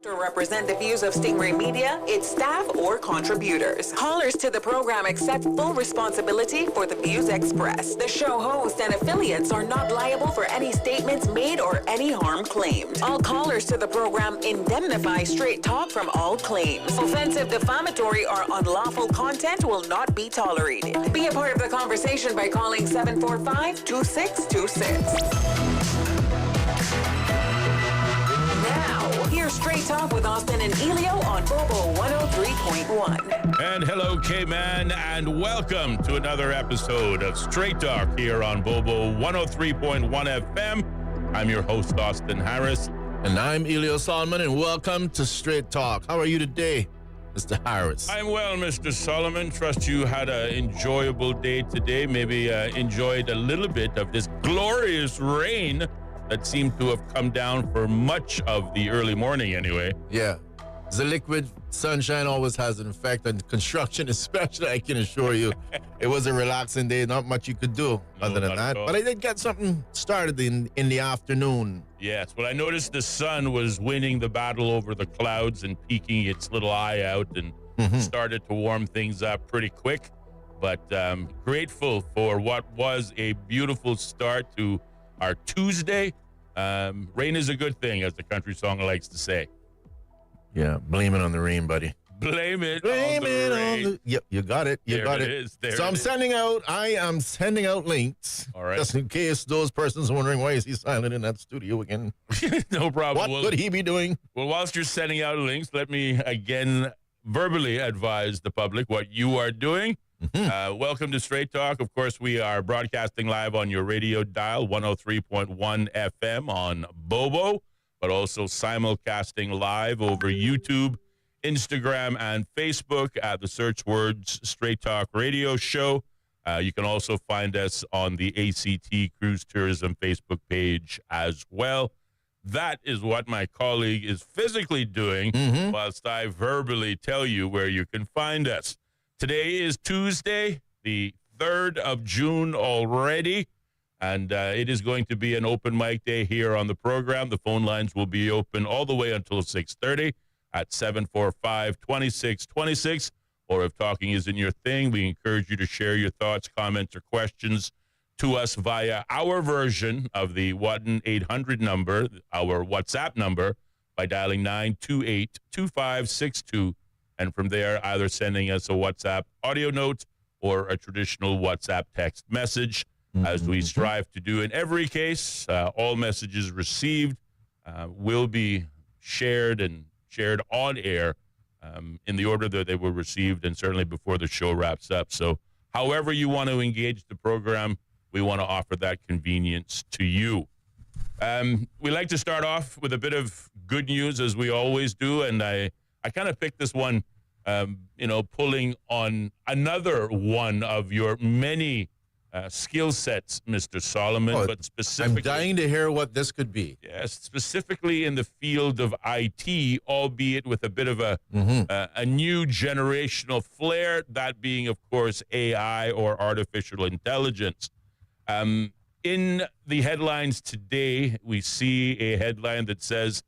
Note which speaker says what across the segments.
Speaker 1: To represent the views of Stingray Media, its staff, or contributors. Callers to the program accept full responsibility for the views expressed. The show host and affiliates are not liable for any statements made or any harm claimed. All callers to the program indemnify Straight Talk from all claims. Offensive, defamatory, or unlawful content will not be tolerated. Be a part of the conversation by calling 745-2626. Here's Straight Talk with Austin and Ellio on Bobo 103.1.
Speaker 2: And hello, K-Man, and welcome to another episode of Straight Talk here on Bobo 103.1 FM. I'm your host, Austin Harris.
Speaker 3: And I'm Ellio Solomon, and welcome to Straight Talk. How are you today, Mr. Harris?
Speaker 2: I'm well, Mr. Solomon. Trust you had an enjoyable day today. Maybe enjoyed a little bit of this glorious rain that seemed to have come down for much of the early morning anyway.
Speaker 3: Yeah. The liquid sunshine always has an effect on construction, especially, I can assure you. It was a relaxing day, not much you could do other than that. But I did get something started in the afternoon.
Speaker 2: Yes, well, I noticed the sun was winning the battle over the clouds and peeking its little eye out and started to warm things up pretty quick. But grateful for what was a beautiful start to our Tuesday. Rain is a good thing, as the country song likes to say.
Speaker 3: Yeah, blame it on the rain, buddy.
Speaker 2: Blame it on the rain.
Speaker 3: Yep, you got it. You got it. So I am sending out links.
Speaker 2: All right.
Speaker 3: Just in case those persons are wondering, why is he silent in that studio again?
Speaker 2: No problem.
Speaker 3: What could he be doing?
Speaker 2: Well, whilst you're sending out links, let me again verbally advise the public what you are doing. Welcome to Straight Talk. Of course, we are broadcasting live on your radio dial, 103.1 FM on Bobo, but also simulcasting live over YouTube, Instagram, and Facebook at the search words Straight Talk Radio Show. You can also find us on the ACT Cruise Tourism Facebook page as well. That is what my colleague is physically doing, whilst I verbally tell you where you can find us. Today is Tuesday, the 3rd of June already, and it is going to be an open mic day here on the program. The phone lines will be open all the way until 6:30 at 745-2626, or if talking isn't your thing, we encourage you to share your thoughts, comments, or questions to us via our version of the 1-800 number, our WhatsApp number, by dialing 928-2562. And from there, either sending us a WhatsApp audio note or a traditional WhatsApp text message, as we strive to do in every case. All messages received will be shared on air in the order that they were received, and certainly before the show wraps up. So however you want to engage the program, we want to offer that convenience to you. We like to start off with a bit of good news, as we always do, and I kind of picked this one, pulling on another one of your many skill sets, Mr. Solomon, but specifically,
Speaker 3: I'm dying to hear what this could be.
Speaker 2: Yes, specifically in the field of IT, albeit with a bit of a new generational flair, that being, of course, AI or artificial intelligence. In the headlines today, we see a headline that says,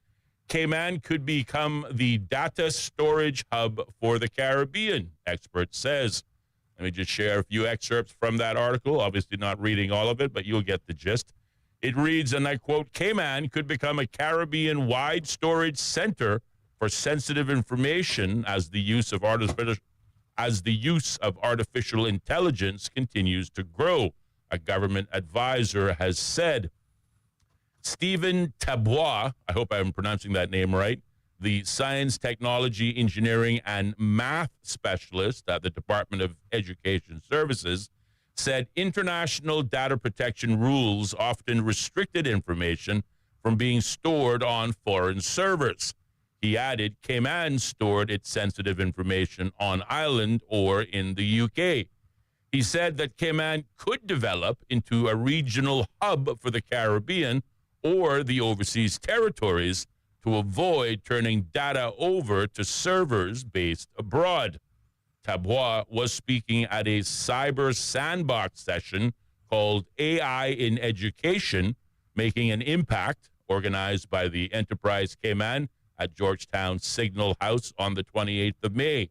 Speaker 2: Cayman could become the data storage hub for the Caribbean, expert says. Let me just share a few excerpts from that article, obviously not reading all of it, but you'll get the gist. It reads, and I quote, Cayman could become a Caribbean-wide storage center for sensitive information as the use of artificial intelligence continues to grow, a government advisor has said. Stephen Tabois, I hope I'm pronouncing that name right, the science, technology, engineering, and math specialist at the Department of Education Services, said international data protection rules often restricted information from being stored on foreign servers. He added, Cayman stored its sensitive information on island or in the UK. He said that Cayman could develop into a regional hub for the Caribbean or the overseas territories to avoid turning data over to servers based abroad. Tabois was speaking at a cyber sandbox session called AI in Education, Making an Impact, organized by the Enterprise Cayman at Georgetown Signal House on the 28th of May.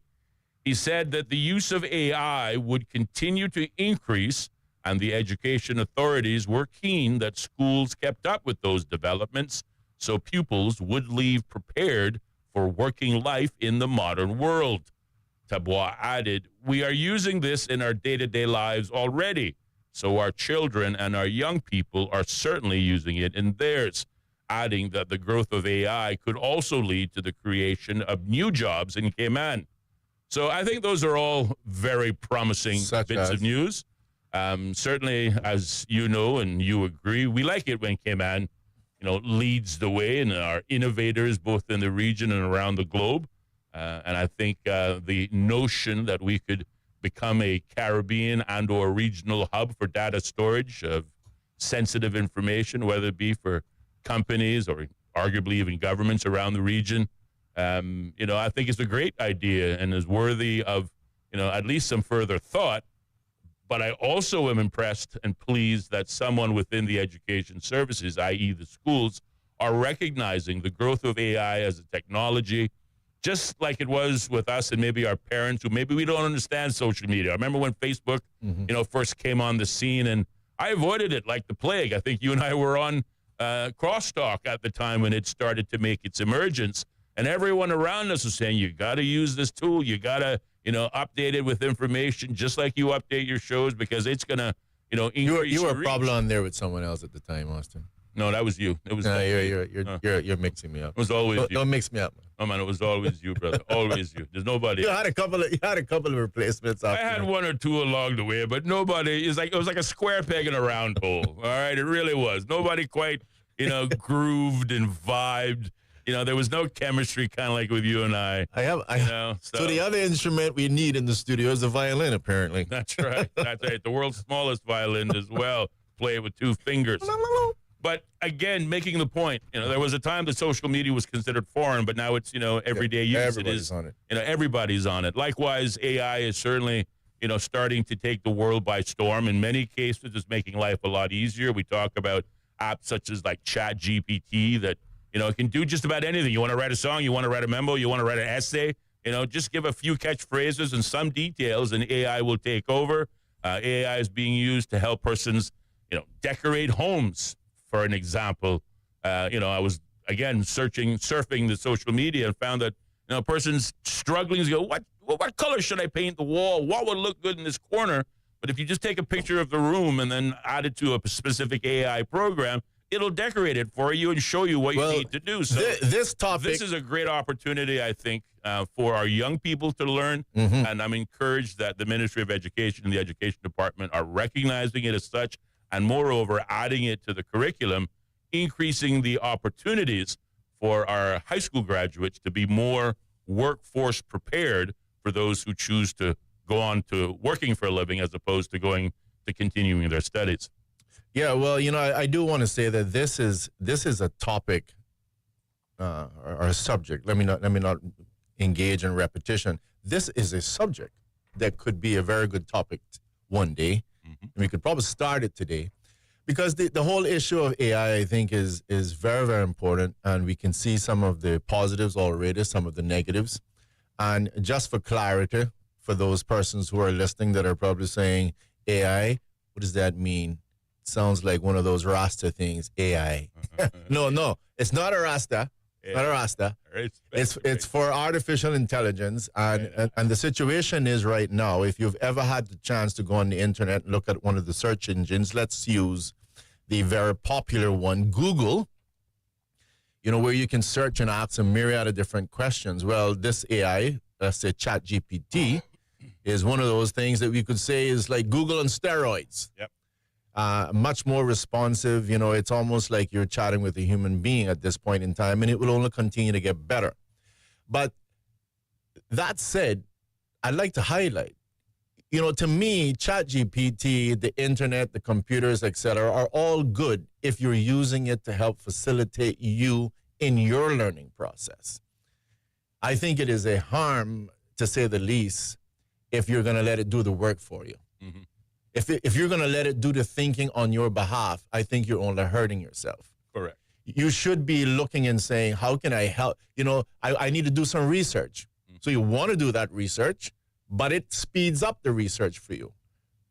Speaker 2: He said that the use of AI would continue to increase, and the education authorities were keen that schools kept up with those developments so pupils would leave prepared for working life in the modern world. Tabois added, "We are using this in our day-to-day lives already, so our children and our young people are certainly using it in theirs," adding that the growth of AI could also lead to the creation of new jobs in Cayman. So I think those are all very promising bits of news. Certainly, as you know and you agree, we like it when Cayman, leads the way and are innovators both in the region and around the globe. And I think the notion that we could become a Caribbean and or regional hub for data storage of sensitive information, whether it be for companies or arguably even governments around the region, I think it's a great idea and is worthy of, at least some further thought. But I also am impressed and pleased that someone within the education services, i.e. the schools, are recognizing the growth of AI as a technology, just like it was with us and maybe our parents who maybe we don't understand social media. I remember when Facebook, first came on the scene, and I avoided it like the plague. I think you and I were on crosstalk at the time when it started to make its emergence, and everyone around us was saying, you got to use this tool. You got to, update it with information just like you update your shows because it's going to, increase
Speaker 3: You were
Speaker 2: your reach.
Speaker 3: probably on there with someone else at the time, Austin.
Speaker 2: No, that was you. It was
Speaker 3: No, you're mixing me up.
Speaker 2: It was always you.
Speaker 3: Don't mix me up, man.
Speaker 2: Oh man, it was always you, brother. Always you. There's nobody.
Speaker 3: You had a couple of replacements.
Speaker 2: I had one or two along the way, but nobody. It was like a square peg in a round hole. All right, it really was. Nobody quite, grooved and vibed. There was no chemistry, kind of like with you and I.
Speaker 3: So the other instrument we need in the studio is the violin, apparently.
Speaker 2: That's right. That's right. The world's smallest violin as well. Play it with two fingers. But again, making the point, there was a time that social media was considered foreign, but now it's, everyday use.
Speaker 3: Everybody's on it.
Speaker 2: Everybody's on it. Likewise, AI is certainly, starting to take the world by storm. In many cases, it's making life a lot easier. We talk about apps such as like ChatGPT that, it can do just about anything. You want to write a song, you want to write a memo, you want to write an essay, just give a few catchphrases and some details and AI will take over. AI is being used to help persons, decorate homes. For an example, I was, again, surfing the social media and found that, a person's struggling to go, what color should I paint the wall? What would look good in this corner? But if you just take a picture of the room and then add it to a specific AI program, it'll decorate it for you and show you what you need to do. So
Speaker 3: this
Speaker 2: is a great opportunity, I think, for our young people to learn. And I'm encouraged that the Ministry of Education and the Education Department are recognizing it as such, and moreover, adding it to the curriculum, increasing the opportunities for our high school graduates to be more workforce prepared for those who choose to go on to working for a living as opposed to going to continuing their studies.
Speaker 3: Yeah, well, I do want to say that this is a topic or a subject. Let me not engage in repetition. This is a subject that could be a very good topic one day. And we could probably start it today because the whole issue of AI, I think, is very, very important. And we can see some of the positives already, some of the negatives. And just for clarity, for those persons who are listening that are probably saying, AI, what does that mean? It sounds like one of those Rasta things, AI. No, it's not a Rasta. Yeah. Not a Rasta. It's for artificial intelligence. And the situation is right now, if you've ever had the chance to go on the internet and look at one of the search engines, let's use the very popular one, Google, where you can search and ask a myriad of different questions. Well, this AI, let's say ChatGPT, is one of those things that we could say is like Google on steroids.
Speaker 2: Yep.
Speaker 3: Much more responsive. It's almost like you're chatting with a human being at this point in time, and it will only continue to get better. But that said, I'd like to highlight, to me, ChatGPT, the internet, the computers, etc., are all good if you're using it to help facilitate you in your learning process. I think it is a harm, to say the least, if you're going to let it do the work for you. Mm-hmm. If you're going to let it do the thinking on your behalf, I think you're only hurting yourself.
Speaker 2: Correct.
Speaker 3: you should be looking and saying, how can I help? I need to do some research. So you want to do that research, but it speeds up the research for you.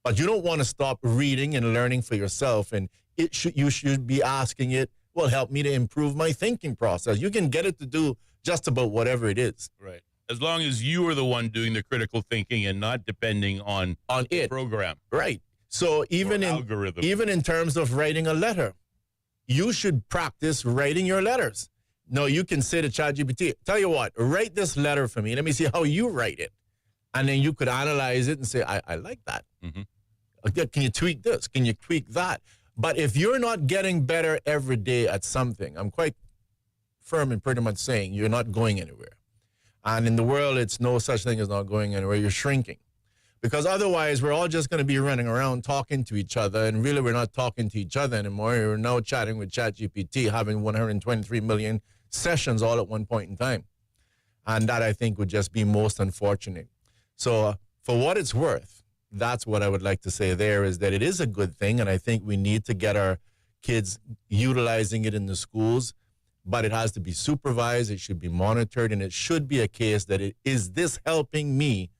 Speaker 3: But you don't want to stop reading and learning for yourself. And you should be asking it, well, help me to improve my thinking process. You can get it to do just about whatever it is.
Speaker 2: Right. As long as you are the one doing the critical thinking and not depending on the
Speaker 3: it.
Speaker 2: program.
Speaker 3: Right. So even in terms of writing a letter, you should practice writing your letters. No, you can say to ChatGPT, tell you what, write this letter for me. Let me see how you write it. And then you could analyze it and say, I like that. Mm-hmm. Can you tweak this? Can you tweak that? But if you're not getting better every day at something, I'm quite firm in pretty much saying you're not going anywhere. And in the world, it's no such thing as not going anywhere. You're shrinking. Because otherwise, we're all just going to be running around talking to each other. And really, we're not talking to each other anymore. We're now chatting with ChatGPT, having 123 million sessions all at one point in time. And that, I think, would just be most unfortunate. So for what it's worth, that's what I would like to say there, is that it is a good thing. And I think we need to get our kids utilizing it in the schools. But it has to be supervised. It should be monitored. And it should be a case that is this helping me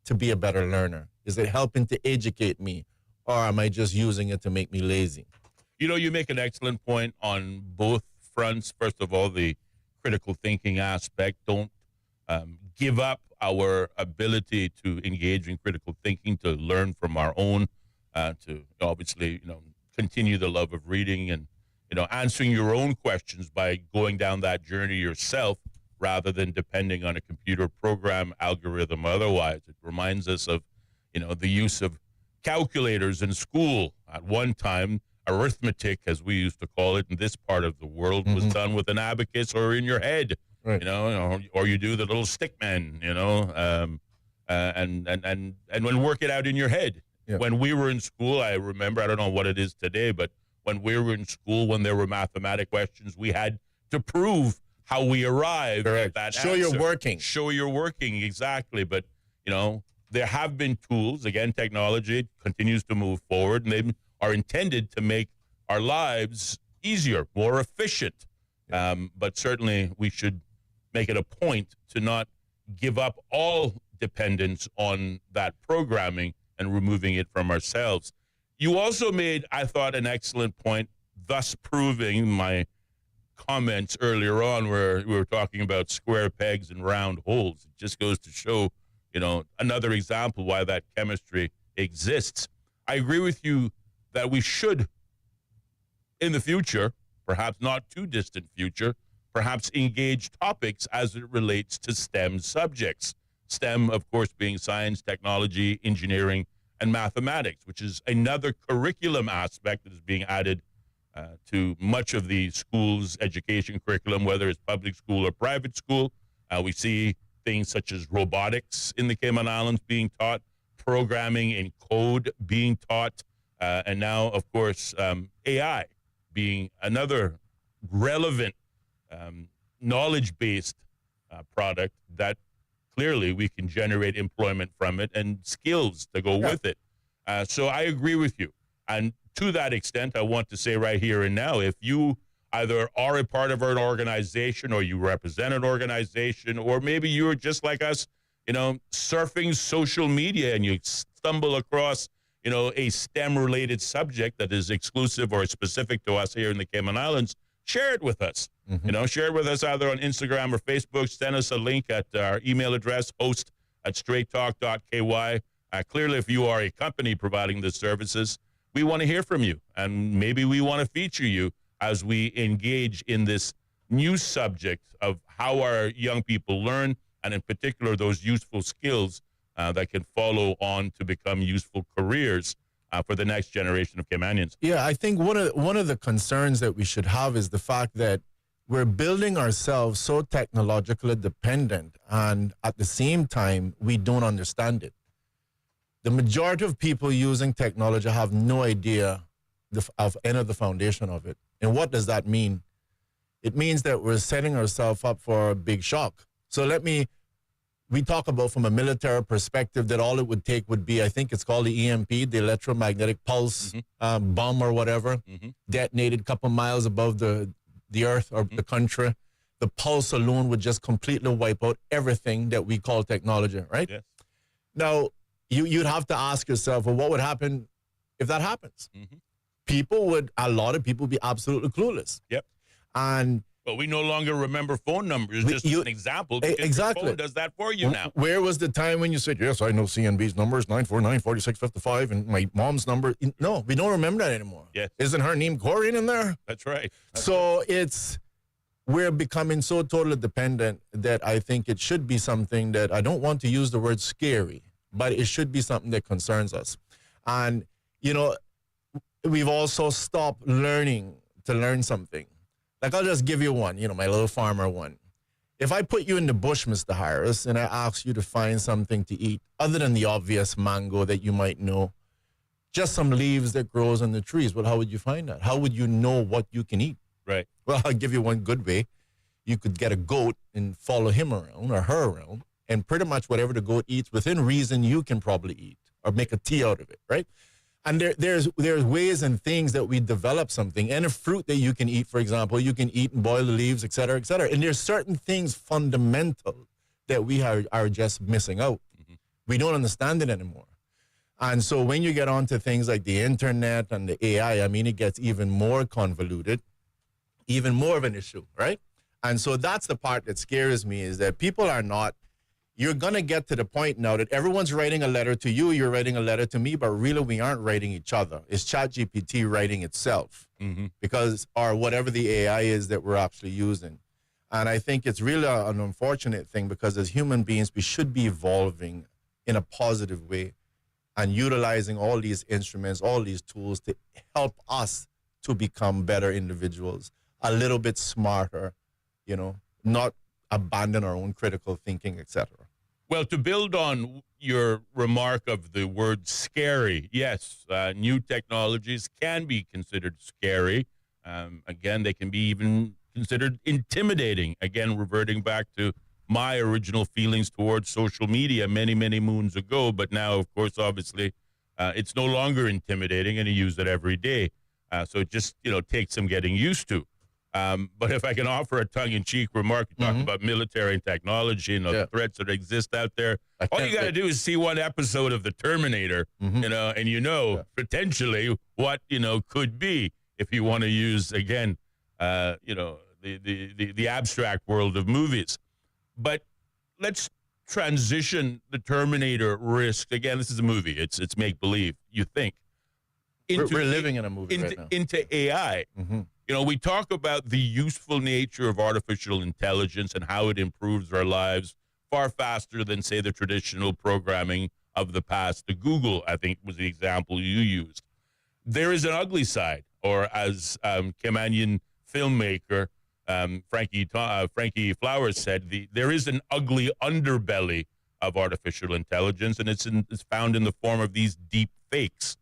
Speaker 3: to be a better learner? Is it helping to educate me? Or am I just using it to make me lazy?
Speaker 2: You make an excellent point on both fronts. First of all, the critical thinking aspect. Don't give up our ability to engage in critical thinking, to learn from our own, to obviously, continue the love of reading and, answering your own questions by going down that journey yourself rather than depending on a computer program, algorithm, otherwise. It reminds us of, the use of calculators in school. At one time, arithmetic, as we used to call it in this part of the world, was done with an abacus or in your head, right. Or you do the little stick man, and work it out in your head. Yeah. When we were in school, I remember, I don't know what it is today, but when we were in school, when there were mathematic questions, we had to prove how we arrived at that
Speaker 3: answer.
Speaker 2: Show you're working, exactly. But, there have been tools. Again, technology continues to move forward, and they are intended to make our lives easier, more efficient. But certainly we should make it a point to not give up all dependence on that programming and removing it from ourselves. You also made, I thought, an excellent point, thus proving my comments earlier on where we were talking about square pegs and round holes. It just goes to show, another example why that chemistry exists. I agree with you that we should, in the future, perhaps not too distant future, perhaps engage topics as it relates to STEM subjects. STEM, of course, being science, technology, engineering, and mathematics, which is another curriculum aspect that is being added to much of the school's education curriculum, whether it's public school or private school. We see things such as robotics in the Cayman Islands being taught, programming and code being taught, and now, of course, AI being another relevant knowledge-based product that clearly we can generate employment from it and skills to go with it. So I agree with you. And to that extent, I want to say right here and now, if you either are a part of an organization or you represent an organization, or maybe you're just like us, surfing social media and you stumble across, a STEM-related subject that is exclusive or specific to us here in the Cayman Islands, share it with us. Share it with us either on Instagram or Facebook. Send us a link at our email address, host@straighttalk.ky. Clearly, if you are a company providing the services, we want to hear from you. And maybe we want to feature you as we engage in this new subject of how our young people learn, and in particular, those useful skills that can follow on to become useful careers for the next generation of Caymanians.
Speaker 3: Yeah, I think one of the concerns that we should have is the fact that we're building ourselves so technologically dependent, and at the same time, we don't understand it. The majority of people using technology have no idea of any of the foundation of it. And what does that mean? It means that we're setting ourselves up for a big shock. So we talk about from a military perspective that all it would take would be, I think it's called the EMP, the electromagnetic pulse bomb or whatever, detonated a couple miles above the the earth or the country. The pulse alone would just completely wipe out everything that we call technology, right?
Speaker 2: Yes.
Speaker 3: Now, you'd have to ask yourself, well, what would happen if that happens? A lot of people would be absolutely clueless.
Speaker 2: Yep.
Speaker 3: And
Speaker 2: But we no longer remember phone numbers. Just an example. Because
Speaker 3: exactly.
Speaker 2: your phone does that for you now.
Speaker 3: Where was the time when you said, yes, I know CNB's numbers, 949-4655, and my mom's number? No, we don't remember that anymore.
Speaker 2: Yes.
Speaker 3: Isn't her name Corian in there?
Speaker 2: That's right.
Speaker 3: So we're becoming so totally dependent that I think it should be something that, I don't want to use the word scary, but it should be something that concerns us. And, we've also stopped learning to learn something. Like, I'll just give you one, my little farmer one. If I put you in the bush, Mr. Harris, and I ask you to find something to eat, other than the obvious mango that you might know, just some leaves that grows on the trees, well, how would you find that? How would you know what you can eat?
Speaker 2: Right.
Speaker 3: Well, I'll give you one good way. You could get a goat and follow him around or her around, and pretty much whatever the goat eats, within reason, you can probably eat or make a tea out of it, right? And there's ways and things that we develop something. And a fruit that you can eat, for example, you can eat and boil the leaves, et cetera, et cetera. And there's certain things fundamental that we are just missing out. We don't understand it anymore. And so when you get onto things like the internet and the AI, I mean, it gets even more convoluted, even more of an issue, right? And so that's the part that scares me, is that people are not, you're going to get to the point now that everyone's writing a letter to you, you're writing a letter to me, but really we aren't writing each other. It's ChatGPT writing itself because, or whatever the AI is that we're actually using. And I think it's really an unfortunate thing, because as human beings, we should be evolving in a positive way and utilizing all these instruments, all these tools to help us to become better individuals, a little bit smarter, not abandon our own critical thinking, etc.
Speaker 2: Well, to build on your remark of the word scary, yes, new technologies can be considered scary. Again, they can be even considered intimidating. Again, reverting back to my original feelings towards social media many, many moons ago. But now, of course, obviously, it's no longer intimidating, and you use it every day. So it just, takes some getting used to. But if I can offer a tongue-in-cheek remark, you talk about military and technology and the threats that exist out there. All you got to do is see one episode of The Terminator, and potentially what, could be, if you want to use, again, the abstract world of movies. But let's transition the Terminator risk. Again, this is a movie. It's make-believe, you think.
Speaker 3: We're living in a movie right now.
Speaker 2: Into AI. We talk about the useful nature of artificial intelligence and how it improves our lives far faster than, say, the traditional programming of the past. The Google, I think, was the example you used. There is an ugly side, or as Canadian filmmaker Frankie Flowers said, there is an ugly underbelly of artificial intelligence, and it's found in the form of these deep fakes,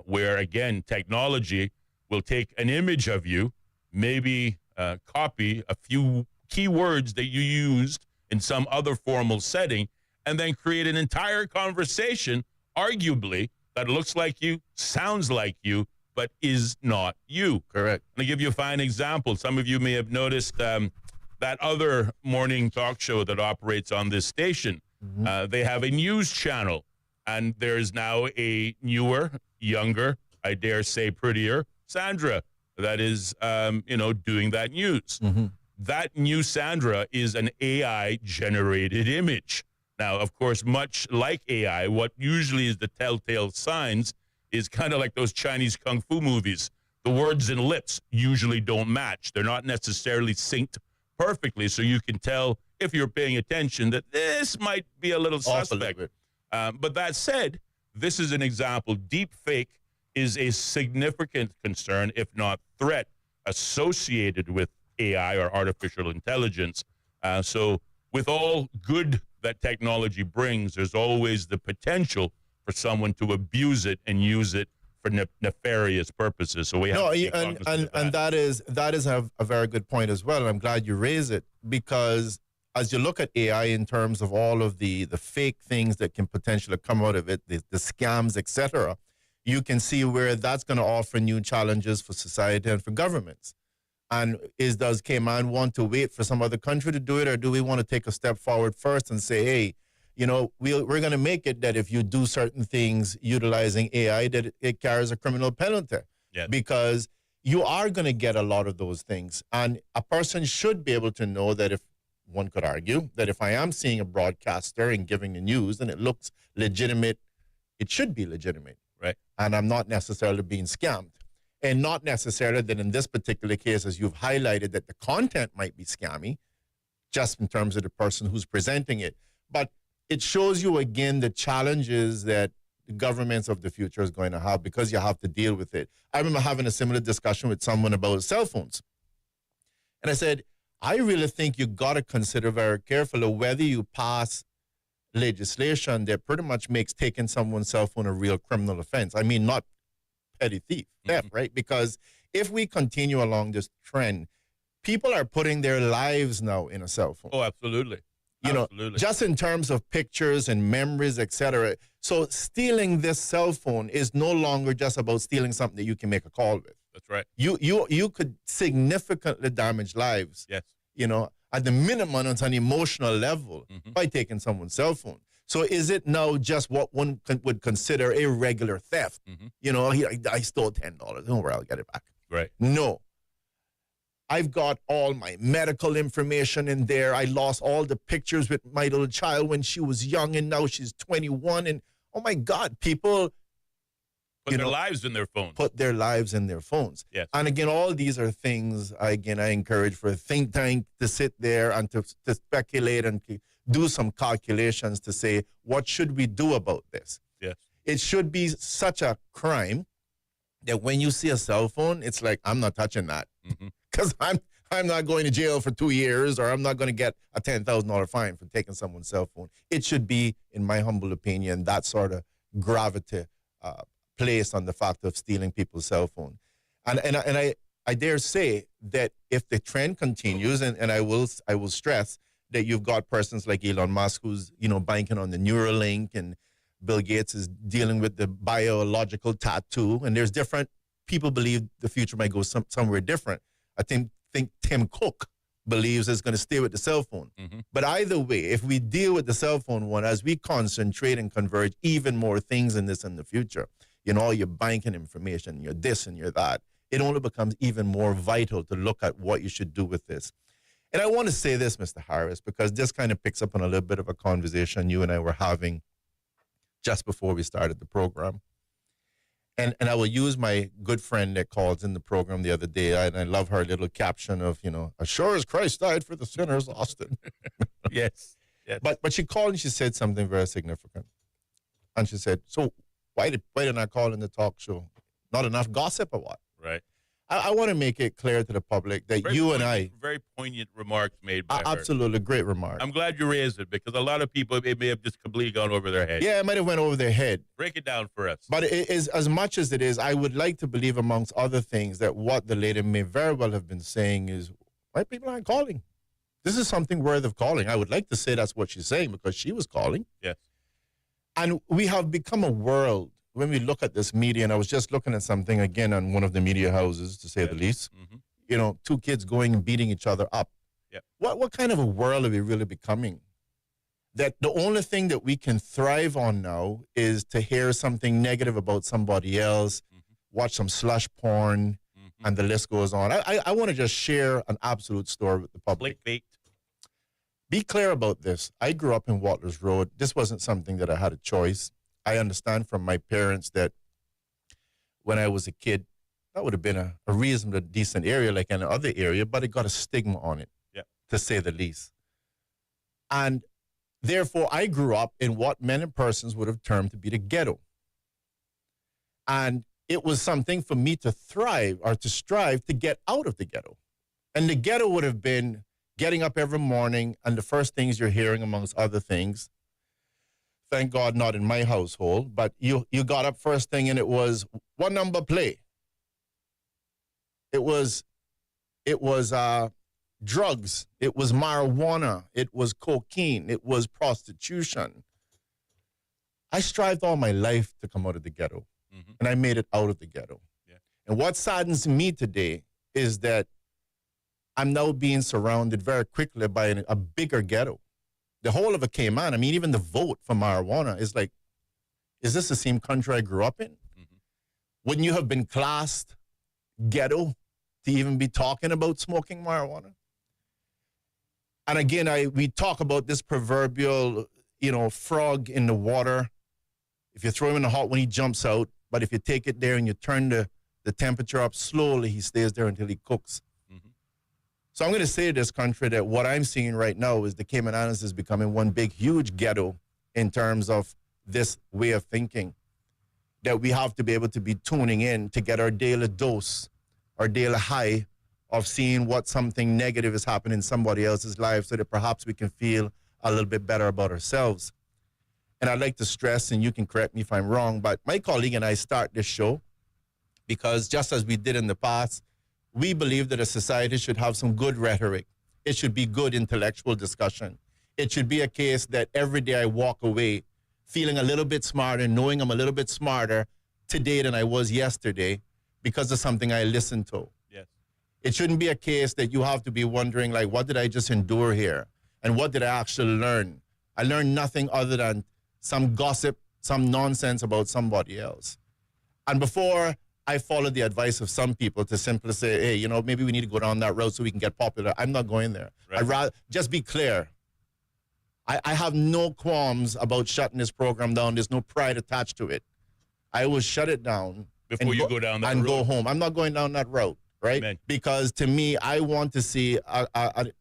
Speaker 2: where, again, technology will take an image of you, maybe copy a few keywords that you used in some other formal setting, and then create an entire conversation, arguably, that looks like you, sounds like you, but is not you.
Speaker 3: Correct.
Speaker 2: I'm going to give you a fine example. Some of you may have noticed that other morning talk show that operates on this station. They have a news channel, and there's now a newer, younger, I dare say prettier, Sandra, that is, doing that news. That new Sandra is an AI-generated image. Now, of course, much like AI, what usually is the telltale signs is kind of like those Chinese kung fu movies. The words and lips usually don't match. They're not necessarily synced perfectly, so you can tell, if you're paying attention, that this might be a little suspect. But that said, this is an example. Deep fake is a significant concern, if not threat, associated with AI or artificial intelligence. So with all good that technology brings, there's always the potential for someone to abuse it and use it for nefarious purposes. So we have to be cognizant of that.
Speaker 3: that is a very good point as well. And I'm glad you raise it, because as you look at AI in terms of all of the fake things that can potentially come out of it, the scams, etc., you can see where that's going to offer new challenges for society and for governments. And does Cayman want to wait for some other country to do it, or do we want to take a step forward first and say, hey, we're going to make it that if you do certain things utilizing AI, that it carries a criminal penalty.
Speaker 2: Yes.
Speaker 3: Because you are going to get a lot of those things. And a person should be able to know that, if one could argue that if I am seeing a broadcaster and giving the news and it looks legitimate, it should be legitimate.
Speaker 2: Right.
Speaker 3: And I'm not necessarily being scammed. And not necessarily that in this particular case, as you've highlighted, that the content might be scammy, just in terms of the person who's presenting it. But it shows you again the challenges that the governments of the future is going to have, because you have to deal with it. I remember having a similar discussion with someone about cell phones. And I said, I really think you got to consider very carefully whether you pass legislation that pretty much makes taking someone's cell phone a real criminal offense. I mean, not petty theft, right? Because if we continue along this trend, people are putting their lives now in a cell phone.
Speaker 2: Oh, absolutely. Absolutely.
Speaker 3: Just in terms of pictures and memories, etc. So stealing this cell phone is no longer just about stealing something that you can make a call with.
Speaker 2: That's right.
Speaker 3: You could significantly damage lives.
Speaker 2: Yes.
Speaker 3: At the minimum, on an emotional level, by taking someone's cell phone. So is it now just what one would consider a regular theft? I stole $10. Don't worry, I'll get it back.
Speaker 2: Right.
Speaker 3: No. I've got all my medical information in there. I lost all the pictures with my little child when she was young, and now she's 21. And oh my God, people
Speaker 2: put their lives in their phones.
Speaker 3: Put their lives in their phones.
Speaker 2: Yes.
Speaker 3: And again, all these are things, I encourage for a think tank to sit there and to speculate and to do some calculations to say, what should we do about this?
Speaker 2: Yes.
Speaker 3: It should be such a crime that when you see a cell phone, it's like, I'm not touching that. Because I'm not going to jail for 2 years, or I'm not going to get a $10,000 fine for taking someone's cell phone. It should be, in my humble opinion, that sort of gravity placed on the fact of stealing people's cell phone. And I dare say that if the trend continues, and I will stress that you've got persons like Elon Musk who's banking on the Neuralink, and Bill Gates is dealing with the biological tattoo, and there's different people believe the future might go somewhere different. I think Tim Cook believes it's going to stay with the cell phone. But either way, if we deal with the cell phone one, as we concentrate and converge even more things in this in the future, all your banking information, your this and your that, it only becomes even more vital to look at what you should do with this. And I want to say this, Mr. Harris, because this kind of picks up on a little bit of a conversation you and I were having just before we started the program. And I will use my good friend that called in the program the other day, and I love her little caption of, as sure as Christ died for the sinners, Austin.
Speaker 2: Yes.
Speaker 3: But she called and she said something very significant. And she said, so why didn't I call in the talk show? Not enough gossip or what?
Speaker 2: Right.
Speaker 3: I want to make it clear to the public that
Speaker 2: very poignant remarks made by her.
Speaker 3: Absolutely, great remark.
Speaker 2: I'm glad you raised it, because a lot of people, it may have just completely gone over their head.
Speaker 3: Yeah, it might have went over their head.
Speaker 2: Break it down for us.
Speaker 3: But it is, as much as it is, I would like to believe, amongst other things, that what the lady may very well have been saying is, why people aren't calling? This is something worth of calling. I would like to say that's what she's saying, because she was calling.
Speaker 2: Yes.
Speaker 3: And we have become a world, when we look at this media, and I was just looking at something again on one of the media houses, to say the least, two kids going and beating each other up.
Speaker 2: Yep.
Speaker 3: What kind of a world are we really becoming? That the only thing that we can thrive on now is to hear something negative about somebody else, watch some slush porn, and the list goes on. I want to just share an absolute story with the public.
Speaker 2: Clickbait.
Speaker 3: Be clear about this. I grew up in Watlers Road. This wasn't something that I had a choice. I understand from my parents that when I was a kid, that would have been a reasonably decent area like any other area, but it got a stigma on it, to say the least. And therefore, I grew up in what many persons would have termed to be the ghetto. And it was something for me to thrive or to strive to get out of the ghetto. And the ghetto would have been getting up every morning, and the first things you're hearing, amongst other things, thank God not in my household, but you got up first thing and it was, what number play? It was drugs. It was marijuana. It was cocaine. It was prostitution. I strived all my life to come out of the ghetto, and I made it out of the ghetto.
Speaker 2: Yeah.
Speaker 3: And what saddens me today is that I'm now being surrounded very quickly by a bigger ghetto. The whole of it came on. I mean, even the vote for marijuana is like, is this the same country I grew up in?
Speaker 2: Mm-hmm.
Speaker 3: Wouldn't you have been classed ghetto to even be talking about smoking marijuana? And again, we talk about this proverbial, frog in the water. If you throw him in the hot one, he jumps out. But if you take it there and you turn the temperature up slowly, he stays there until he cooks.
Speaker 2: Mm-hmm.
Speaker 3: So I'm going to say to this country that what I'm seeing right now is the Cayman Islands is becoming one big, huge ghetto in terms of this way of thinking, that we have to be able to be tuning in to get our daily dose, our daily high of seeing what something negative is happening in somebody else's life so that perhaps we can feel a little bit better about ourselves. And I'd like to stress, and you can correct me if I'm wrong, but my colleague and I start this show because just as we did in the past, we believe that a society should have some good rhetoric. It should be good intellectual discussion. It should be a case that every day I walk away feeling a little bit smarter, knowing I'm a little bit smarter today than I was yesterday because of something I listened to.
Speaker 2: Yes.
Speaker 3: It shouldn't be a case that you have to be wondering, like, what did I just endure here? And what did I actually learn? I learned nothing other than some gossip, some nonsense about somebody else. And before I followed the advice of some people to simply say, hey, maybe we need to go down that road so we can get popular, I'm not going there.
Speaker 2: Right.
Speaker 3: I'd rather just be clear. I have no qualms about shutting this program down. There's no pride attached to it. I will shut it down
Speaker 2: Before you go down that
Speaker 3: and
Speaker 2: road.
Speaker 3: go home. I'm not going down that road, right?
Speaker 2: Amen.
Speaker 3: Because to me, I want to see a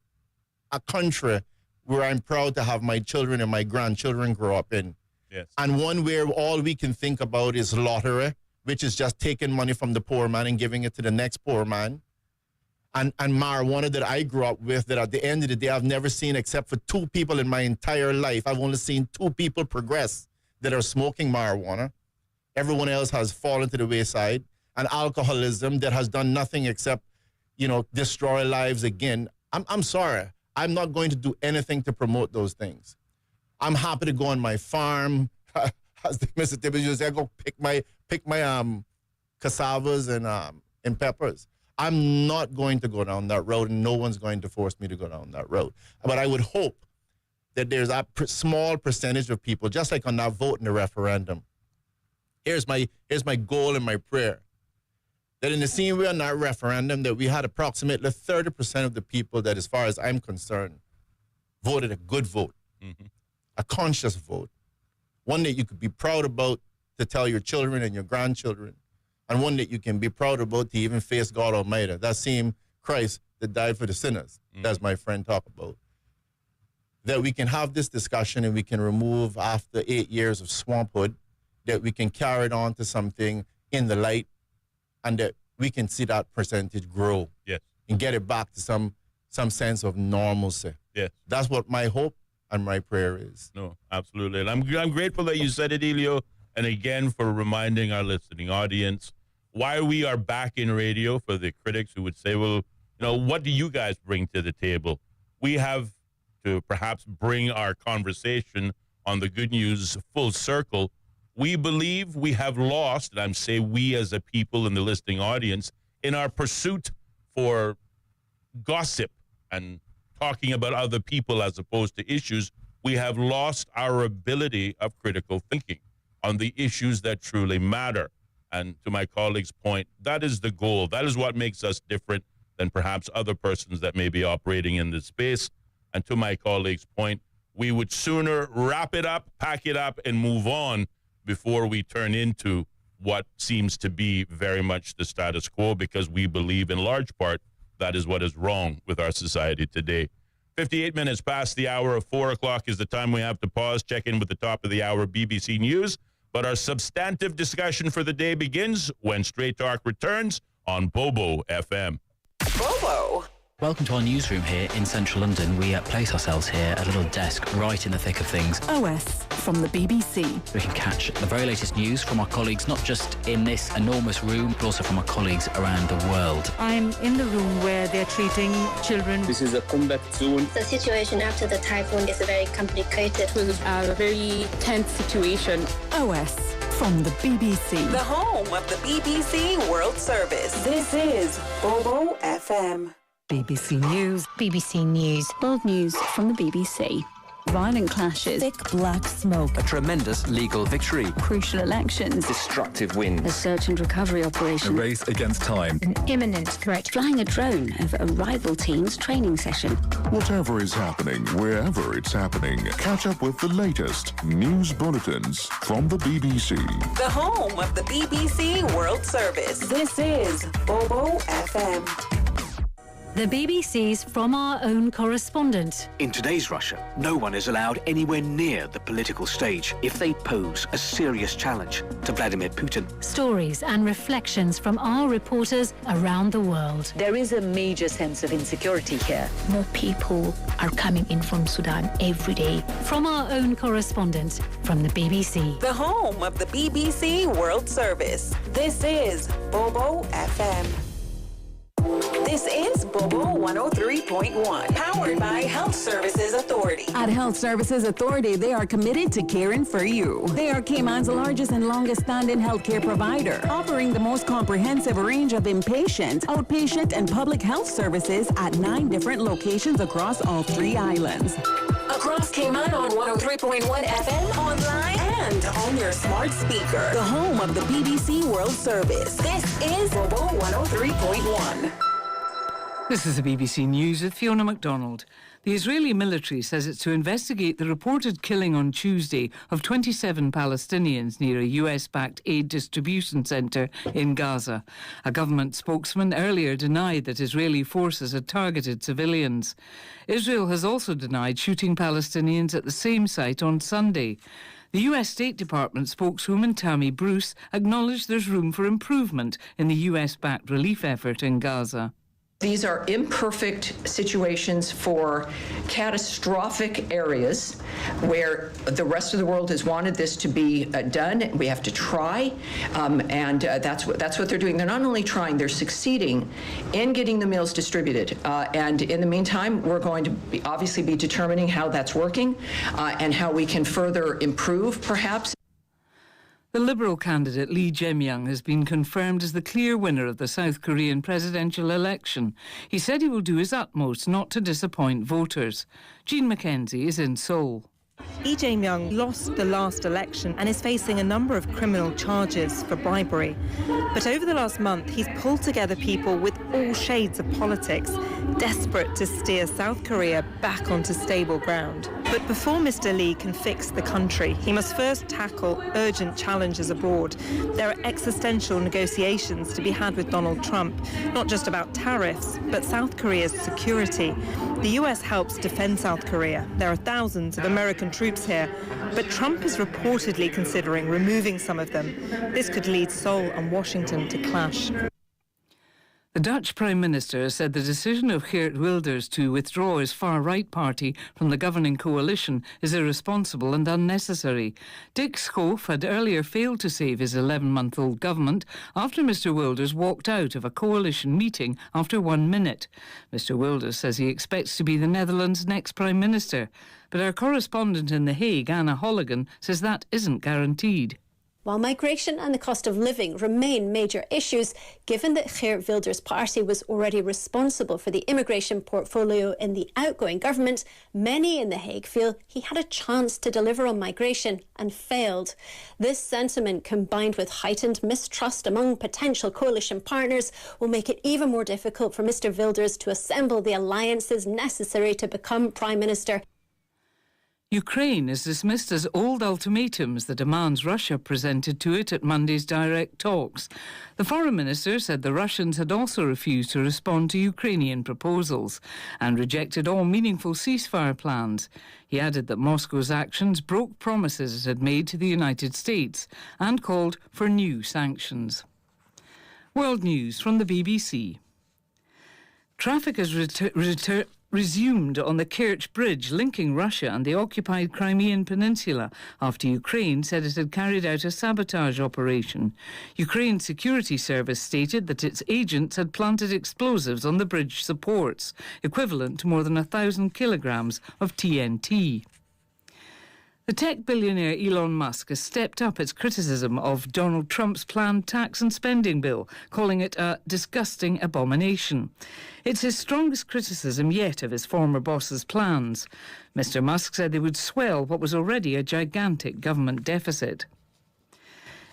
Speaker 3: country where I'm proud to have my children and my grandchildren grow up in.
Speaker 2: Yes.
Speaker 3: And one where all we can think about is lottery, which is just taking money from the poor man and giving it to the next poor man. And marijuana that I grew up with, that at the end of the day, I've never seen except for 2 people in my entire life. I've only seen 2 people progress that are smoking marijuana. Everyone else has fallen to the wayside. And alcoholism that has done nothing except, destroy lives again. I'm sorry. I'm not going to do anything to promote those things. I'm happy to go on my farm, as Mr. Tibbets used to say, go pick my cassavas and peppers. I'm not going to go down that road, and no one's going to force me to go down that road. But I would hope that there's a small percentage of people, just like on that vote in the referendum. Here's my goal and my prayer. That in the same way on that referendum, that we had approximately 30% of the people that, as far as I'm concerned, voted a good vote, a conscious vote, one that you could be proud about to tell your children and your grandchildren, and one that you can be proud about to even face God Almighty. That same Christ that died for the sinners, as my friend talked about. That we can have this discussion and we can remove, after 8 years of swamphood, that we can carry it on to something in the light, and that we can see that percentage grow.
Speaker 2: Yes.
Speaker 3: And get it back to some sense of normalcy.
Speaker 2: Yes.
Speaker 3: That's what my hope and my prayer is.
Speaker 2: No, absolutely. And I'm grateful that you said it, Ellio, and again for reminding our listening audience why we are back in radio. For the critics who would say, well, what do you guys bring to the table? We have to perhaps bring our conversation on the good news full circle. We believe we have lost, and I'm saying we as a people in the listening audience, in our pursuit for gossip and talking about other people as opposed to issues, we have lost our ability of critical thinking on the issues that truly matter. And to my colleague's point, that is the goal. That is what makes us different than perhaps other persons that may be operating in this space. And to my colleague's point, we would sooner wrap it up, pack it up, and move on before we turn into what seems to be very much the status quo, because we believe in large part that is what is wrong with our society today. 58 minutes past the hour of 4 o'clock is the time we have to pause, check in with the top of the hour BBC News. But our substantive discussion for the day begins when Straight Talk returns on Bobo FM.
Speaker 1: Bobo.
Speaker 4: Welcome to our newsroom here in central London. We place ourselves here at a little desk right in the thick of things.
Speaker 5: OS from the BBC.
Speaker 4: We can catch the very latest news from our colleagues, not just in this enormous room, but also from our colleagues around the world.
Speaker 5: I'm in the room where they're treating children.
Speaker 6: This is a combat zone.
Speaker 7: The situation after the typhoon is very complicated.
Speaker 8: It was a very tense situation.
Speaker 5: OS from the BBC.
Speaker 1: The home of the BBC World Service. This is Bobo FM.
Speaker 5: BBC News.
Speaker 6: BBC News.
Speaker 5: World news from the BBC. Violent clashes.
Speaker 9: Thick black smoke.
Speaker 10: A tremendous legal victory.
Speaker 5: Crucial elections.
Speaker 10: Destructive wind.
Speaker 5: A search and recovery operation.
Speaker 11: A race against time.
Speaker 6: An imminent threat.
Speaker 5: Flying a drone over a rival team's training session.
Speaker 11: Whatever is happening, wherever it's happening, catch up with the latest news bulletins from the BBC.
Speaker 1: The home of the BBC World Service. This is Bobo FM.
Speaker 12: The BBC's From Our Own Correspondent.
Speaker 13: In today's Russia, no one is allowed anywhere near the political stage if they pose a serious challenge to Vladimir Putin.
Speaker 12: Stories and reflections from our reporters around the world.
Speaker 14: There is a major sense of insecurity here.
Speaker 6: More people are coming in from Sudan every day.
Speaker 12: From Our Own Correspondent from the BBC.
Speaker 1: The home of the BBC World Service. This is Bobo FM. This is Bobo 103.1, powered by Health Services Authority.
Speaker 15: At Health Services Authority, they are committed to caring for you. They are Cayman's largest and longest-standing healthcare provider, offering the most comprehensive range of inpatient, outpatient, and public health services at 9 different locations across all 3 islands.
Speaker 1: Across Cayman on 103.1 FM, online, and on your smart speaker. The home of the BBC World Service. This is Bobo 103.1.
Speaker 16: This is the BBC News with Fiona MacDonald. The Israeli military says it's to investigate the reported killing on Tuesday of 27 Palestinians near a US-backed aid distribution centre in Gaza. A government spokesman earlier denied that Israeli forces had targeted civilians. Israel has also denied shooting Palestinians at the same site on Sunday. The US State Department spokeswoman Tammy Bruce acknowledged there's room for improvement in the US-backed relief effort in Gaza.
Speaker 17: These are imperfect situations for catastrophic areas where the rest of the world has wanted this to be done. We have to try, and that's what they're doing. They're not only trying, they're succeeding in getting the meals distributed. And in the meantime, we're going to obviously be determining how that's working and how we can further improve, perhaps.
Speaker 16: The Liberal candidate Lee Jae-myung has been confirmed as the clear winner of the South Korean presidential election. He said he will do his utmost not to disappoint voters. Jean Mackenzie is in Seoul.
Speaker 18: Lee Jae-myung lost the last election and is facing a number of criminal charges for bribery. But over the last month, he's pulled together people with all shades of politics, desperate to steer South Korea back onto stable ground. But before Mr. Lee can fix the country, he must first tackle urgent challenges abroad. There are existential negotiations to be had with Donald Trump, not just about tariffs, but South Korea's security. The US helps defend South Korea. There are thousands of American troops here, but Trump is reportedly considering removing some of them. This could lead Seoul and Washington to clash.
Speaker 16: The Dutch Prime Minister said the decision of Geert Wilders to withdraw his far-right party from the governing coalition is irresponsible and unnecessary. Dick Schoof had earlier failed to save his 11-month-old government after Mr Wilders walked out of a coalition meeting after 1 minute. Mr Wilders says he expects to be the Netherlands' next Prime Minister. But our correspondent in The Hague, Anna Holligan, says that isn't guaranteed.
Speaker 7: While migration and the cost of living remain major issues, given that Geert Wilders' party was already responsible for the immigration portfolio in the outgoing government, many in The Hague feel he had a chance to deliver on migration and failed. This sentiment, combined with heightened mistrust among potential coalition partners, will make it even more difficult for Mr Wilders to assemble the alliances necessary to become Prime Minister.
Speaker 16: Ukraine has dismissed as old ultimatums the demands Russia presented to it at Monday's direct talks. The foreign minister said the Russians had also refused to respond to Ukrainian proposals and rejected all meaningful ceasefire plans. He added that Moscow's actions broke promises it had made to the United States and called for new sanctions. World News from the BBC. Traffic has resumed on the Kerch Bridge linking Russia and the occupied Crimean Peninsula after Ukraine said it had carried out a sabotage operation. Ukraine's security service stated that its agents had planted explosives on the bridge supports, equivalent to more than 1,000 kilograms of TNT. The tech billionaire Elon Musk has stepped up its criticism of Donald Trump's planned tax and spending bill, calling it a disgusting abomination. It's his strongest criticism yet of his former boss's plans. Mr. Musk said they would swell what was already a gigantic government deficit.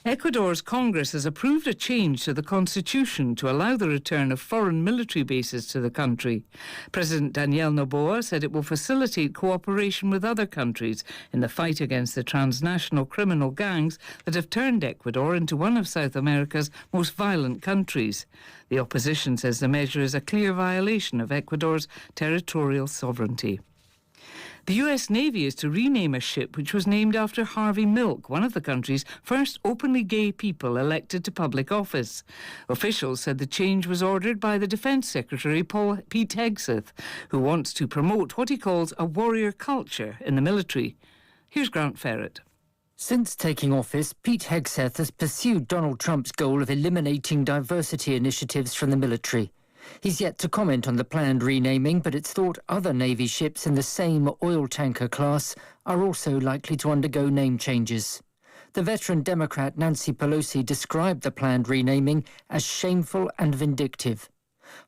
Speaker 16: Ecuador's Congress has approved a change to the constitution to allow the return of foreign military bases to the country. President Daniel Noboa said it will facilitate cooperation with other countries in the fight against the transnational criminal gangs that have turned Ecuador into one of South America's most violent countries. The opposition says the measure is a clear violation of Ecuador's territorial sovereignty. The US Navy is to rename a ship which was named after Harvey Milk, one of the country's first openly gay people elected to public office. Officials said the change was ordered by the Defence Secretary Pete Hegseth, who wants to promote what he calls a warrior culture in the military. Here's Grant Ferret.
Speaker 9: Since taking office, Pete Hegseth has pursued Donald Trump's goal of eliminating diversity initiatives from the military. He's yet to comment on the planned renaming, but it's thought other Navy ships in the same oil tanker class are also likely to undergo name changes. The veteran Democrat Nancy Pelosi described the planned renaming as shameful and vindictive.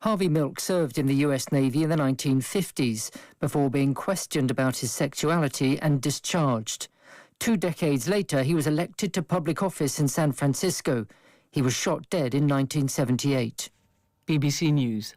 Speaker 9: Harvey Milk served in the US Navy in the 1950s before being questioned about his sexuality and discharged. 2 decades later, he was elected to public office in San Francisco. He was shot dead in 1978.
Speaker 16: BBC News.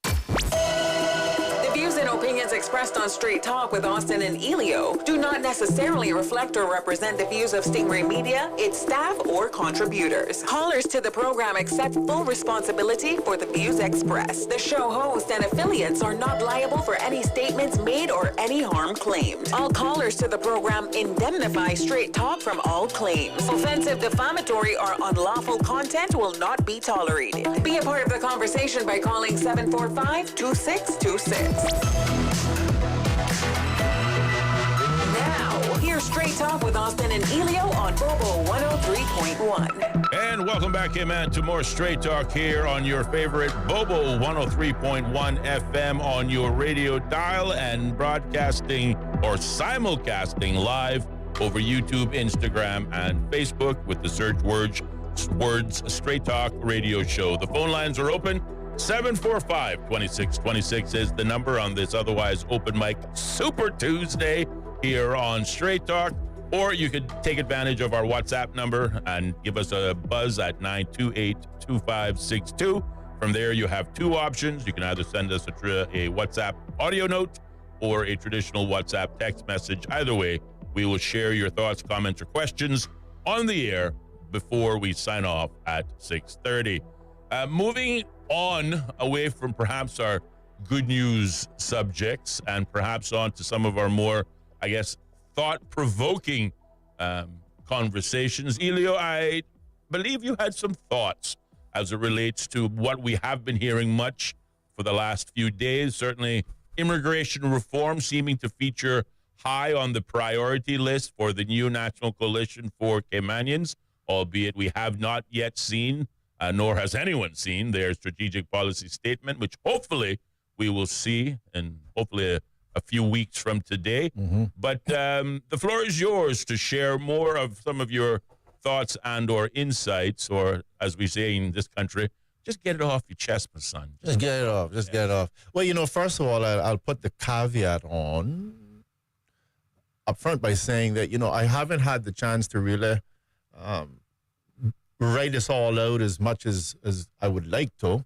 Speaker 1: The views and opinions expressed on Straight Talk with Austin and Ellio do not necessarily reflect or represent the views of Stingray Media, its staff, or contributors. Callers to the program accept full responsibility for the views expressed. The show host and affiliates are not liable for any statements made or any harm claimed. All callers to the program indemnify Straight Talk from all claims. Offensive, defamatory, or unlawful content will not be tolerated. Be a part of the conversation by calling 745-2626. Now, here's Straight Talk with Austin and Ellio on Bobo 103.1.
Speaker 2: And welcome back, man, to more Straight Talk here on your favorite Bobo 103.1 FM on your radio dial and broadcasting or simulcasting live over YouTube, Instagram, and Facebook with the search words Straight Talk Radio Show. The phone lines are open. 745-2626 is the number on this otherwise open mic Super Tuesday here on Straight Talk. Or you could take advantage of our WhatsApp number and give us a buzz at 928-2562. From there, you have 2 options. You can either send us a WhatsApp audio note or a traditional WhatsApp text message. Either way, we will share your thoughts, comments, or questions on the air before we sign off at 6:30. Moving on away from perhaps our good news subjects and perhaps on to some of our more, I guess, thought-provoking conversations. Ellio, I believe you had some thoughts as it relates to what we have been hearing much for the last few days. Certainly, immigration reform seeming to feature high on the priority list for the new National Coalition for Caymanians, albeit we have not yet seen, nor has anyone seen, their strategic policy statement, which hopefully we will see in hopefully a few weeks from today. But the floor is yours to share more of some of your thoughts and or insights, or as we say in this country, just get it off your chest, my son.
Speaker 3: Just get it off. Just get it off. Well, first of all, I'll put the caveat on up front by saying that, I haven't had the chance to really write this all out as much as I would like to,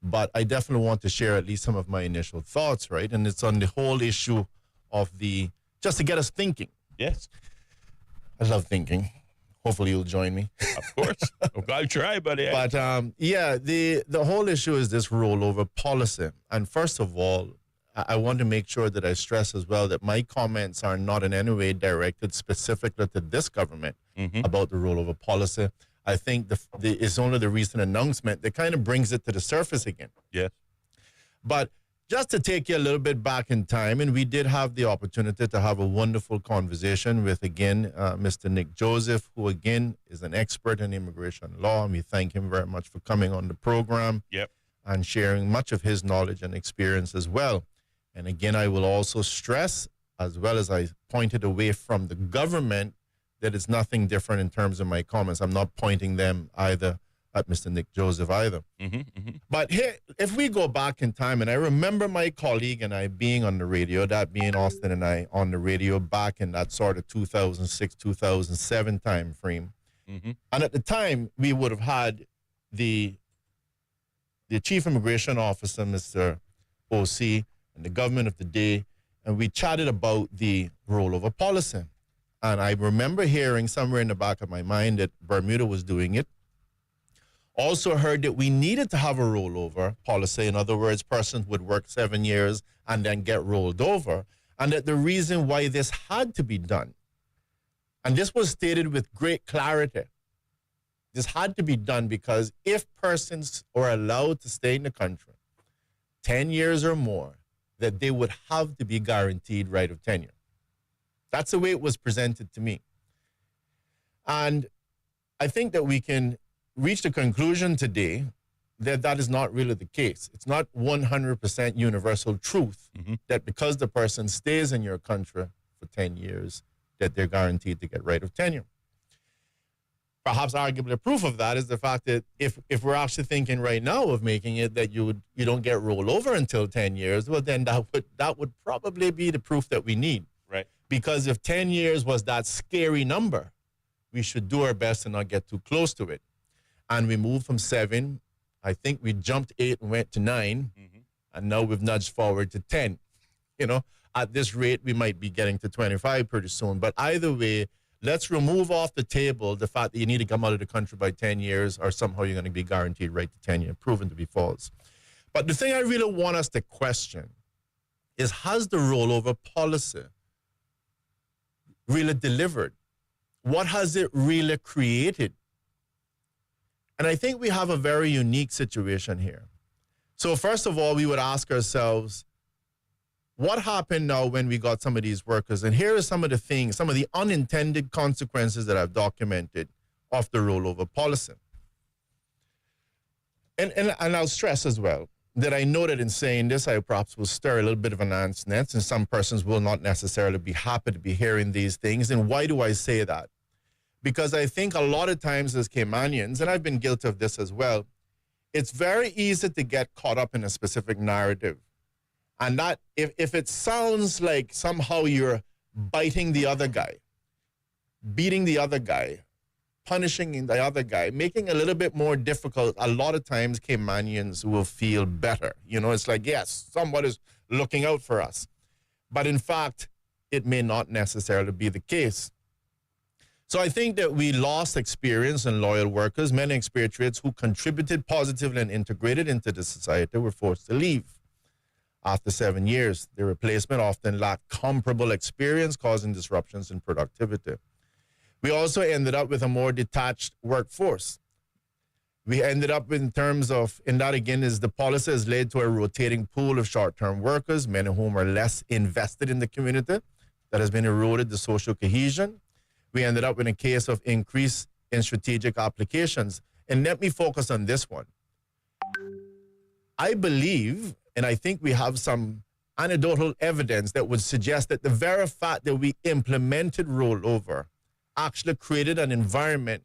Speaker 3: but I definitely want to share at least some of my initial thoughts, right? And it's on the whole issue of just to get us thinking.
Speaker 2: Yes.
Speaker 3: I love thinking. Hopefully you'll join me.
Speaker 2: Of course. I'll try, buddy.
Speaker 3: But the whole issue is this rollover policy. And first of all, I want to make sure that I stress as well that my comments are not in any way directed specifically to this government about the rollover policy. I think it's only the recent announcement that kind of brings it to the surface again.
Speaker 2: Yes.
Speaker 3: But just to take you a little bit back in time, and we did have the opportunity to have a wonderful conversation with, again, Mr. Nick Joseph, who, again, is an expert in immigration law, and we thank him very much for coming on the program and sharing much of his knowledge and experience as well. And again, I will also stress as well as I pointed away from the government, that it's nothing different in terms of my comments. I'm not pointing them either at Mr. Nick Joseph either. But here, if we go back in time, and I remember my colleague and I being on the radio, that being Austin and I on the radio back in that sort of 2006, 2007 time frame. And at the time, we would have had the chief immigration officer, Mr. O.C., and the government of the day, and we chatted about the rollover policy. And I remember hearing somewhere in the back of my mind that Bermuda was doing it. Also heard that we needed to have a rollover policy. In other words, persons would work 7 years and then get rolled over. And that the reason why this had to be done, and this was stated with great clarity, this had to be done because if persons are allowed to stay in the country 10 years or more, that they would have to be guaranteed right of tenure. That's the way it was presented to me. And I think that we can reach the conclusion today that that is not really the case. It's not 100% universal truth that because the person stays in your country for 10 years, that they're guaranteed to get right of tenure. Perhaps arguably proof of that is the fact that if we're actually thinking right now of making it that you don't get rolled over until 10 years, well, then that would probably be the proof that we need.
Speaker 2: Right.
Speaker 3: Because if 10 years was that scary number, we should do our best to not get too close to it. And we moved from 7. I think we jumped 8 and went to 9. And now we've nudged forward to 10. You know, at this rate, we might be getting to 25 pretty soon. But either way, let's remove off the table the fact that you need to come out of the country by 10 years or somehow you're going to be guaranteed right to tenure, proven to be false. But the thing I really want us to question is, has the rollover policy really delivered? What has it really created? And I think we have a very unique situation here. So first of all, we would ask ourselves, what happened now when we got some of these workers? And here are some of the things, some of the unintended consequences that I've documented of the rollover policy. And I'll stress as well that I know that in saying this, I perhaps will stir a little bit of an ant's nest, and some persons will not necessarily be happy to be hearing these things. And why do I say that? Because I think a lot of times as Caymanians, and I've been guilty of this as well, it's very easy to get caught up in a specific narrative. And that if it sounds like somehow you're biting the other guy, beating the other guy, punishing the other guy, making it a little bit more difficult, a lot of times Caymanians will feel better. You know, it's like, yes, somebody's looking out for us. But in fact, it may not necessarily be the case. So I think that we lost experienced and loyal workers. Many expatriates who contributed positively and integrated into the society were forced to leave. After 7 years, the replacement often lacked comparable experience, causing disruptions in productivity. We also ended up with a more detached workforce. We ended up in terms of, and that again is the policy has led to a rotating pool of short-term workers, many of whom are less invested in the community. That has been eroded the social cohesion. We ended up in a case of increase in strategic applications. And let me focus on this one. I believe, and I think we have some anecdotal evidence that would suggest that the very fact that we implemented rollover actually created an environment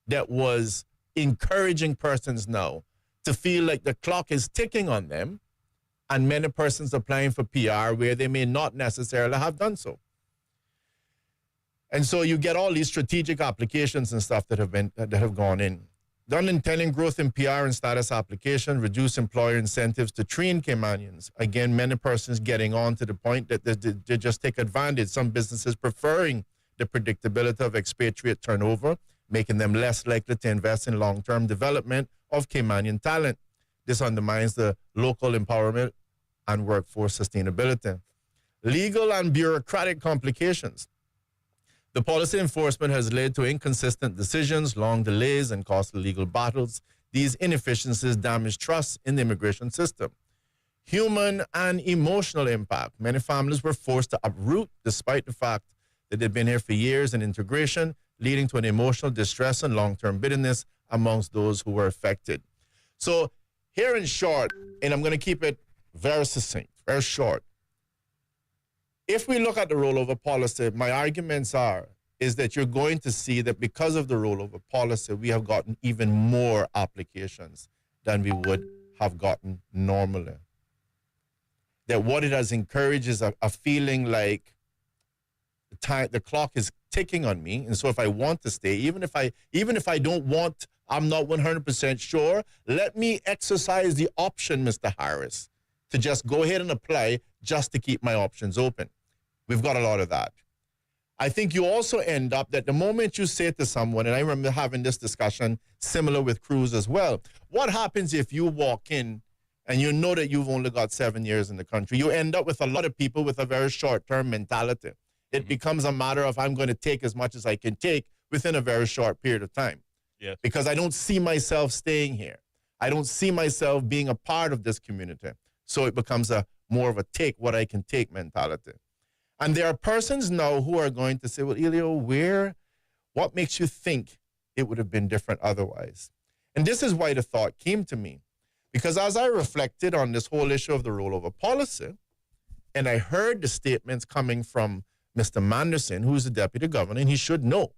Speaker 3: that was encouraging persons now to feel like the clock is ticking on them, and many persons applying for PR where they may not necessarily have done so. And so you get all these strategic applications and stuff that have gone in. The unintended growth in PR and status application, reduce employer incentives to train Caymanians. Again, many persons getting on to the point that they just take advantage. Some businesses preferring the predictability of expatriate turnover, making them less likely to invest in long-term development of Caymanian talent. This undermines the local empowerment and workforce sustainability. Legal and bureaucratic complications. The policy enforcement has led to inconsistent decisions, long delays, and costly legal battles. These inefficiencies damage trust in the immigration system. Human and emotional impact. Many families were forced to uproot despite the fact that they've been here for years in integration, leading to an emotional distress and long-term bitterness amongst those who were affected. So here in short, and I'm going to keep it very succinct, very short, if we look at the rollover policy, my arguments is that you're going to see that because of the rollover policy, we have gotten even more applications than we would have gotten normally. That what it has encouraged is a feeling like the clock is ticking on me, and so if I want to stay, even if I don't want, I'm not 100% sure, let me exercise the option, Mr. Harris, to just go ahead and apply just to keep my options open. We've got a lot of that. I think you also end up that the moment you say to someone, and I remember having this discussion similar with Cruz as well, what happens if you walk in and you know that you've only got 7 years in the country? You end up with a lot of people with a very short-term mentality. It becomes a matter of I'm going to take as much as I can take within a very short period of time.
Speaker 2: Yes.
Speaker 3: Because I don't see myself staying here. I don't see myself being a part of this community. So it becomes a more of a take what I can take mentality. And there are persons now who are going to say, well, Ellio, what makes you think it would have been different otherwise? And this is why the thought came to me. Because as I reflected on this whole issue of the rollover policy, and I heard the statements coming from Mr. Manderson, who's the deputy governor, and he should know,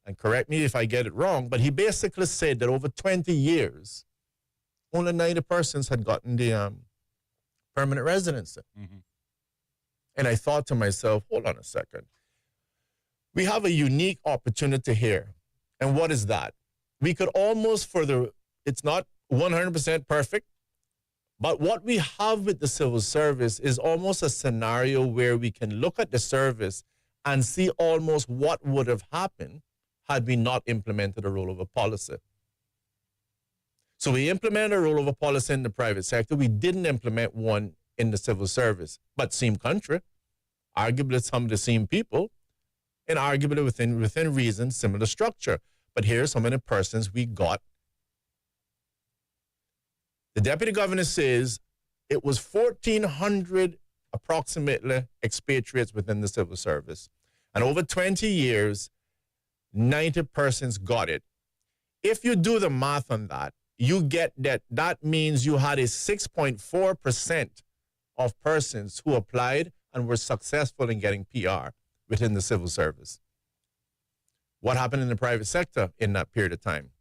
Speaker 3: and correct me if I get it wrong, but he basically said that over 20 years, only 90 persons had gotten the permanent residency. Mm-hmm. And I thought to myself, hold on a second. We have a unique opportunity here. And what is that? We could almost it's not 100% perfect, but what we have with the civil service is almost a scenario where we can look at the service and see almost what would have happened had we not implemented a rollover policy. So we implemented a rollover policy in the private sector. We didn't implement one in the civil service, but same country, arguably some of the same people, and arguably within reason, similar structure. But here's how many persons we got. The deputy governor says it was 1,400 approximately expatriates within the civil service. And over 20 years, 90 persons got it. If you do the math on that, you get that means you had a 6.4% of persons who applied and were successful in getting PR within the civil service. What happened in the private sector in that period of time?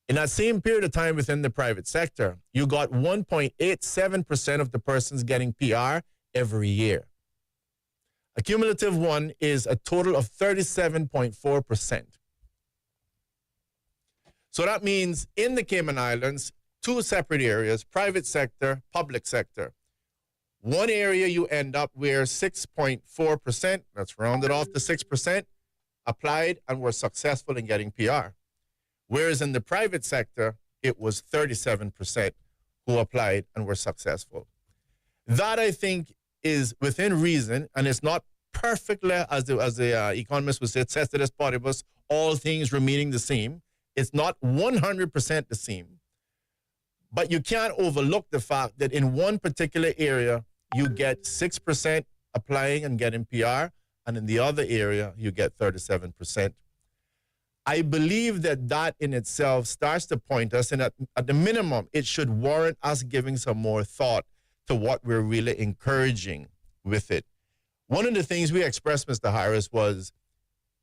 Speaker 3: In that same period of time within the private sector, you got 1.87% of the persons getting PR every year. A cumulative one is a total of 37.4%. So that means in the Cayman Islands, two separate areas, private sector, public sector. One area you end up where 6.4%, that's rounded off to 6%, applied and were successful in getting PR. Whereas in the private sector, it was 37% who applied and were successful. That, I think, is within reason, and it's not perfectly, as the economist would say, ceteris paribus, all things remaining the same. It's not 100% the same. But you can't overlook the fact that in one particular area, you get 6% applying and getting PR, and in the other area, you get 37%. I believe that in itself starts to point us, and at the minimum, it should warrant us giving some more thought to what we're really encouraging with it. One of the things we expressed, Mr. Harris, was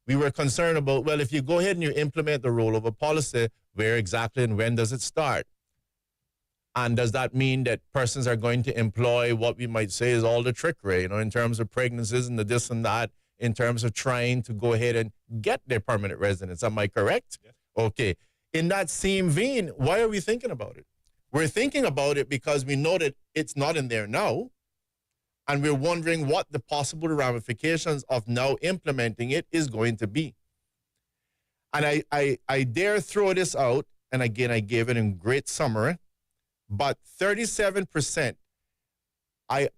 Speaker 3: we were concerned about, well, if you go ahead and you implement the rollover policy, where exactly and when does it start? And does that mean that persons are going to employ what we might say is all the trickery, in terms of pregnancies and the this and that, in terms of trying to go ahead and get their permanent residence? Am I correct? Yes. Okay. In that same vein, why are we thinking about it? We're thinking about it because we know that it's not in there now, and we're wondering what the possible ramifications of now implementing it is going to be. And I dare throw this out, and again, I gave it in great summary, but 37%,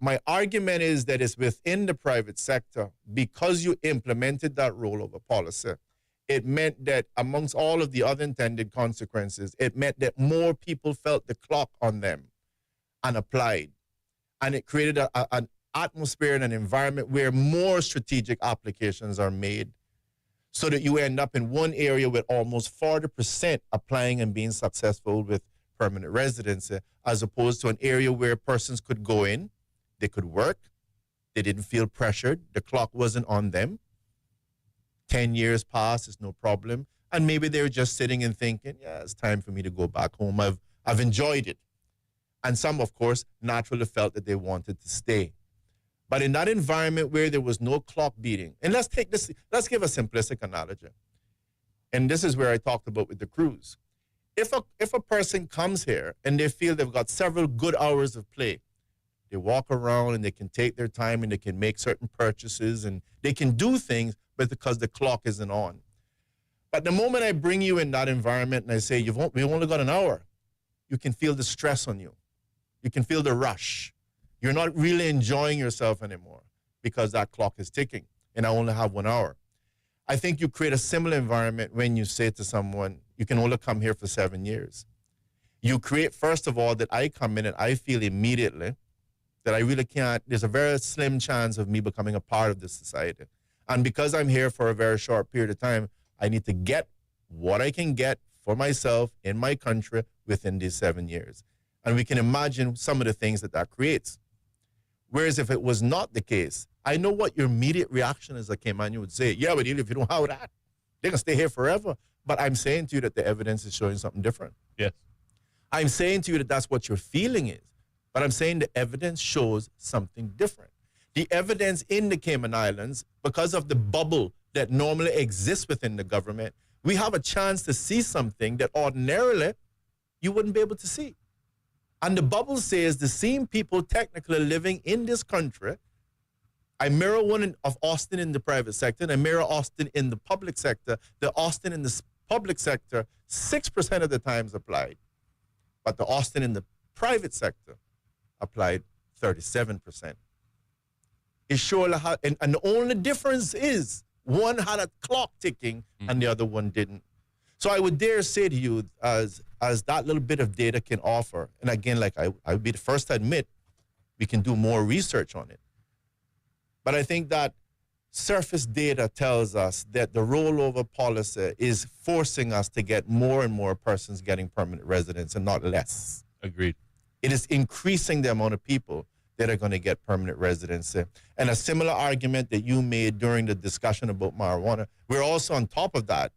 Speaker 3: my argument is that it's within the private sector. Because you implemented that rollover policy, it meant that amongst all of the other intended consequences, it meant that more people felt the clock on them and applied. And it created an atmosphere and an environment where more strategic applications are made, so that you end up in one area with almost 40% applying and being successful with permanent residency, as opposed to an area where persons could go in, they could work, They didn't feel pressured. The clock wasn't on them. 10 years passed, it's no problem. And maybe they were just sitting and thinking, yeah, it's time for me to go back home. I've enjoyed it. And some, of course, naturally felt that they wanted to stay. But in that environment where there was no clock beating, and let's give a simplistic analogy. And this is where I talked about with the cruise. If a person comes here and they feel they've got several good hours of play, they walk around and they can take their time and they can make certain purchases and they can do things, but because the clock isn't on. But the moment I bring you in that environment and I say, we've only got an hour, you can feel the stress on you. You can feel the rush. You're not really enjoying yourself anymore because that clock is ticking and I only have 1 hour. I think you create a similar environment when you say to someone, you can only come here for 7 years. You create, first of all, that I come in and I feel immediately that I really can't, there's a very slim chance of me becoming a part of this society. And because I'm here for a very short period of time, I need to get what I can get for myself in my country within these 7 years. And we can imagine some of the things that creates. Whereas if it was not the case, I know what your immediate reaction is. Like Cayman would say, yeah, but if you don't have that, they're going to stay here forever. But I'm saying to you that the evidence is showing something different.
Speaker 2: Yes.
Speaker 3: I'm saying to you that that's what your feeling is. But I'm saying the evidence shows something different. The evidence in the Cayman Islands, because of the bubble that normally exists within the government, we have a chance to see something that ordinarily you wouldn't be able to see. And the bubble says the same people technically living in this country, I mirror one of Austin in the private sector, and I mirror Austin in the public sector. The Austin in the public sector, 6% of the times applied. But the Austin in the private sector applied 37%. It surely had, and the only difference is one had a clock ticking and the other one didn't. So I would dare say to you, as that little bit of data can offer, and again, like I would be the first to admit, we can do more research on it. But I think that surface data tells us that the rollover policy is forcing us to get more and more persons getting permanent residence and not less.
Speaker 2: Agreed.
Speaker 3: It is increasing the amount of people that are going to get permanent residency. And a similar argument that you made during the discussion about marijuana, we're also on top of that,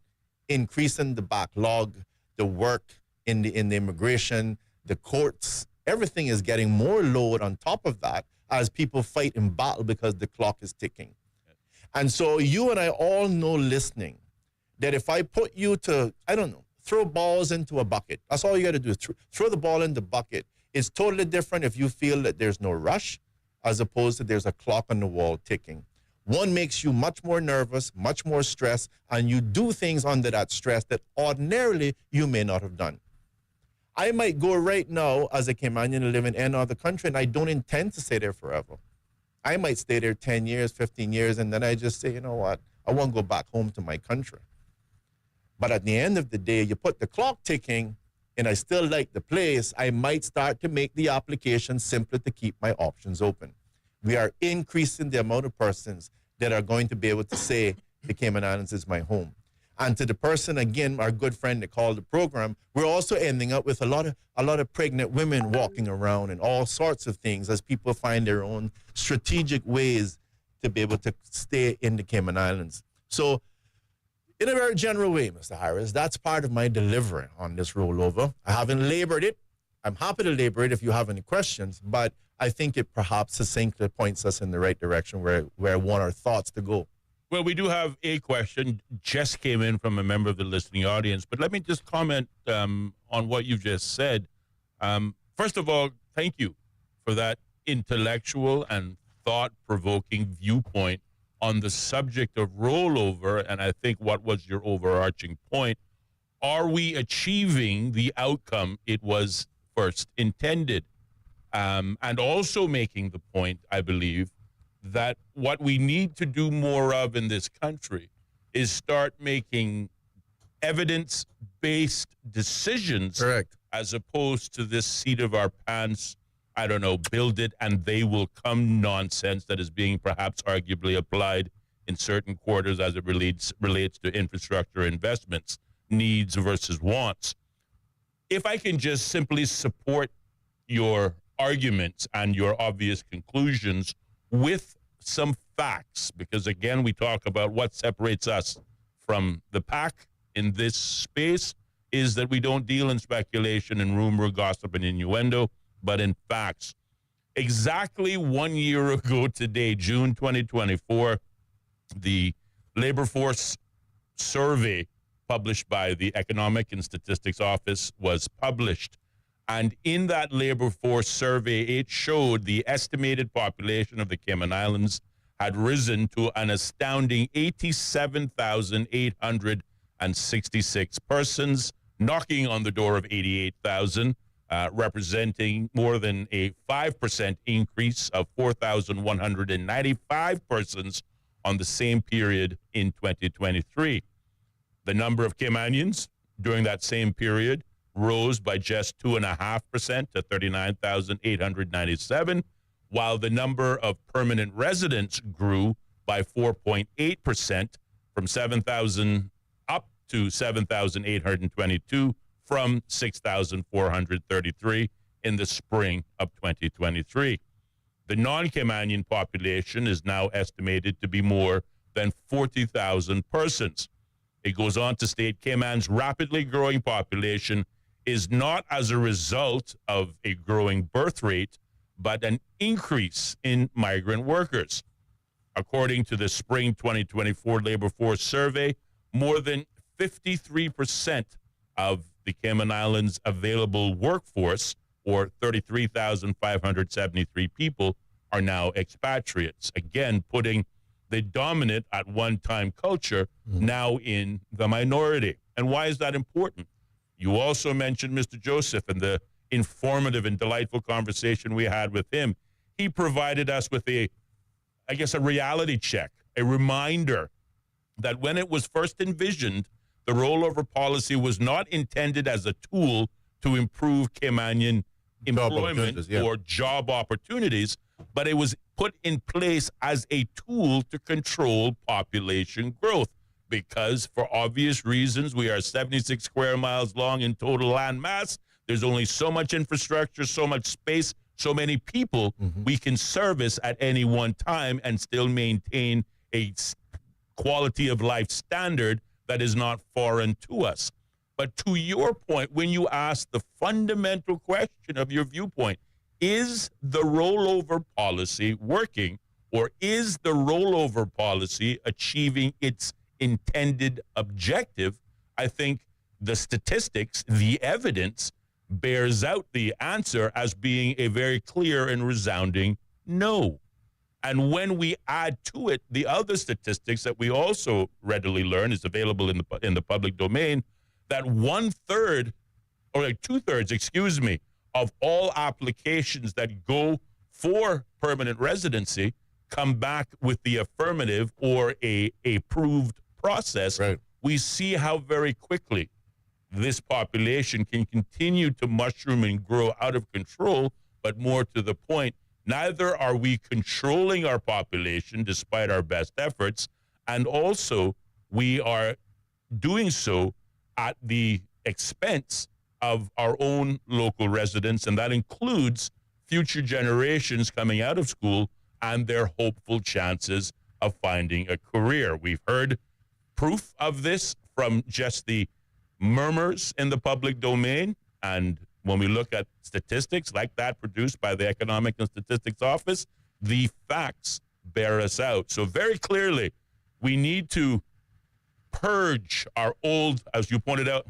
Speaker 3: increasing the backlog, the work in the immigration, the courts, everything is getting more load on top of that as people fight in battle because the clock is ticking. And so you and I all know listening that if I put you to, I don't know, throw balls into a bucket, that's all you got to do is throw the ball in the bucket. It's totally different if you feel that there's no rush as opposed to there's a clock on the wall ticking. One makes you much more nervous, much more stressed, and you do things under that stress that ordinarily you may not have done. I might go right now as a Caymanian and live in any other country, and I don't intend to stay there forever. I might stay there 10 years, 15 years, and then I just say, you know what, I want to go back home to my country. But at the end of the day, you put the clock ticking, and I still like the place, I might start to make the application simply to keep my options open. We are increasing the amount of persons that are going to be able to say the Cayman Islands is my home. And to the person, again, our good friend that called the program, we're also ending up with a lot of pregnant women walking around and all sorts of things as people find their own strategic ways to be able to stay in the Cayman Islands. So in a very general way, Mr. Harris, that's part of my delivery on this rollover. I haven't labored it. I'm happy to labor it if you have any questions, but I think it perhaps succinctly points us in the right direction where I want our thoughts to go.
Speaker 2: Well, we do have a question, just came in from a member of the listening audience, but let me just comment on what you just said. First of all, thank you for that intellectual and thought-provoking viewpoint on the subject of rollover, and I think what was your overarching point, are we achieving the outcome it was first intended? And also making the point, I believe, that what we need to do more of in this country is start making evidence-based decisions.
Speaker 3: Correct.
Speaker 2: As opposed to this seat of our pants, I don't know, build it and they will come nonsense that is being perhaps arguably applied in certain quarters as it relates to infrastructure investments, needs versus wants. If I can just simply support your arguments and your obvious conclusions with some facts, because again, we talk about what separates us from the pack in this space is that we don't deal in speculation and rumor, gossip, and innuendo, but in facts. Exactly 1 year ago today, June 2024, the labor force survey published by the Economic and Statistics Office was published. And in that labor force survey, it showed the estimated population of the Cayman Islands had risen to an astounding 87,866 persons, knocking on the door of 88,000, representing more than a 5% increase of 4,195 persons on the same period in 2023. The number of Caymanians during that same period rose by just 2.5% to 39,897, while the number of permanent residents grew by 4.8% from 7,000 up to 7,822 from 6,433 in the spring of 2023. The non-Caymanian population is now estimated to be more than 40,000 persons. It goes on to state Cayman's rapidly growing population is not as a result of a growing birth rate, but an increase in migrant workers. According to the spring 2024 labor force survey, more than 53% of the Cayman Islands' available workforce, or 33,573 people, are now expatriates. Again, putting the dominant at one time culture now in the minority. And why is that important? You also mentioned Mr. Joseph and the informative and delightful conversation we had with him. He provided us with a reality check, a reminder that when it was first envisioned, the rollover policy was not intended as a tool to improve Caymanian employment or job opportunities, but it was put in place as a tool to control population growth. Because for obvious reasons, we are 76 square miles long in total land mass. There's only so much infrastructure, so much space, so many people we can service at any one time and still maintain a quality of life standard that is not foreign to us. But to your point, when you ask the fundamental question of your viewpoint, is the rollover policy working, or is the rollover policy achieving its intended objective? I think the statistics, the evidence bears out the answer as being a very clear and resounding no. And when we add to it the other statistics that we also readily learn is available in the public domain, that 2/3 of all applications that go for permanent residency come back with the affirmative or a approved process, we see how very quickly this population can continue to mushroom and grow out of control. But more to the point, neither are we controlling our population despite our best efforts, and also we are doing so at the expense of our own local residents, and that includes future generations coming out of school and their hopeful chances of finding a career. We've heard proof of this from just the murmurs in the public domain, and when we look at statistics like that produced by the Economic and Statistics Office, the facts bear us out. So very clearly, we need to purge our old, as you pointed out,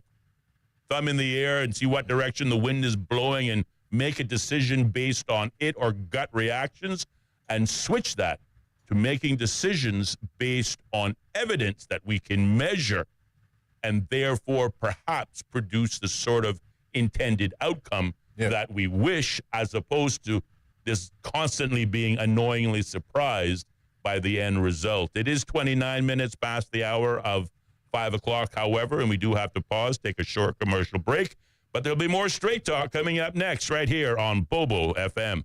Speaker 2: thumb in the air and see what direction the wind is blowing and make a decision based on it or gut reactions, and switch that to making decisions based on evidence that we can measure and therefore perhaps produce the sort of intended outcome that we wish, as opposed to this constantly being annoyingly surprised by the end result. It is 29 minutes past the hour of 5 o'clock, however, and we do have to pause, take a short commercial break. But there'll be more Straight Talk coming up next right here on Bobo FM.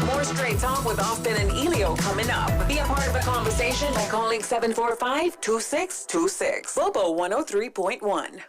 Speaker 1: More Straight Talk with Austin and Ellio coming up. Be a part of the conversation by calling 745-2626. Bobo 103.1.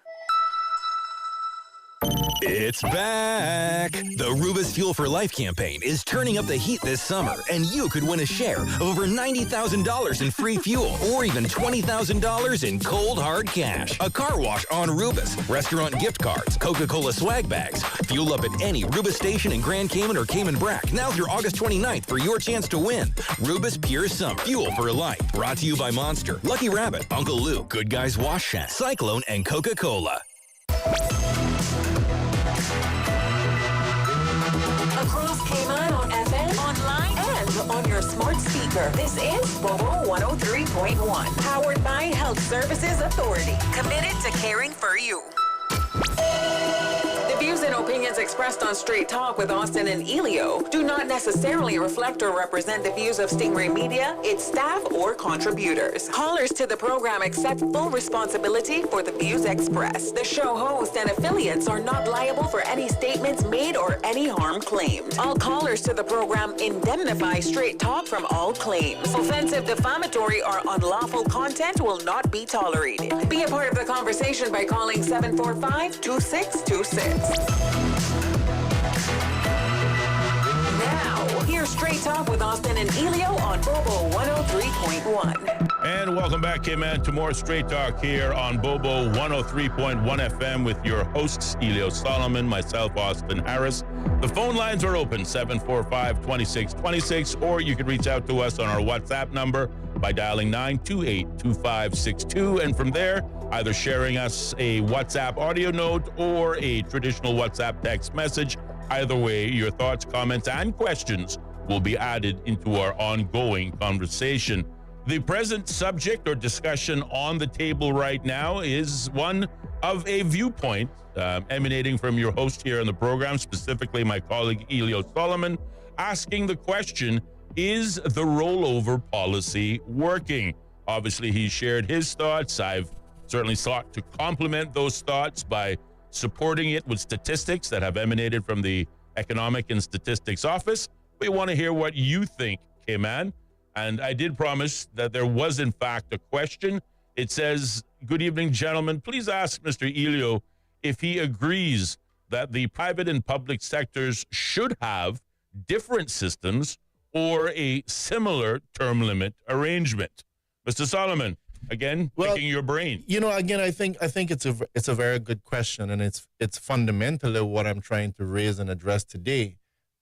Speaker 19: It's back. The Rubus Fuel for Life campaign is turning up the heat this summer, and you could win a share of over $90,000 in free fuel or even $20,000 in cold, hard cash. A car wash on Rubus, restaurant gift cards, Coca-Cola swag bags. Fuel up at any Rubus station in Grand Cayman or Cayman Brac now through August 29th for your chance to win. Rubus Pure Summer Fuel for Life. Brought to you by Monster, Lucky Rabbit, Uncle Lou, Good Guys Wash Shack, Cyclone, and Coca-Cola.
Speaker 1: Across Cayman on FM, online, and on your smart speaker. This is Bobo 103.1, powered by Health Services Authority, committed to caring for you. The views and opinions expressed on Straight Talk with Austin and Ellio do not necessarily reflect or represent the views of Stingray Media, its staff, or contributors. Callers to the program accept full responsibility for the views expressed. The show host and affiliates are not liable for any statements made or any harm claimed. All callers to the program indemnify Straight Talk from all claims. Offensive, defamatory, or unlawful content will not be tolerated. Be a part of the conversation by calling 745-2626. Now, here's Straight Talk with Austin and Ellio on Bobo 103.1.
Speaker 2: And welcome back, Cayman, to more Straight Talk here on Bobo 103.1 FM with your hosts, Ellio Solomon, myself, Austin Harris. The phone lines are open, 745-2626, or you can reach out to us on our WhatsApp number by dialing 928-2562. And from there, either sharing us a WhatsApp audio note or a traditional WhatsApp text message. Either way, your thoughts, comments, and questions will be added into our ongoing conversation. The present subject or discussion on the table right now is one of a viewpoint emanating from your host here on the program, specifically my colleague Ellio Solomon, asking the question, is the rollover policy working? Obviously, he shared his thoughts. I've certainly sought to complement those thoughts by supporting it with statistics that have emanated from the Economic and Statistics Office. We want to hear what you think, Cayman. And I did promise that there was, in fact, a question. It says, good evening, gentlemen. Please ask Mr. Ellio if he agrees that the private and public sectors should have different systems or a similar term limit arrangement. Mr. Solomon, again, picking your brain.
Speaker 3: You know, again, I think it's a very good question, and it's fundamentally what I'm trying to raise and address today.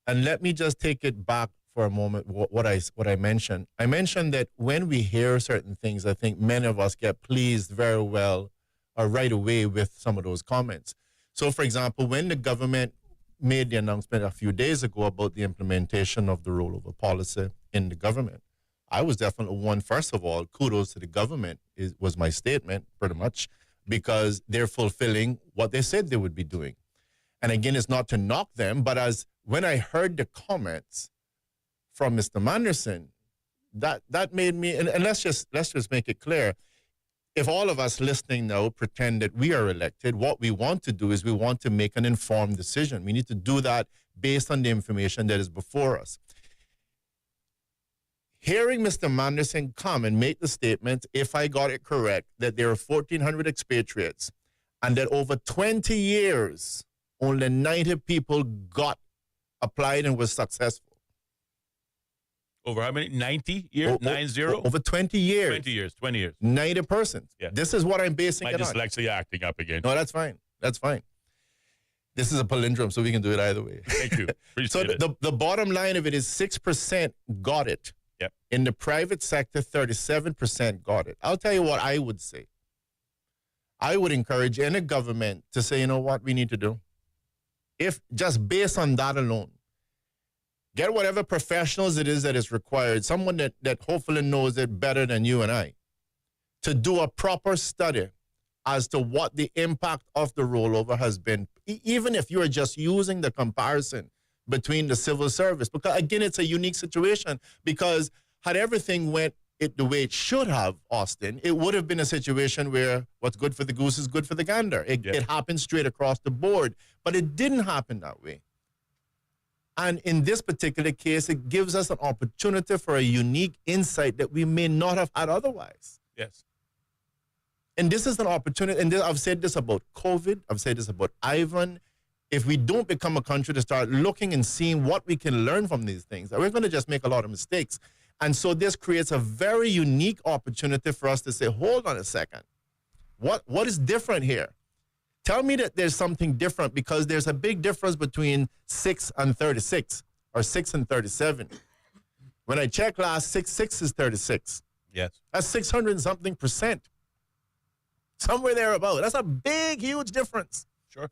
Speaker 3: And let me just take it back for a moment. What I mentioned. I mentioned that when we hear certain things, I think many of us get pleased very well or right away with some of those comments. So, for example, when the government made the announcement a few days ago about the implementation of the rollover policy in the government, I was definitely one. First of all, kudos to the government was my statement, pretty much, because they're fulfilling what they said they would be doing. And again, it's not to knock them, but when I heard the comments from Mr. Manderson, that made me, and let's just make it clear, if all of us listening now pretend that we are elected, what we want to do is we want to make an informed decision. We need to do that based on the information that is before us. Hearing Mr. Manderson come and make the statement, if I got it correct, that there are 1,400 expatriates and that over 20 years, only 90 people applied and was successful.
Speaker 2: Over how many? 90 years? 90?
Speaker 3: Over 20 years.
Speaker 2: 20 years.
Speaker 3: 90 persons. Yeah. This is what I'm basing it on.
Speaker 2: My dyslexia acting up again.
Speaker 3: No, that's fine. That's fine. This is a palindrome, so we can do it either way.
Speaker 2: Thank you. Appreciate
Speaker 3: it. The bottom line of it is 6% got it.
Speaker 2: Yep.
Speaker 3: In the private sector, 37% got it. I'll tell you what I would say. I would encourage any government to say, you know what we need to do? If just based on that alone, get whatever professionals it is that is required, someone that hopefully knows it better than you and I, to do a proper study as to what the impact of the rollover has been, even if you are just using the comparison between the civil service. Because, again, it's a unique situation, because had everything went the way it should have, Austin, it would have been a situation where what's good for the goose is good for the gander. It happened straight across the board, but it didn't happen that way. And in this particular case, it gives us an opportunity for a unique insight that we may not have had otherwise.
Speaker 2: Yes.
Speaker 3: And this is an opportunity, and I've said this about COVID, I've said this about Ivan. if we don't become a country to start looking and seeing what we can learn from these things, we're going to just make a lot of mistakes. And so this creates a very unique opportunity for us to say, hold on a second. What is different here? Tell me that there's something different, because there's a big difference between 6 and 36 or 6 and 37. When I checked last, 6 is 36.
Speaker 2: Yes.
Speaker 3: That's 600 and something percent. Somewhere thereabout. That's a big, huge difference.
Speaker 2: Sure.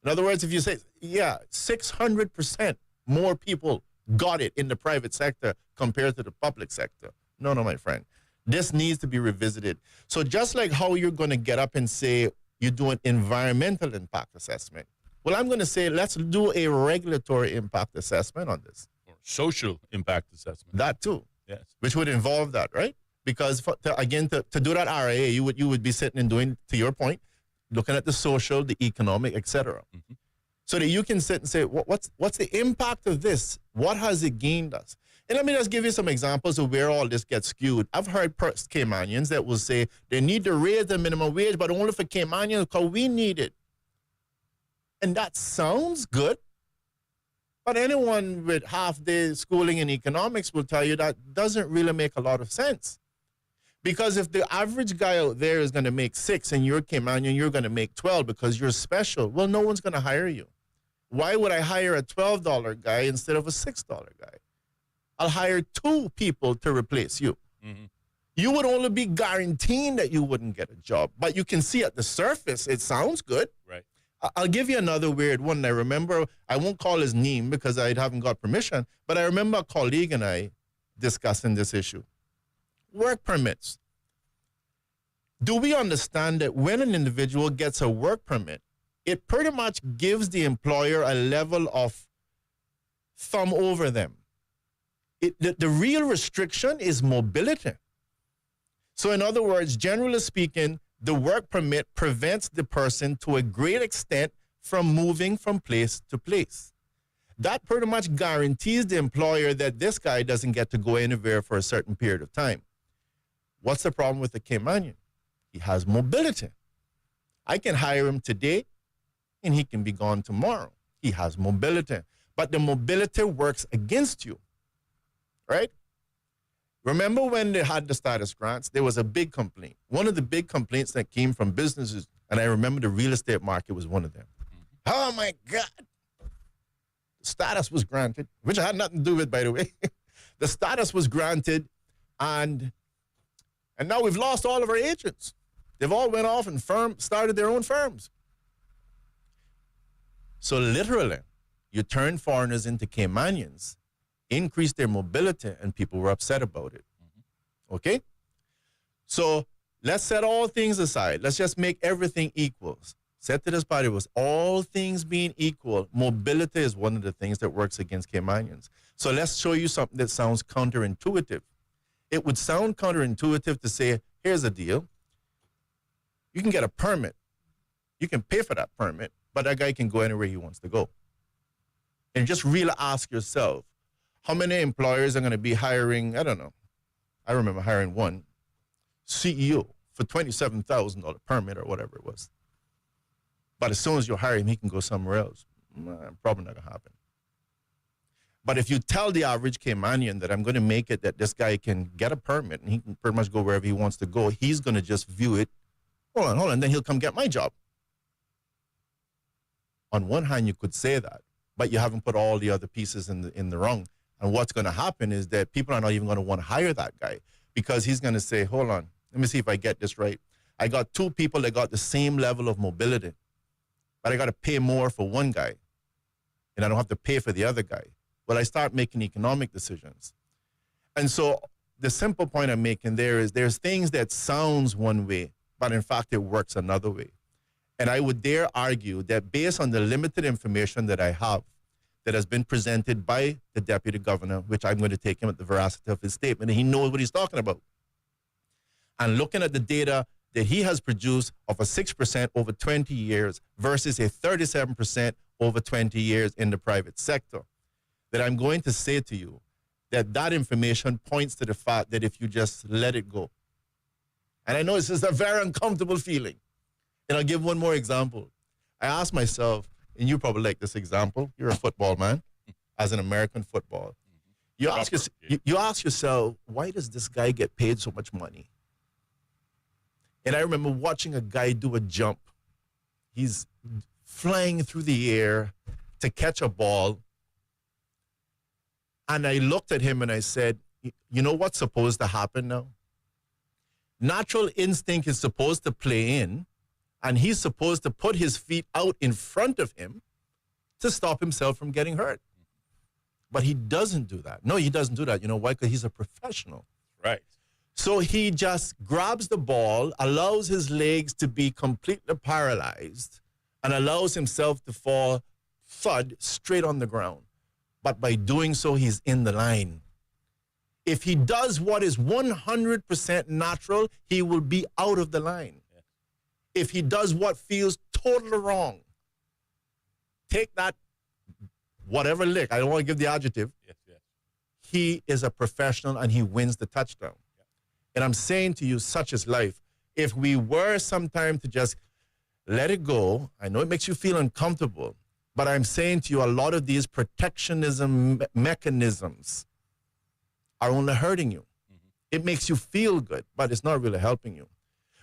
Speaker 3: In other words, if you say, 600% more people got it in the private sector compared to the public sector. No, my friend. This needs to be revisited. So just like how you're going to get up and say you do an environmental impact assessment, well, I'm going to say let's do a regulatory impact assessment on this.
Speaker 2: Or social impact assessment.
Speaker 3: That too.
Speaker 2: Yes.
Speaker 3: Which would involve that, right? Because to do that RIA, you would be sitting and doing, to your point, looking at the social, the economic, etc. Mm-hmm. So that you can sit and say, what's the impact of this? What has it gained us? And let me just give you some examples of where all this gets skewed. I've heard Caymanians that will say they need to raise the minimum wage, but only for Caymanians because we need it. And that sounds good. But anyone with half-day schooling in economics will tell you that doesn't really make a lot of sense. Because if the average guy out there is going to make 6 and you're Caymanian, you're going to make 12 because you're special, well, no one's going to hire you. Why would I hire a $12 guy instead of a $6 guy? I'll hire 2 people to replace you. Mm-hmm. You would only be guaranteeing that you wouldn't get a job. But you can see at the surface, it sounds good.
Speaker 2: Right.
Speaker 3: I'll give you another weird one. I remember, I won't call his name because I haven't got permission, but I remember a colleague and I discussing this issue. Work permits. Do we understand that when an individual gets a work permit, it pretty much gives the employer a level of thumb over them? The real restriction is mobility. So in other words, generally speaking, the work permit prevents the person to a great extent from moving from place to place. That pretty much guarantees the employer that this guy doesn't get to go anywhere for a certain period of time. What's the problem with the Caymanian? He has mobility. I can hire him today and he can be gone tomorrow. He has mobility. But the mobility works against you, right? Remember when they had the status grants, there was a big complaint. One of the big complaints that came from businesses, and I remember the real estate market was one of them. Mm-hmm. Oh, my God. The status was granted, which I had nothing to do with, by the way. The status was granted, and now we've lost all of our agents. They've all went off and started their own firms. So literally, you turn foreigners into Caymanians, increase their mobility, and people were upset about it. Mm-hmm. Okay? So let's set all things aside. Let's just make everything equal. Said to this party was all things being equal, mobility is one of the things that works against Caymanians. So let's show you something that sounds counterintuitive. It would sound counterintuitive to say, here's a deal. You can get a permit. You can pay for that permit, but that guy can go anywhere he wants to go. And just really ask yourself, how many employers are going to be hiring, I don't know. I remember hiring one CEO for $27,000 permit or whatever it was. But as soon as you hire him, he can go somewhere else. Probably not going to happen. But if you tell the average Caymanian that I'm going to make it that this guy can get a permit and he can pretty much go wherever he wants to go, he's going to just view it. Hold on, then he'll come get my job. On one hand, you could say that, but you haven't put all the other pieces in the wrong. And what's going to happen is that people are not even going to want to hire that guy because he's going to say, hold on, let me see if I get this right. I got 2 people that got the same level of mobility, but I got to pay more for one guy, and I don't have to pay for the other guy. Well, I start making economic decisions. And so the simple point I'm making there is there's things that sounds one way, but in fact, it works another way. And I would dare argue that based on the limited information that I have, that has been presented by the deputy governor, which I'm going to take him at the veracity of his statement, and he knows what he's talking about. And looking at the data that he has produced of a 6% over 20 years versus a 37% over 20 years in the private sector, that I'm going to say to you that that information points to the fact that if you just let it go. And I know this is a very uncomfortable feeling. And I'll give one more example. I asked myself, and you probably like this example. You're a football man, as an American football. You ask yourself, why does this guy get paid so much money? And I remember watching a guy do a jump. He's flying through the air to catch a ball. And I looked at him and I said, you know what's supposed to happen now? Natural instinct is supposed to play in, and he's supposed to put his feet out in front of him to stop himself from getting hurt. But he doesn't do that. No, he doesn't do that. You know why? Because he's a professional.
Speaker 2: Right.
Speaker 3: So he just grabs the ball, allows his legs to be completely paralyzed, and allows himself to fall thud straight on the ground. But by doing so, he's in the line. If he does what is 100% natural, he will be out of the line. Yeah. If he does what feels totally wrong, take that whatever lick, I don't want to give the adjective, he is a professional and he wins the touchdown. Yeah. And I'm saying to you, such is life. If we were sometime to just let it go, I know it makes you feel uncomfortable, but I'm saying to you, a lot of these protectionism mechanisms are only hurting you. Mm-hmm. It makes you feel good, but it's not really helping you.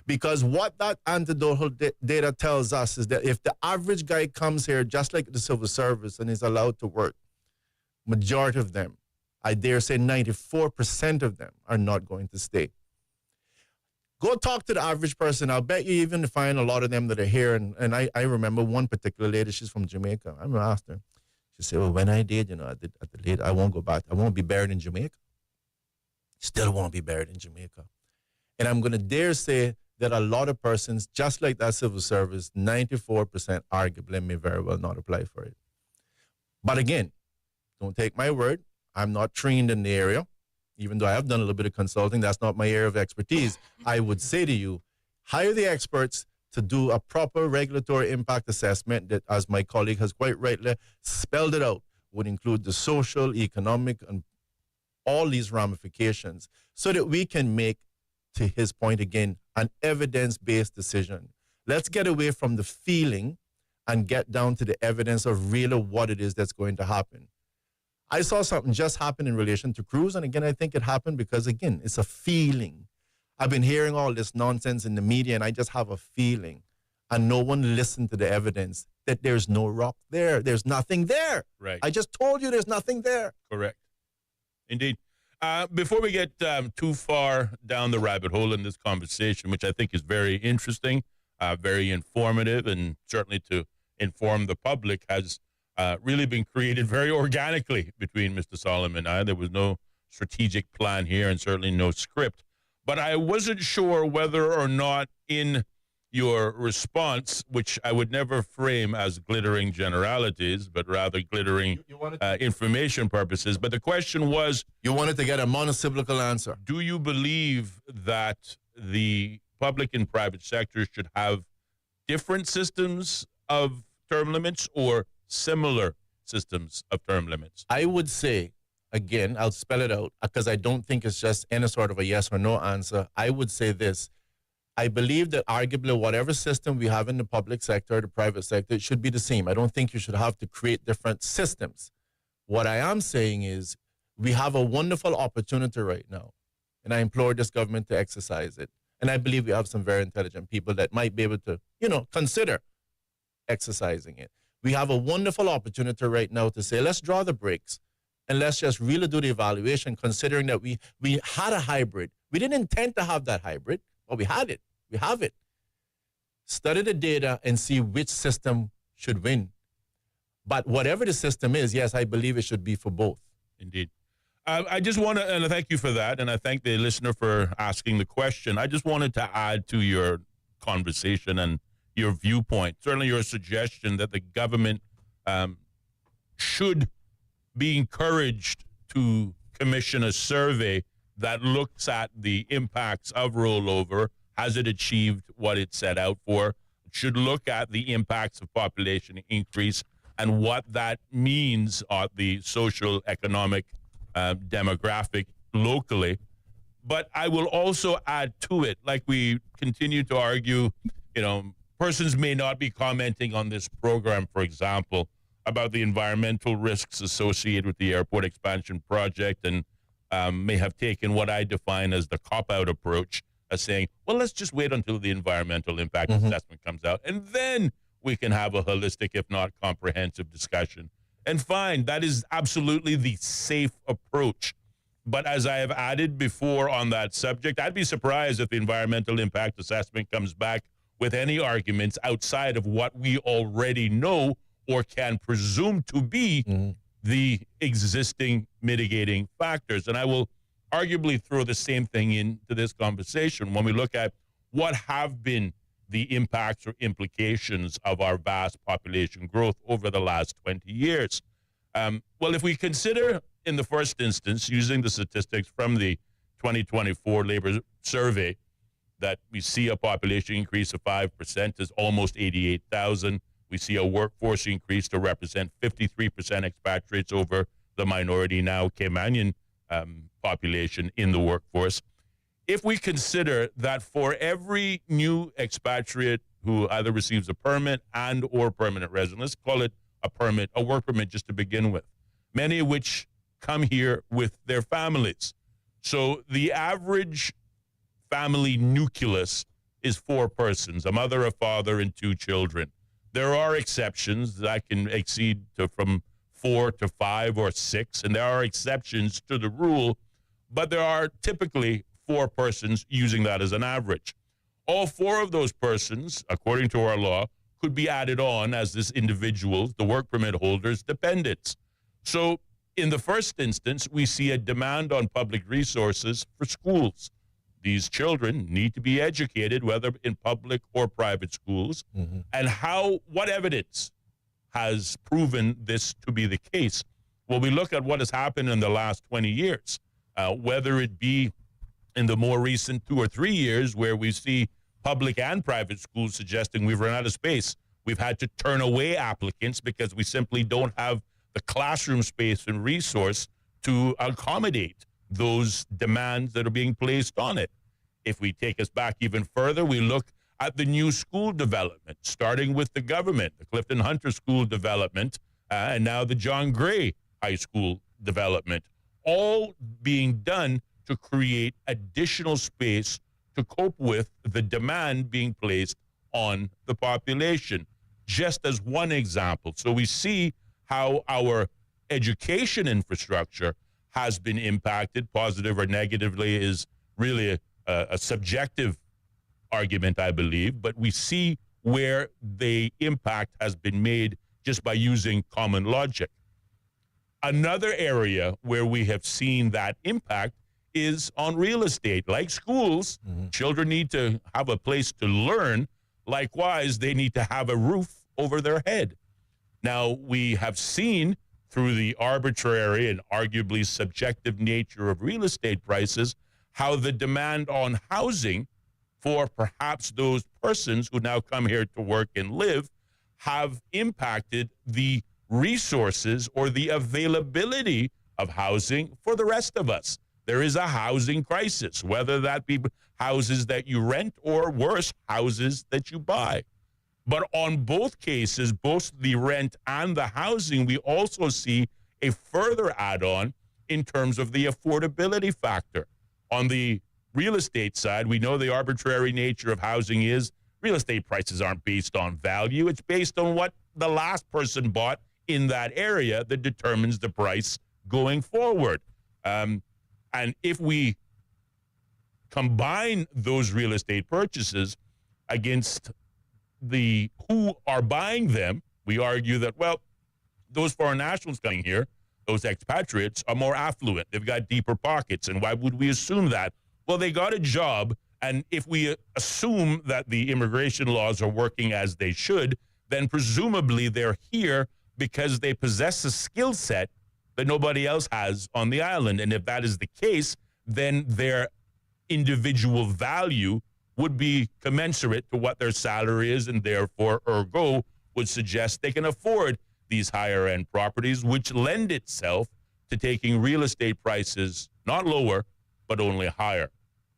Speaker 3: Because what that anecdotal data tells us is that if the average guy comes here, just like the civil service, and is allowed to work, majority of them, I dare say 94% of them are not going to stay. Go talk to the average person. I'll bet you even find a lot of them that are here. And I remember one particular lady, she's from Jamaica. I asked her. She said, well, when I did, at the late, I won't go back. I won't be buried in Jamaica. Still won't be buried in Jamaica. And I'm going to dare say that a lot of persons, just like that civil service, 94% arguably may very well not apply for it. But again, don't take my word. I'm not trained in the area. Even though I have done a little bit of consulting, that's not my area of expertise. I would say to you, hire the experts to do a proper regulatory impact assessment that, as my colleague has quite rightly spelled it out, would include the social, economic, and all these ramifications so that we can make, to his point again, an evidence-based decision. Let's get away from the feeling and get down to the evidence of really what it is that's going to happen. I saw something just happen in relation to Cruz, and again, I think it happened because, again, it's a feeling. I've been hearing all this nonsense in the media, and I just have a feeling, and no one listened to the evidence that there's no rock there. There's nothing there.
Speaker 2: Right.
Speaker 3: I just told you there's nothing there.
Speaker 2: Correct. Indeed. Before we get too far down the rabbit hole in this conversation, which I think is very interesting, very informative, and certainly to inform the public, has really been created very organically between Mr. Solomon and I. There was no strategic plan here and certainly no script. But I wasn't sure whether or not in your response, which I would never frame as glittering generalities, but rather glittering information purposes. But the question was...
Speaker 3: You wanted to get a monosyllable answer.
Speaker 2: Do you believe that the public and private sectors should have different systems of term limits or similar systems of term limits?
Speaker 3: I would say, again, I'll spell it out because I don't think it's just any sort of a yes or no answer. I would say this. I believe that arguably whatever system we have in the public sector or the private sector, it should be the same. I don't think you should have to create different systems. What I am saying is we have a wonderful opportunity right now, and I implore this government to exercise it. And I believe we have some very intelligent people that might be able to, consider exercising it. We have a wonderful opportunity right now to say, let's draw the brakes and let's just really do the evaluation, considering that we had a hybrid. We didn't intend to have that hybrid, but we had it. We have it. Study the data and see which system should win. But whatever the system is, yes, I believe it should be for both.
Speaker 2: Indeed. I just want to, and I thank you for that, and I thank the listener for asking the question. I just wanted to add to your conversation and your viewpoint, certainly your suggestion that the government should be encouraged to commission a survey that looks at the impacts of rollover. Has it achieved what it set out for? It should look at the impacts of population increase and what that means on the social, economic, demographic locally. But I will also add to it, like we continue to argue, persons may not be commenting on this program, for example, about the environmental risks associated with the airport expansion project, and may have taken what I define as the cop-out approach, as saying, well, let's just wait until the environmental impact assessment comes out, and then we can have a holistic, if not comprehensive, discussion. And fine, that is absolutely the safe approach. But as I have added before on that subject, I'd be surprised if the environmental impact assessment comes back with any arguments outside of what we already know or can presume to be the existing mitigating factors. And I will arguably throw the same thing into this conversation when we look at what have been the impacts or implications of our vast population growth over the last 20 years. Well, if we consider in the first instance, using the statistics from the 2024 labor survey, that we see a population increase of 5% is almost 88,000. We see a workforce increase to represent 53% expatriates over the minority, now Caymanian population in the workforce. If we consider that for every new expatriate who either receives a permit and or permanent residence, let's call it a work permit just to begin with, many of which come here with their families. So the average family nucleus is 4 persons, a mother, a father, and 2 children. There are exceptions that can exceed from 4 to 5 or 6, and there are exceptions to the rule, but there are typically 4 persons using that as an average. All 4 of those persons, according to our law, could be added on as this individual's, the work permit holder's, dependents. So in the first instance, we see a demand on public resources for schools. These children need to be educated, whether in public or private schools. And what evidence has proven this to be the case? Well, we look at what has happened in the last 20 years, whether it be in the more recent 2 or 3 years where we see public and private schools suggesting we've run out of space. We've had to turn away applicants because we simply don't have the classroom space and resource to accommodate those demands that are being placed on it. If we take us back even further, we look at the new school development, starting with the government, the Clifton Hunter School development, and now the John Gray High School development, all being done to create additional space to cope with the demand being placed on the population, just as one example. So we see how our education infrastructure has been impacted, positive or negatively is really a subjective argument, I believe, but we see where the impact has been made just by using common logic. Another area where we have seen that impact is on real estate. Like schools, children need to have a place to learn. Likewise, they need to have a roof over their head. Now, we have seen through the arbitrary and arguably subjective nature of real estate prices how the demand on housing for perhaps those persons who now come here to work and live have impacted the resources or the availability of housing for the rest of us. There is a housing crisis, whether that be houses that you rent or, worse, houses that you buy. But on both cases, both the rent and the housing, we also see a further add-on in terms of the affordability factor. On the real estate side, we know the arbitrary nature of housing is real estate prices aren't based on value. It's based on what the last person bought in that area that determines the price going forward. And if we combine those real estate purchases against the who are buying them, we argue that, well, those foreign nationals coming here, those expatriates, are more affluent. They've got deeper pockets. And why would we assume that? Well, they got a job. And if we assume that the immigration laws are working as they should, then presumably they're here because they possess a skill set that nobody else has on the island. And if that is the case, then their individual value would be commensurate to what their salary is, and therefore, ergo, would suggest they can afford these higher end properties, which lend itself to taking real estate prices not lower, but only higher.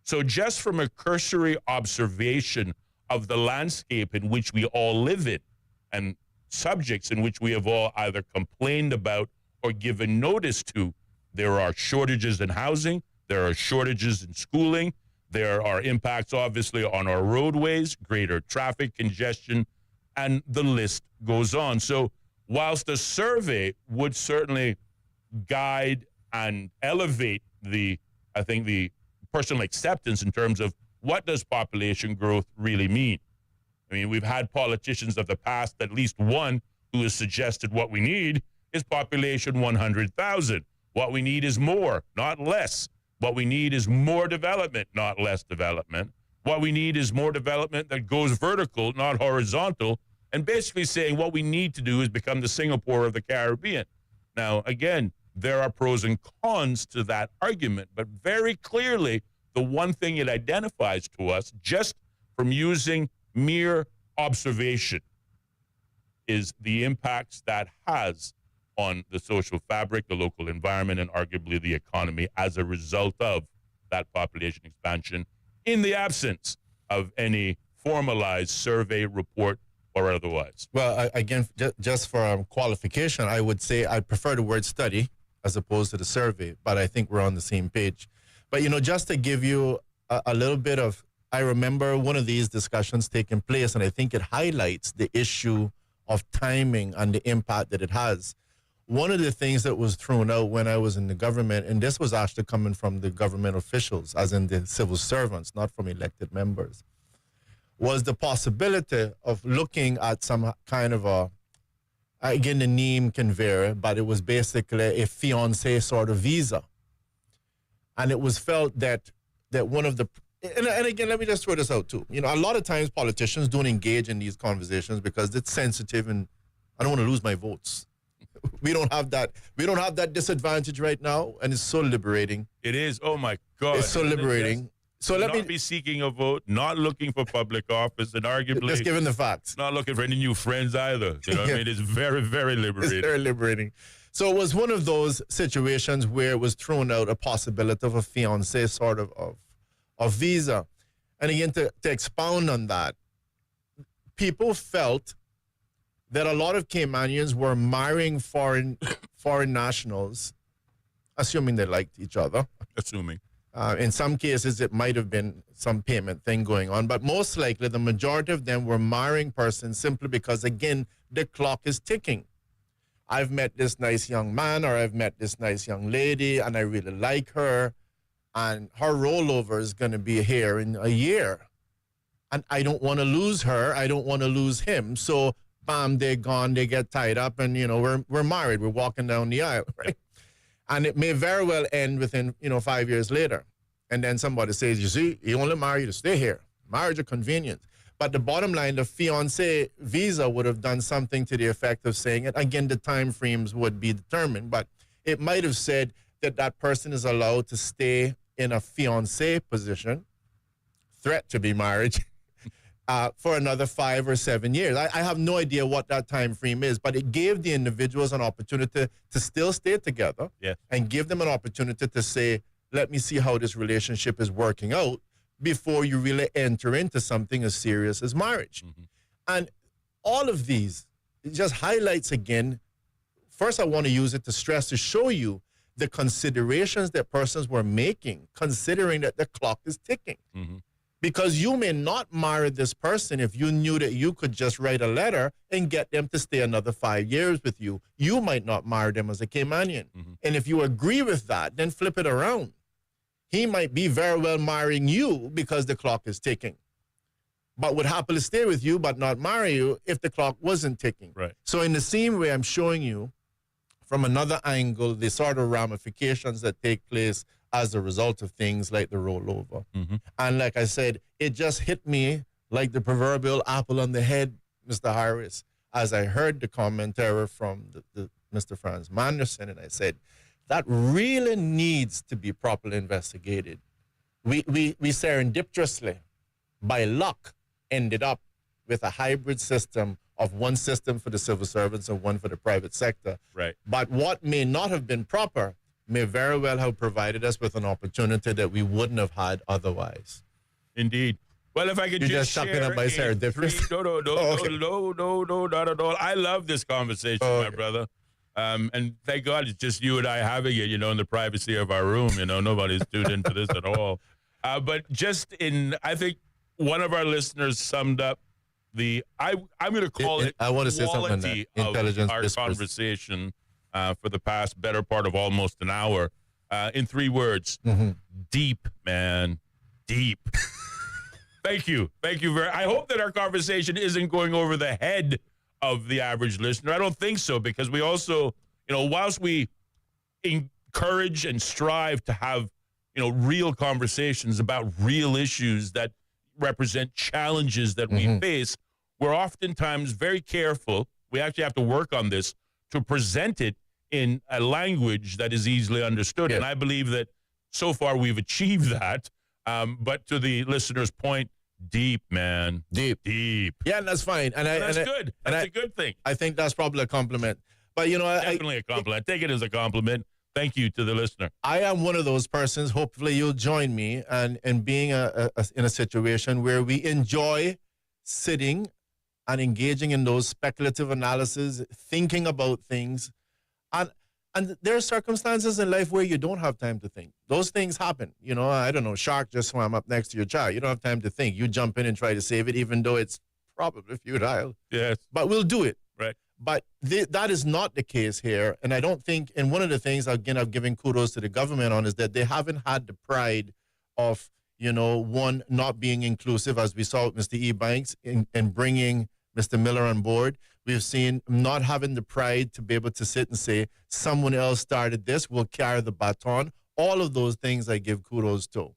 Speaker 2: So just from a cursory observation of the landscape in which we all live in and subjects in which we have all either complained about or given notice to. There are shortages in housing. There are shortages in schooling. There are impacts, obviously, on our roadways, greater traffic congestion, and the list goes on. So whilst the survey would certainly guide and elevate the personal acceptance in terms of what does population growth really mean? I mean, we've had politicians of the past, at least one, who has suggested what we need is population 100,000. What we need is more, not less. What we need is more development, not less development. What we need is more development that goes vertical, not horizontal, and basically saying what we need to do is become the Singapore of the Caribbean. Now, again, there are pros and cons to that argument, but very clearly, the one thing it identifies to us, just from using mere observation, is the impacts that has on the social fabric, the local environment, and arguably the economy as a result of that population expansion in the absence of any formalized survey report or otherwise.
Speaker 3: Well, again, just for qualification, I would say I prefer the word study as opposed to the survey, but I think we're on the same page. But, just to give you a little bit of, I remember one of these discussions taking place, and I think it highlights the issue of timing and the impact that it has. One of the things that was thrown out when I was in the government, and this was actually coming from the government officials, as in the civil servants, not from elected members, was the possibility of looking at some kind of again, the name can vary, but it was basically a fiancé sort of visa. And it was felt that one of the, and again, let me just throw this out too. A lot of times politicians don't engage in these conversations because it's sensitive and I don't want to lose my votes. We don't have that disadvantage right now, and it's so liberating.
Speaker 2: It is. Oh my God.
Speaker 3: It's so liberating. So let me
Speaker 2: be seeking a vote, not looking for public office, and arguably
Speaker 3: just given the facts,
Speaker 2: not looking for any new friends either. What I mean? It's very, very liberating.
Speaker 3: It's very liberating. So it was one of those situations where it was thrown out a possibility of a fiancé sort of visa. And again, to expound on that, people felt that a lot of Caymanians were marrying foreign nationals, assuming they liked each other.
Speaker 2: Assuming.
Speaker 3: In some cases, it might have been some payment thing going on, but most likely the majority of them were marrying persons simply because, again, the clock is ticking. I've met this nice young man, or I've met this nice young lady, and I really like her, and her rollover is going to be here in a year. And I don't want to lose her. I don't want to lose him. So, bam, they're gone, they get tied up, and, we're married. We're walking down the aisle, right? And it may very well end within, 5 years later. And then somebody says, you see, he only married you to stay here. Marriage of convenience. But the bottom line, the fiancé visa would have done something to the effect of saying it. Again, the time frames would be determined, but it might have said that that person is allowed to stay in a fiancé position, threat to be married, for another 5 or 7 years. I have no idea what that time frame is, but it gave the individuals an opportunity to still stay together and give them an opportunity to say, let me see how this relationship is working out before you really enter into something as serious as marriage. Mm-hmm. And all of these, it just highlights again, first I want to use it to stress, to show you the considerations that persons were making, considering that the clock is ticking. Mm-hmm. Because you may not marry this person if you knew that you could just write a letter and get them to stay another 5 years with you. You might not marry them as a Caymanian. Mm-hmm. And if you agree with that, then flip it around. He might be very well marrying you because the clock is ticking, but would happily stay with you but not marry you if the clock wasn't ticking.
Speaker 2: Right.
Speaker 3: So in the same way, I'm showing you from another angle the sort of ramifications that take place as a result of things like the rollover. Mm-hmm. And like I said, it just hit me like the proverbial apple on the head, Mr. Harris, as I heard the commentary from the Mr. Franz Manderson, and I said, that really needs to be properly investigated. We serendipitously, by luck, ended up with a hybrid system of one system for the civil servants and one for the private sector.
Speaker 2: Right.
Speaker 3: But what may not have been proper may very well have provided us with an opportunity that we wouldn't have had otherwise.
Speaker 2: Indeed. Well, if I could
Speaker 3: You're
Speaker 2: just
Speaker 3: sucking
Speaker 2: share
Speaker 3: up my serendipity.
Speaker 2: No, not at all. I love this conversation, my brother. And thank God it's just you and I having it, in the privacy of our room. Nobody's tuned into this at all. But I think one of our listeners summed up I'm going to call it
Speaker 3: I want to say something on that.
Speaker 2: quality
Speaker 3: Intelligence
Speaker 2: of our
Speaker 3: discourse.
Speaker 2: conversation for the past better part of almost an hour in 3 words. Deep, man. Deep. Thank you. I hope that our conversation isn't going over the head of the average listener. I don't think so, because we also, whilst we encourage and strive to have, real conversations about real issues that represent challenges that we face, we're oftentimes very careful. We actually have to work on this to present it in a language that is easily understood.
Speaker 3: Yes.
Speaker 2: And I believe that so far we've achieved that. But to the listener's point, deep, man.
Speaker 3: Deep. Yeah, and that's fine. And
Speaker 2: that's good. That's a good thing.
Speaker 3: I think that's probably a compliment. But,
Speaker 2: Definitely a compliment. Take it as a compliment. Thank you to the listener.
Speaker 3: I am one of those persons, hopefully you'll join me, and being in a situation where we enjoy sitting and engaging in those speculative analysis, thinking about things. And there are circumstances in life where you don't have time to think. Those things happen. I don't know, shark just swam up next to your child. You don't have time to think. You jump in and try to save it, even though it's probably futile.
Speaker 2: Yes.
Speaker 3: But we'll do it.
Speaker 2: Right.
Speaker 3: But that is not the case here. And I don't think, and one of the things, again, I'm giving kudos to the government on, is that they haven't had the pride of, one, not being inclusive, as we saw with Mr. Ebanks, and bringing Mr. Miller on board. We've seen not having the pride to be able to sit and say, someone else started this, we'll carry the baton. All of those things I give kudos to.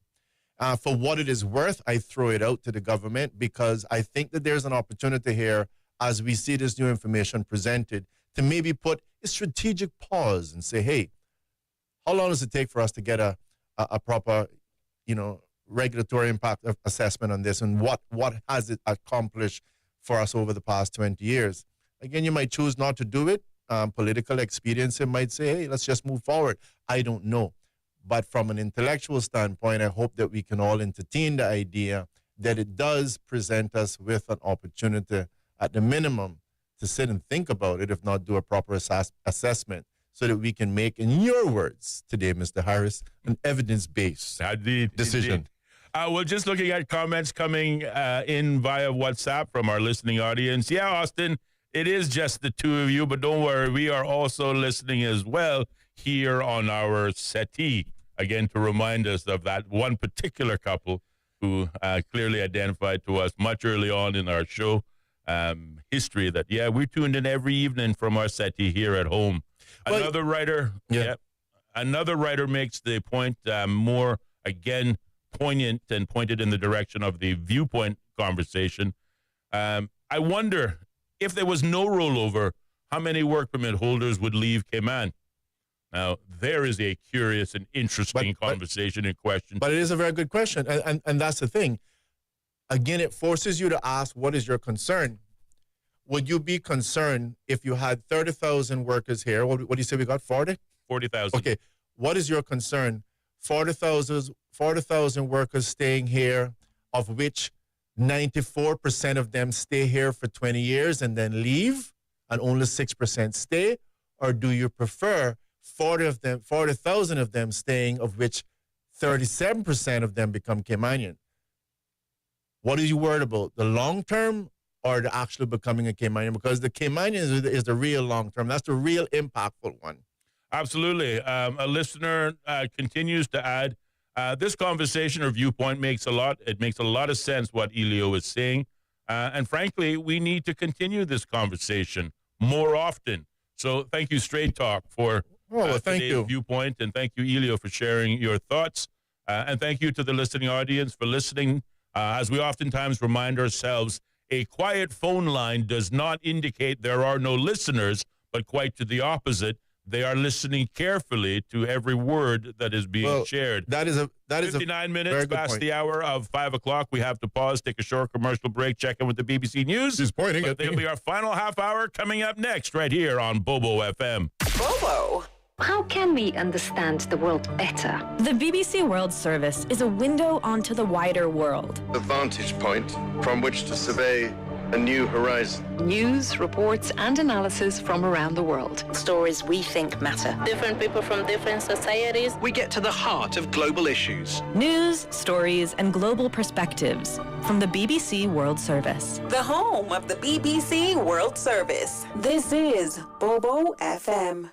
Speaker 3: For what it is worth, I throw it out to the government, because I think that there's an opportunity here, as we see this new information presented, to maybe put a strategic pause and say, hey, how long does it take for us to get a proper, regulatory impact assessment on this, and what has it accomplished for us over the past 20 years? Again, you might choose not to do it. Political expediency might say, hey, let's just move forward. I don't know. But from an intellectual standpoint, I hope that we can all entertain the idea that it does present us with an opportunity, at the minimum, to sit and think about it, if not do a proper assessment, so that we can make, in your words today, Mr. Harris, an evidence-based decision.
Speaker 2: Indeed. We're just looking at comments coming in via WhatsApp from our listening audience. Yeah, Austin, it is just the two of you, but don't worry, we are also listening as well here on our settee. Again, to remind us of that one particular couple who clearly identified to us much early on in our show history that, we're tuned in every evening from our settee here at home. Well, another writer makes the point more, again, poignant and pointed in the direction of the viewpoint conversation. I wonder, if there was no rollover, how many work permit holders would leave Cayman? Now, there is a curious and interesting conversation in question.
Speaker 3: But it is a very good question, and that's the thing. Again, it forces you to ask, what is your concern? Would you be concerned if you had 30,000 workers here? What do you say we got, 40?
Speaker 2: 40,000.
Speaker 3: Okay. What is your concern? 40,000 workers staying here, of which 94% of them stay here for 20 years and then leave, and only 6% stay? Or do you prefer 40,000 of them staying, of which 37% of them become Caymanian? What are you worried about, the long term or the actually becoming a Caymanian? Because the Caymanian is the real long term. That's the real impactful one.
Speaker 2: Absolutely. A listener continues to add, this conversation or viewpoint makes a lot of sense what Ellio is saying. And frankly, we need to continue this conversation more often. So thank you, Straight Talk, for today's viewpoint. And thank you, Ellio, for sharing your thoughts. And thank you to the listening audience for listening. As we oftentimes remind ourselves, a quiet phone line does not indicate there are no listeners, but quite to the opposite. They are listening carefully to every word that is being shared.
Speaker 3: That is
Speaker 2: 59 minutes past the hour of 5 o'clock. We have to pause, take a short commercial break, check in with the BBC News.
Speaker 3: He's pointing at me.
Speaker 2: It'll be our final half hour coming up next right here on Bobo FM.
Speaker 1: Bobo.
Speaker 12: How can
Speaker 14: we understand the world better?
Speaker 20: The BBC World Service is a window onto the wider world.
Speaker 21: A vantage point from which to survey a new horizon.
Speaker 14: News, reports, and analysis from around the world.
Speaker 20: Stories we think matter.
Speaker 22: Different people from different societies.
Speaker 13: We get to the heart of global issues.
Speaker 20: News, stories, and global perspectives from the BBC World Service.
Speaker 1: The home of the BBC World Service. This is Bobo FM.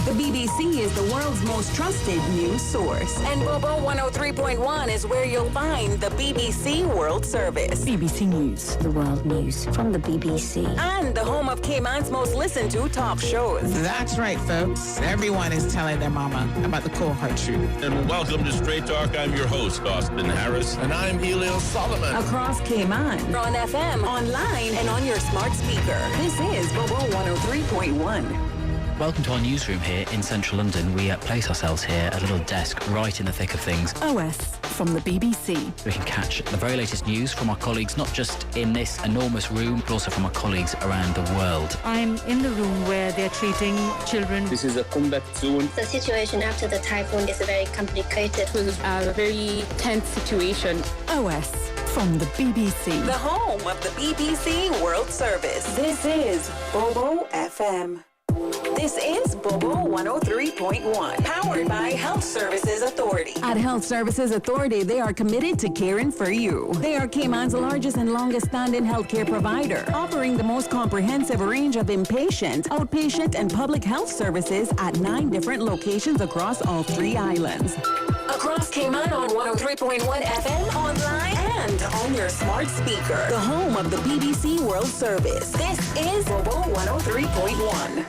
Speaker 15: The BBC is the world's most trusted news source.
Speaker 1: And Bobo 103.1 is where you'll find the BBC World Service.
Speaker 20: BBC News.
Speaker 6: The world news from the BBC.
Speaker 1: And the home of Cayman's most listened to talk shows.
Speaker 23: That's right, folks. Everyone is telling their mama about the cold hard truth.
Speaker 2: And welcome to Straight Talk. I'm your host, Austin Harris.
Speaker 3: And I'm Ellio Solomon.
Speaker 15: Across Cayman.
Speaker 1: On FM, online, and on your smart speaker. This is Bobo 103.1.
Speaker 4: Welcome to our newsroom here in central London. We place ourselves here at a little desk right in the thick of things.
Speaker 15: OS from the BBC.
Speaker 4: We can catch the very latest news from our colleagues, not just in this enormous room, but also from our colleagues around the world.
Speaker 24: I'm in the room where they're treating children.
Speaker 25: This is a combat zone.
Speaker 26: The situation after the typhoon is very complicated.
Speaker 8: It was a very tense situation.
Speaker 15: OS from the BBC.
Speaker 1: The home of the BBC World Service. This is Bobo FM. This is Bobo 103.1, powered by Health Services Authority.
Speaker 15: At Health Services Authority, they are committed to caring for you. They are Cayman's largest and longest-standing healthcare provider, offering the most comprehensive range of inpatient, outpatient, and public health services at 9 different locations across all 3 islands.
Speaker 1: Across Cayman on 103.1 FM, online, and on your smart speaker. The home of the BBC World Service. This is Bobo 103.1.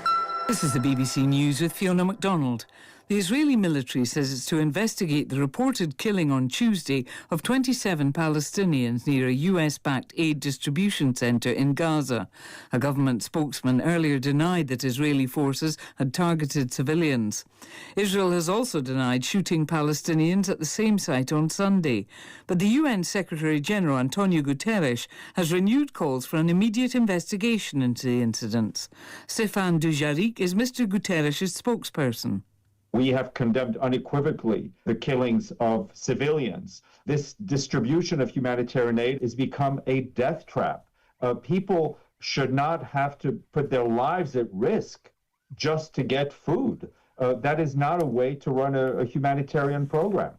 Speaker 16: This is the BBC News with Fiona MacDonald. The Israeli military says it's to investigate the reported killing on Tuesday of 27 Palestinians near a US-backed aid distribution centre in Gaza. A government spokesman earlier denied that Israeli forces had targeted civilians. Israel has also denied shooting Palestinians at the same site on Sunday. But the UN Secretary-General Antonio Guterres has renewed calls for an immediate investigation into the incidents. Stéphane Dujarric is Mr Guterres' spokesperson.
Speaker 27: We have condemned unequivocally the killings of civilians. This distribution of humanitarian aid has become a death trap. People should not have to put their lives at risk just to get food. That is not a way to run a humanitarian program.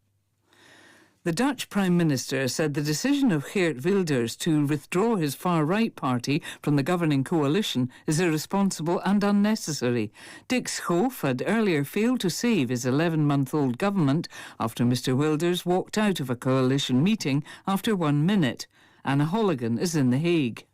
Speaker 16: The Dutch Prime Minister said the decision of Geert Wilders to withdraw his far-right party from the governing coalition is irresponsible and unnecessary. Dick Schoof had earlier failed to save his 11-month-old government after Mr Wilders walked out of a coalition meeting after 1 minute. Anna Holligan is in The Hague.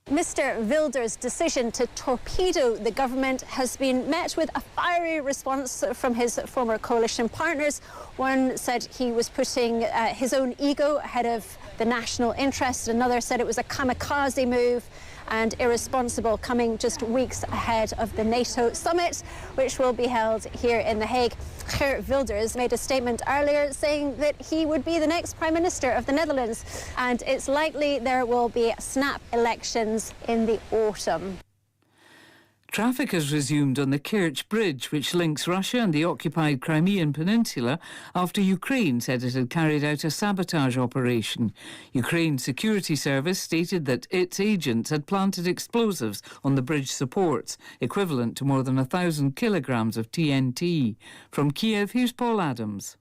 Speaker 7: Mr Wilders' decision to torpedo the government has been met with a fiery response from his former coalition partners. One said he was putting his own ego ahead of the national interest. Another said it was a kamikaze move and irresponsible, coming just weeks ahead of the NATO summit, which will be held here in The Hague. Geert Wilders made a statement earlier saying that he would be the next Prime Minister of the Netherlands, and it's likely there will be snap elections in the autumn.
Speaker 16: Traffic has resumed on the Kerch Bridge, which links Russia and the occupied Crimean Peninsula, after Ukraine said it had carried out a sabotage operation. Ukraine's security service stated that its agents had planted explosives on the bridge supports, equivalent to more than 1,000 kilograms of TNT. From Kiev, here's Paul Adams.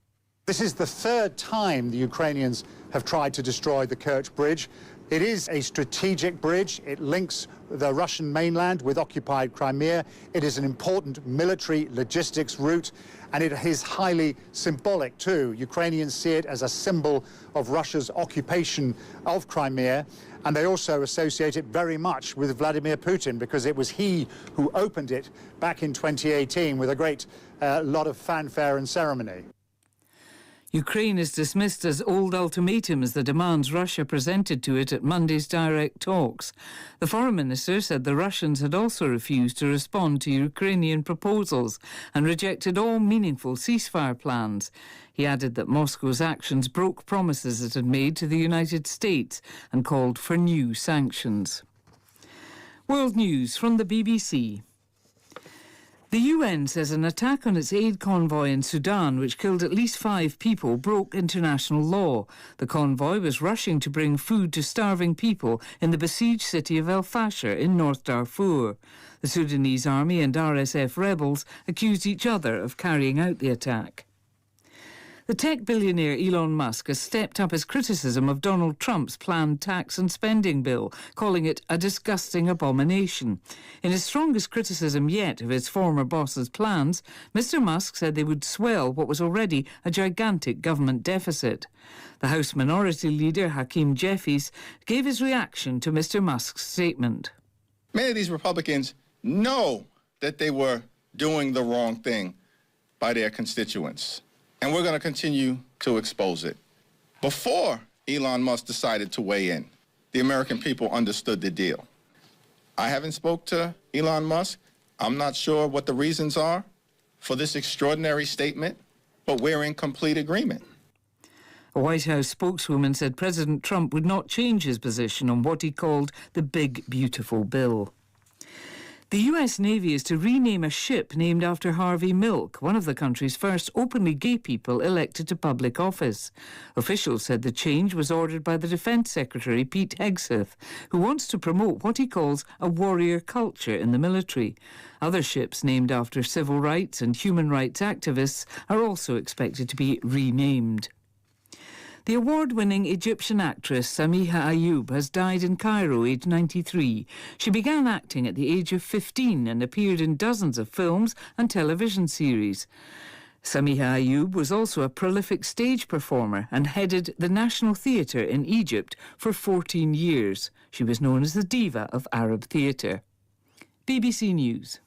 Speaker 28: This is the 3rd time the Ukrainians have tried to destroy the Kerch Bridge. It is a strategic bridge. It links the Russian mainland with occupied Crimea. It is an important military logistics route, and it is highly symbolic too. Ukrainians see it as a symbol of Russia's occupation of Crimea, and they also associate it very much with Vladimir Putin, because it was he who opened it back in 2018 with a great lot of fanfare and ceremony.
Speaker 16: Ukraine has dismissed as old ultimatums the demands Russia presented to it at Monday's direct talks. The foreign minister said the Russians had also refused to respond to Ukrainian proposals and rejected all meaningful ceasefire plans. He added that Moscow's actions broke promises it had made to the United States and called for new sanctions. World News from the BBC. The UN says an attack on its aid convoy in Sudan, which killed at least 5 people, broke international law. The convoy was rushing to bring food to starving people in the besieged city of El Fasher in North Darfur. The Sudanese army and RSF rebels accused each other of carrying out the attack. The tech billionaire Elon Musk has stepped up his criticism of Donald Trump's planned tax and spending bill, calling it a disgusting abomination. In his strongest criticism yet of his former boss's plans, Mr. Musk said they would swell what was already a gigantic government deficit. The House Minority Leader, Hakeem Jeffries, gave his reaction to Mr. Musk's statement.
Speaker 5: Many of these Republicans know that they were doing the wrong thing by their constituents. And we're going to continue to expose it. Before Elon Musk decided to weigh in, the American people understood the deal. I haven't spoke to Elon Musk. I'm not sure what the reasons are for this extraordinary statement, but we're in complete agreement.
Speaker 16: A White House spokeswoman said President Trump would not change his position on what he called the Big Beautiful Bill. The US Navy is to rename a ship named after Harvey Milk, one of the country's first openly gay people elected to public office. Officials said the change was ordered by the Defence Secretary, Pete Hegseth, who wants to promote what he calls a warrior culture in the military. Other ships named after civil rights and human rights activists are also expected to be renamed. The award-winning Egyptian actress Samiha Ayub has died in Cairo, aged 93. She began acting at the age of 15 and appeared in dozens of films and television series. Samiha Ayub was also a prolific stage performer and headed the National Theatre in Egypt for 14 years. She was known as the diva of Arab theatre. BBC News.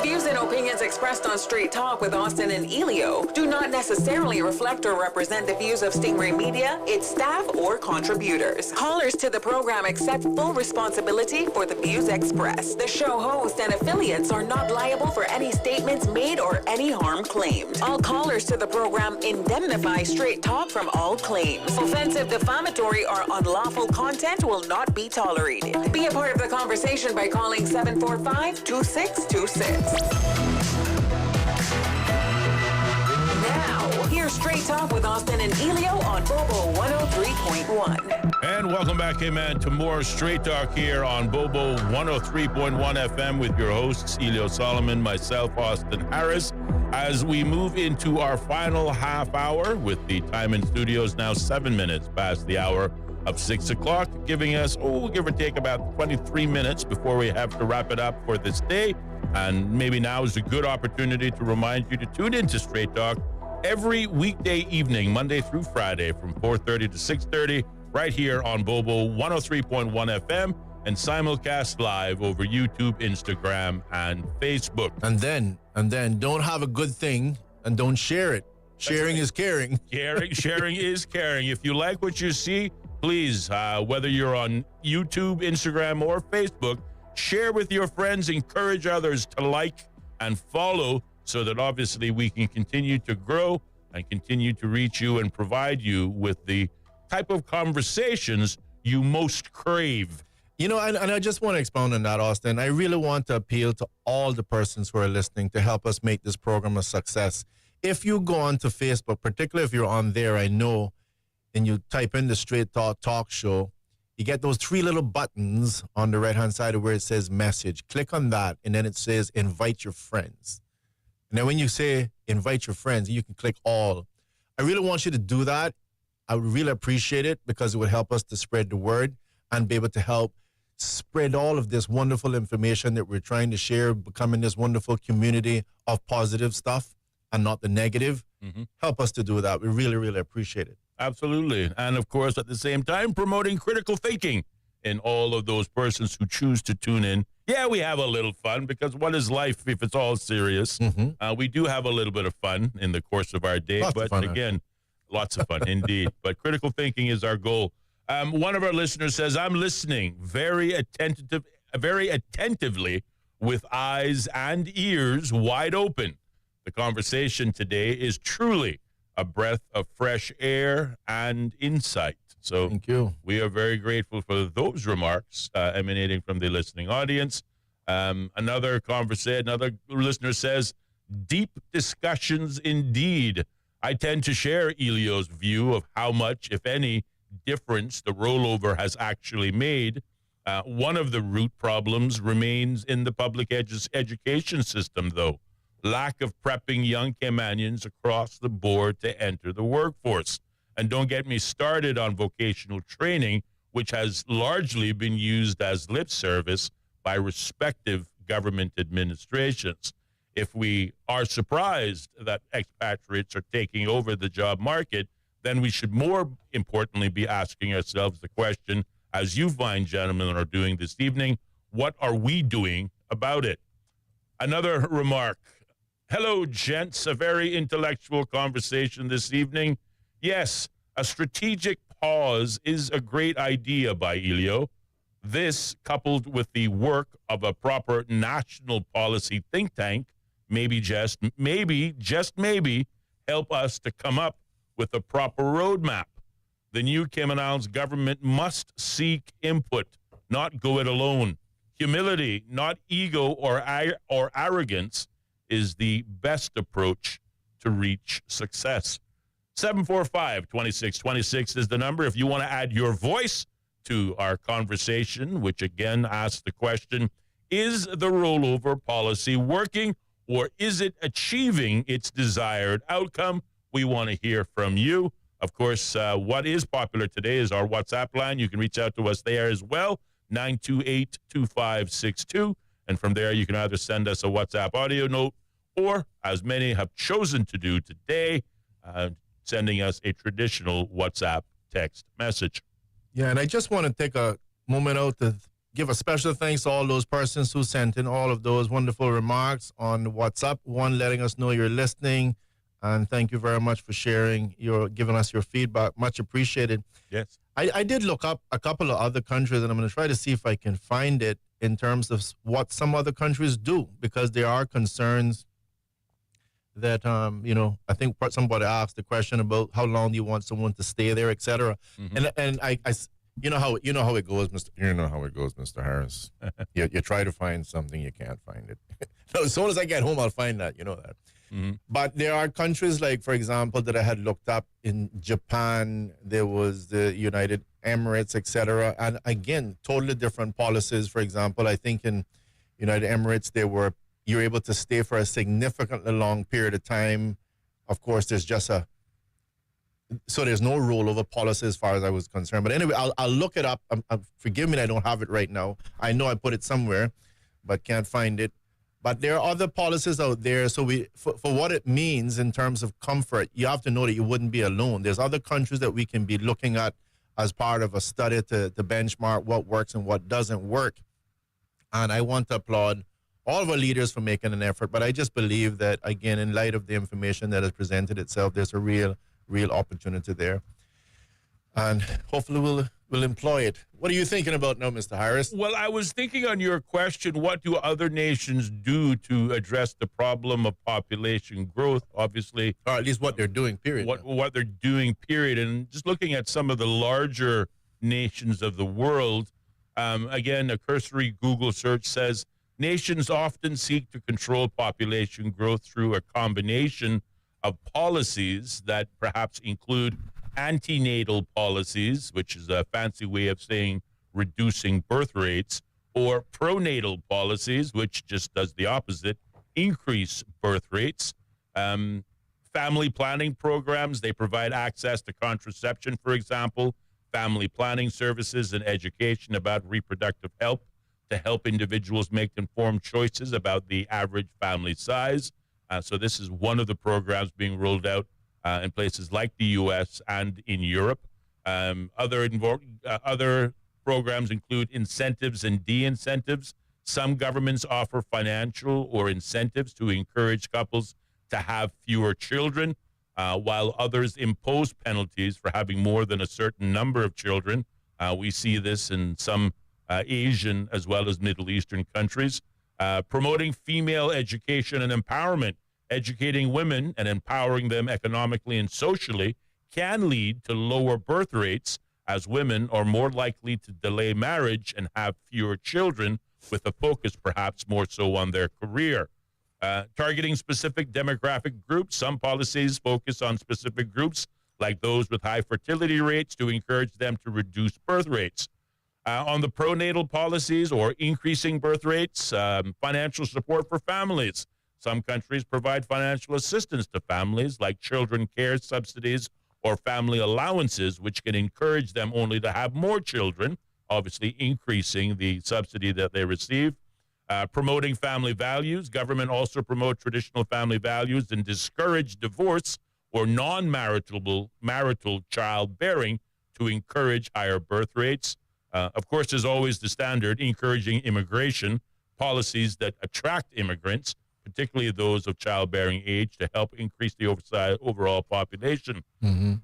Speaker 1: Views and opinions expressed on Straight Talk with Austin and Ellio do not necessarily reflect or represent the views of Stingray Media, its staff, or contributors. Callers to the program accept full responsibility for the views expressed. The show host and affiliates are not liable for any statements made or any harm claimed. All callers to the program indemnify Straight Talk from all claims. Offensive, defamatory, or unlawful content will not be tolerated. Be a part of the conversation by calling 745-2626. Now, here's Straight Talk with Austin and Ellio on Bobo 103.1.
Speaker 2: And welcome back, man, to more Straight Talk here on Bobo 103.1 FM with your hosts, Ellio Solomon, myself, Austin Harris, as we move into our final half hour with the time in studios now 7 minutes past the hour of 6 o'clock, giving us, give or take about 23 minutes before we have to wrap it up for this day. And maybe now is a good opportunity to remind you to tune into Straight Talk every weekday evening, Monday through Friday, from 4:30 to 6:30, right here on Bobo 103.1 FM and simulcast live over YouTube, Instagram, and Facebook.
Speaker 3: And then don't have a good thing and don't share it. Sharing is caring.
Speaker 2: Sharing is caring. If you like what you see, please, whether you're on YouTube, Instagram, or Facebook, share with your friends, encourage others to like and follow so that obviously we can continue to grow and continue to reach you and provide you with the type of conversations you most crave.
Speaker 3: You know, and I just want to expound on that, Austin. I really want to appeal to all the persons who are listening to help us make this program a success. If you go on to Facebook, particularly if you're on there, I know, and you type in the Straight Talk Show, you get those 3 little buttons on the right-hand side of where it says message. Click on that, and then it says invite your friends. And then when you say invite your friends, you can click all. I really want you to do that. I would really appreciate it because it would help us to spread the word and be able to help spread all of this wonderful information that we're trying to share, becoming this wonderful community of positive stuff and not the negative. Mm-hmm. Help us to do that. We really, really appreciate it.
Speaker 2: Absolutely. And, of course, at the same time, promoting critical thinking in all of those persons who choose to tune in. Yeah, we have a little fun because what is life if it's all serious? Mm-hmm. We do have a little bit of fun in the course of our day. Lots of fun indeed. But critical thinking is our goal. One of our listeners says, I'm listening very attentively with eyes and ears wide open. The conversation today is truly a breath of fresh air and insight. So
Speaker 3: thank you.
Speaker 2: We are very grateful for those remarks emanating from the listening audience. Another listener says, deep discussions indeed. I tend to share Ellio's view of how much, if any, difference the rollover has actually made. One of the root problems remains in the public education system, though. Lack of prepping young Caymanians across the board to enter the workforce. And don't get me started on vocational training, which has largely been used as lip service by respective government administrations. If we are surprised that expatriates are taking over the job market, then we should more importantly be asking ourselves the question, as you fine gentlemen are doing this evening, what are we doing about it? Another remark. Hello, gents. A very intellectual conversation this evening. Yes, a strategic pause is a great idea by Ellio. This, coupled with the work of a proper national policy think tank, just maybe, help us to come up with a proper roadmap. The new Cayman Islands government must seek input, not go it alone. Humility, not ego or arrogance, is the best approach to reach success. 745-2626 is the number if you want to add your voice to our conversation, which again asks the question, is the rollover policy working or is it achieving its desired outcome? We want to hear from you. Of course, what is popular today is our WhatsApp line. You can reach out to us there as well, 928-2562. And from there, you can either send us a WhatsApp audio note or, as many have chosen to do today, sending us a traditional WhatsApp text message.
Speaker 3: Yeah, and I just want to take a moment out to give a special thanks to all those persons who sent in all of those wonderful remarks on WhatsApp. One, letting us know you're listening. And thank you very much for giving us your feedback. Much appreciated.
Speaker 2: Yes.
Speaker 3: I did look up a couple of other countries, and I'm going to try to see if I can find it in terms of what some other countries do, because there are concerns that, I think somebody asked the question about how long do you want someone to stay there, et cetera. Mm-hmm. And I you know how it goes, Mr. Harris. you try to find something, you can't find it. So as soon as I get home, I'll find that. You know that. Mm-hmm. But there are countries like, for example, that I had looked up in Japan. There was the United Emirates, et cetera. And again, totally different policies. For example, I think in United Emirates, you're able to stay for a significantly long period of time. Of course, there's no rollover policy as far as I was concerned. But anyway, I'll look it up. Forgive me, I don't have it right now. I know I put it somewhere, but can't find it. But there are other policies out there. So for what it means in terms of comfort, you have to know that you wouldn't be alone. There's other countries that we can be looking at as part of a study to benchmark what works and what doesn't work. And I want to applaud all of our leaders for making an effort. But I just believe that, again, in light of the information that has presented itself, there's a real opportunity there. And hopefully we'll employ it. What are you thinking about now, Mr. Harris?
Speaker 2: Well, I was thinking on your question, what do other nations do to address the problem of population growth? Obviously.
Speaker 3: Or at least what they're doing, period.
Speaker 2: What they're doing, period. And just looking at some of the larger nations of the world, again, a cursory Google search says, nations often seek to control population growth through a combination of policies that perhaps include antenatal policies, which is a fancy way of saying reducing birth rates, or pronatal policies, which just does the opposite, increase birth rates. Family planning programs, they provide access to contraception, for example, family planning services and education about reproductive health to help individuals make informed choices about the average family size. So this is one of the programs being rolled out in places like the U.S. and in Europe. Other programs include incentives and de-incentives. Some governments offer financial or incentives to encourage couples to have fewer children, while others impose penalties for having more than a certain number of children. We see this in some Asian as well as Middle Eastern countries. Promoting female education and empowerment, educating women and empowering them economically and socially can lead to lower birth rates, as women are more likely to delay marriage and have fewer children, with a focus perhaps more so on their career. Targeting specific demographic groups. Some policies focus on specific groups, like those with high fertility rates, to encourage them to reduce birth rates. On the pronatal policies or increasing birth rates, financial support for families. Some countries provide financial assistance to families, like children care subsidies or family allowances, which can encourage them only to have more children, obviously increasing the subsidy that they receive. Promoting family values. Government also promote traditional family values and discourage divorce or non-marital childbearing to encourage higher birth rates. Of course, there's always the standard, encouraging immigration policies that attract immigrants, particularly those of childbearing age, to help increase the overall population.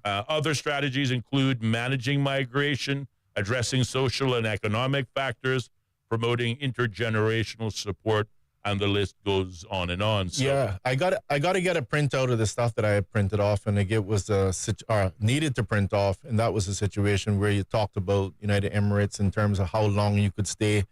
Speaker 2: Other strategies include managing migration, addressing social and economic factors, promoting intergenerational support, and the list goes on and on. So,
Speaker 3: yeah, I got to get a printout of the stuff that I had printed off, and it was needed to print off, and that was a situation where you talked about United Emirates in terms of how long you could stay,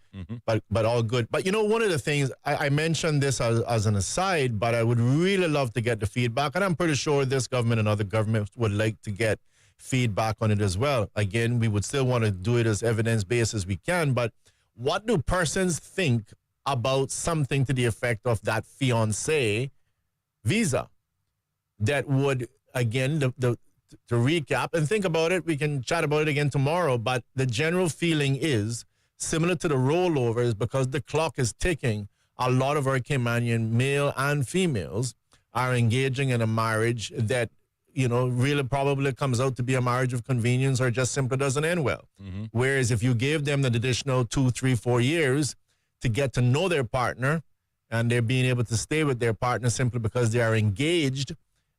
Speaker 3: but all good. But one of the things I mentioned this as an aside, but I would really love to get the feedback, and I'm pretty sure this government and other governments would like to get feedback on it as well. Again, we would still want to do it as evidence-based as we can, but what do persons think about something to the effect of that fiancé visa that would, again, to recap and think about it, we can chat about it again tomorrow, but the general feeling is similar to the rollovers, because the clock is ticking. A lot of our Caymanian male and females are engaging in a marriage that, really probably comes out to be a marriage of convenience or just simply doesn't end well. Whereas if you gave them the additional 2, 3, 4 years to get to know their partner, and they're being able to stay with their partner simply because they are engaged,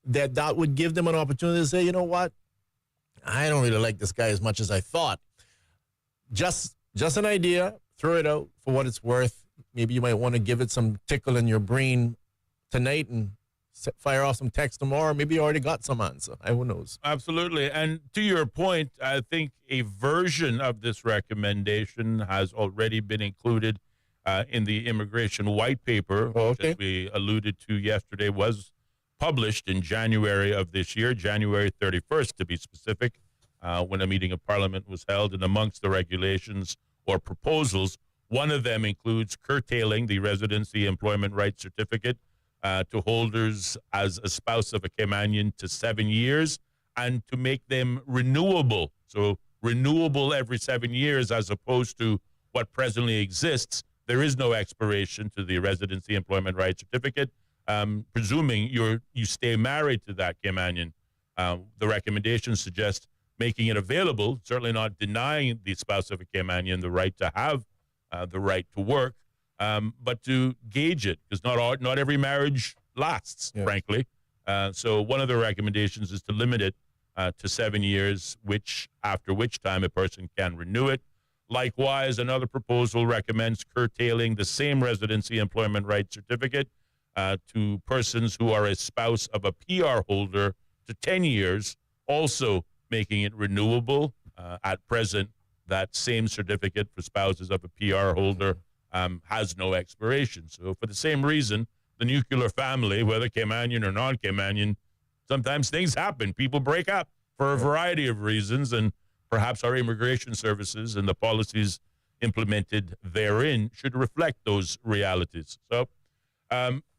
Speaker 3: that would give them an opportunity to say, you know what, I don't really like this guy as much as I thought. Just an idea, throw it out for what it's worth. Maybe you might want to give it some tickle in your brain tonight and fire off some text tomorrow. Maybe you already got some answer. Who knows?
Speaker 2: Absolutely. And to your point, I think a version of this recommendation has already been included in the immigration white paper, which, as we alluded to yesterday, was published in January of this year, January 31st to be specific, when a meeting of Parliament was held. And amongst the regulations or proposals, one of them includes curtailing the residency employment rights certificate to holders as a spouse of a Caymanian to 7 years, and to make them renewable. So renewable every 7 years, as opposed to what presently exists. There is no expiration to the residency employment rights certificate, presuming you stay married to that Caymanian. The recommendations suggest making it available, certainly not denying the spouse of a Caymanian the right to have the right to work, but to gauge it, because not every marriage lasts, frankly. So one of the recommendations is to limit it to 7 years, after which time a person can renew it. Likewise, another proposal recommends curtailing the same residency employment rights certificate to persons who are a spouse of a PR holder to 10 years, also making it renewable. At present, that same certificate for spouses of a PR holder has no expiration. So for the same reason, the nuclear family, whether Caymanian or non-Caymanian, sometimes things happen. People break up for a variety of reasons, and perhaps our immigration services and the policies implemented therein should reflect those realities. So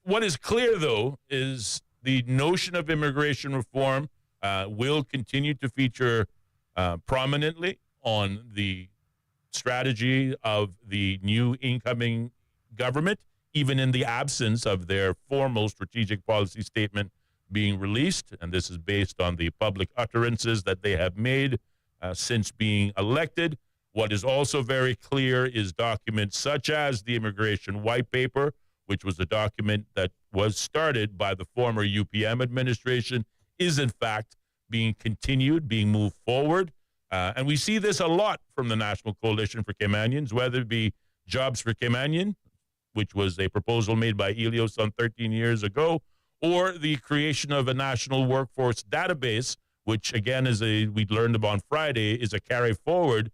Speaker 2: what is clear, though, is the notion of immigration reform will continue to feature prominently on the strategy of the new incoming government, even in the absence of their formal strategic policy statement being released. And this is based on the public utterances that they have made since being elected. What is also very clear is documents such as the Immigration White Paper, which was a document that was started by the former UPM administration, is in fact being continued, being moved forward. And we see this a lot from the National Coalition for Caymanians, whether it be Jobs for Caymanian, which was a proposal made by Ellio some 13 years ago, or the creation of a national workforce database, which, again, we learned about on Friday, is a carry forward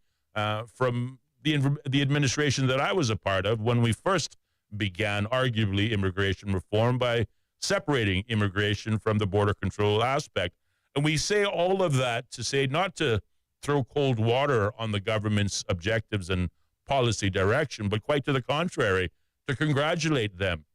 Speaker 2: from the administration that I was a part of when we first began, arguably, immigration reform by separating immigration from the border control aspect. And we say all of that to say not to throw cold water on the government's objectives and policy direction, but quite to the contrary, to congratulate them.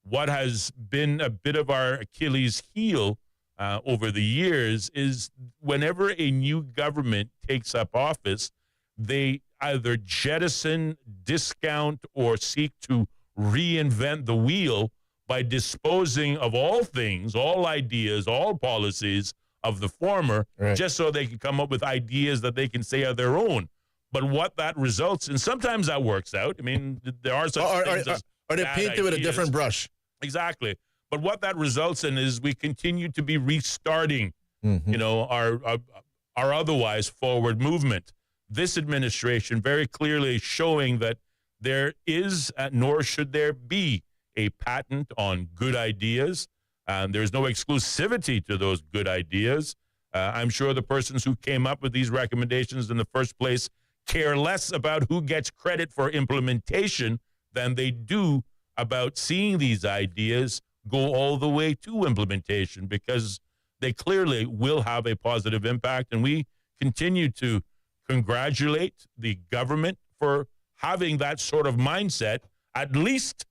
Speaker 2: What has been a bit of our Achilles heel over the years is whenever a new government takes up office, they either jettison, discount, or seek to reinvent the wheel by disposing of all things, all ideas, all policies of the former, just so they can come up with ideas that they can say are their own. But what that results in, sometimes that works out. I mean, there are such things as
Speaker 3: or they paint it with a different brush.
Speaker 2: Exactly. But what that results in is we continue to be restarting, you know, our otherwise forward movement. This administration very clearly showing that there is, nor should there be, a patent on good ideas. There's no exclusivity to those good ideas. I'm sure the persons who came up with these recommendations in the first place care less about who gets credit for implementation than they do about seeing these ideas go all the way to implementation, because they clearly will have a positive impact. And we continue to congratulate the government for having that sort of mindset, at least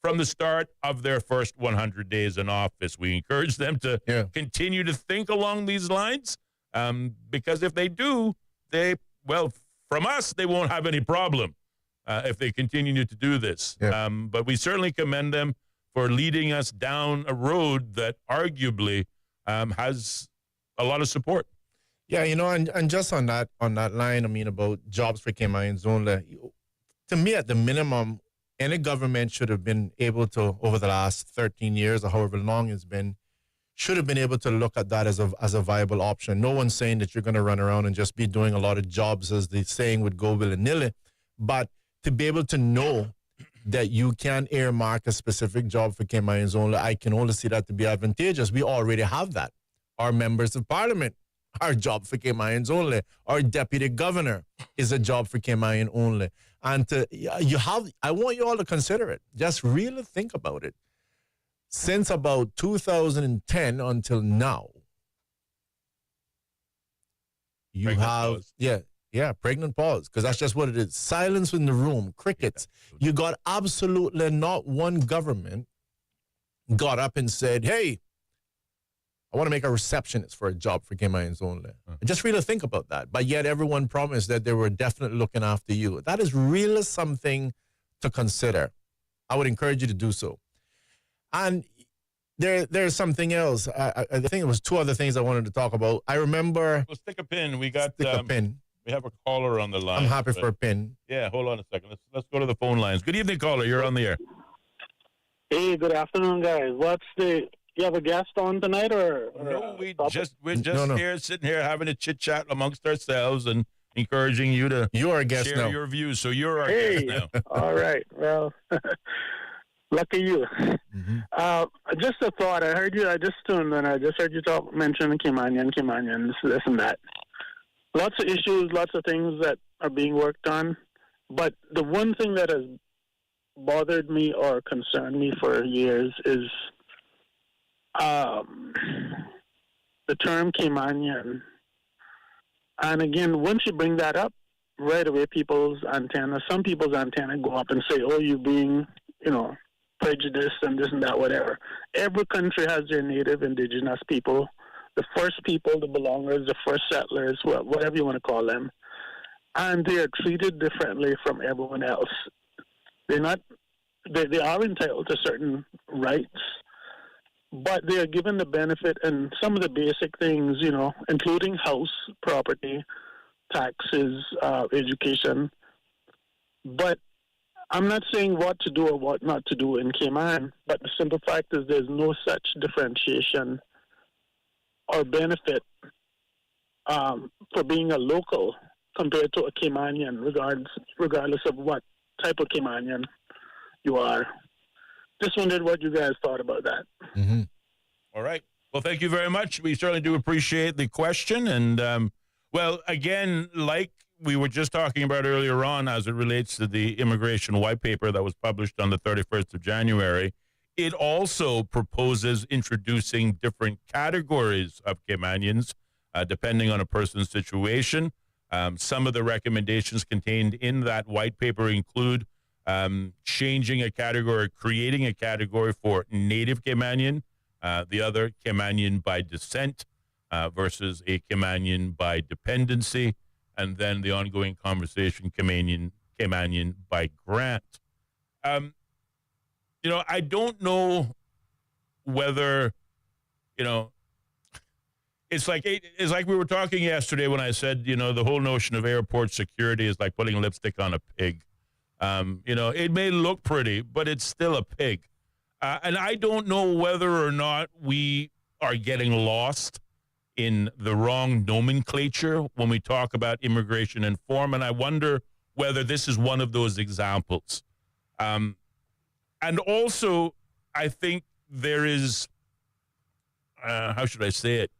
Speaker 2: from the start of their first 100 days in office. We encourage them to continue to think along these lines, because if they do, from us, they won't have any problem if they continue to do this. But we certainly commend them for leading us down a road that arguably has a lot of support.
Speaker 3: Yeah, you know, and just on that line, I mean, about jobs for Cayman's only, to me, at the minimum, any government should have been able to, over the last 13 years or however long it's been, should have been able to look at that as a viable option. No one's saying that you're going to run around and just be doing a lot of jobs, as the saying would go, willy-nilly, but to be able to know that you can earmark a specific job for Cayman's only, I can only see that to be advantageous. We already have that. Our members of parliament are a job for Cayman's only. Our deputy governor is a job for Cayman only. And I want you all to consider it. Just really think about it. Since about 2010 until now, you pregnant have pause. Pregnant pause, because that's just what it is. Silence in the room, crickets. You got absolutely not one government got up and said, hey, I want to make a receptionist for a job for Cayman's only. Just really think about that. But yet everyone promised that they were definitely looking after you. That is really something to consider. I would encourage you to do so. And there's something else. I think it was two other things I wanted to talk about. I remember...
Speaker 2: Well, stick a pin. We got... Stick a pin. We have a caller on the line.
Speaker 3: I'm happy for a pin.
Speaker 2: Yeah, hold on a second. Let's go to the phone lines. Good evening, caller. You're on the air.
Speaker 9: Hey, good afternoon, guys. You have a guest on tonight, or
Speaker 2: no? We're just here, sitting here, having a chit chat amongst ourselves and encouraging you to share your views. So you're our guest now.
Speaker 9: All right. Well, lucky you. Just a thought. I heard you. I just tuned and I just heard you mention Kimanian, this and that. Lots of issues, lots of things that are being worked on. But the one thing that has bothered me or concerned me for years is the term Caymanian. And again, once you bring that up, right away some people's antenna go up and say, oh, you being, prejudiced and this and that, whatever. Every country has their native indigenous people, the first people, the belongers, the first settlers, whatever you want to call them. And they are treated differently from everyone else. They are entitled to certain rights, but they are given the benefit and some of the basic things, including house, property, taxes, education. But I'm not saying what to do or what not to do in Cayman, but the simple fact is there's no such differentiation or benefit for being a local compared to a Caymanian, regardless of what type of Caymanian you are. Just wondered what you guys thought about that.
Speaker 2: Mm-hmm. All right. Well, thank you very much. We certainly do appreciate the question. And, again, like we were just talking about earlier on as it relates to the immigration white paper that was published on the 31st of January, it also proposes introducing different categories of Caymanians depending on a person's situation. Some of the recommendations contained in that white paper include changing a category, creating a category for native Caymanian, the other Caymanian by descent versus a Caymanian by dependency, and then the ongoing conversation Caymanian by grant. I don't know whether, it's like we were talking yesterday when I said, the whole notion of airport security is like putting lipstick on a pig. It may look pretty, but it's still a pig. And I don't know whether or not we are getting lost in the wrong nomenclature when we talk about immigration and reform. And I wonder whether this is one of those examples. And also, I think there is, how should I say it?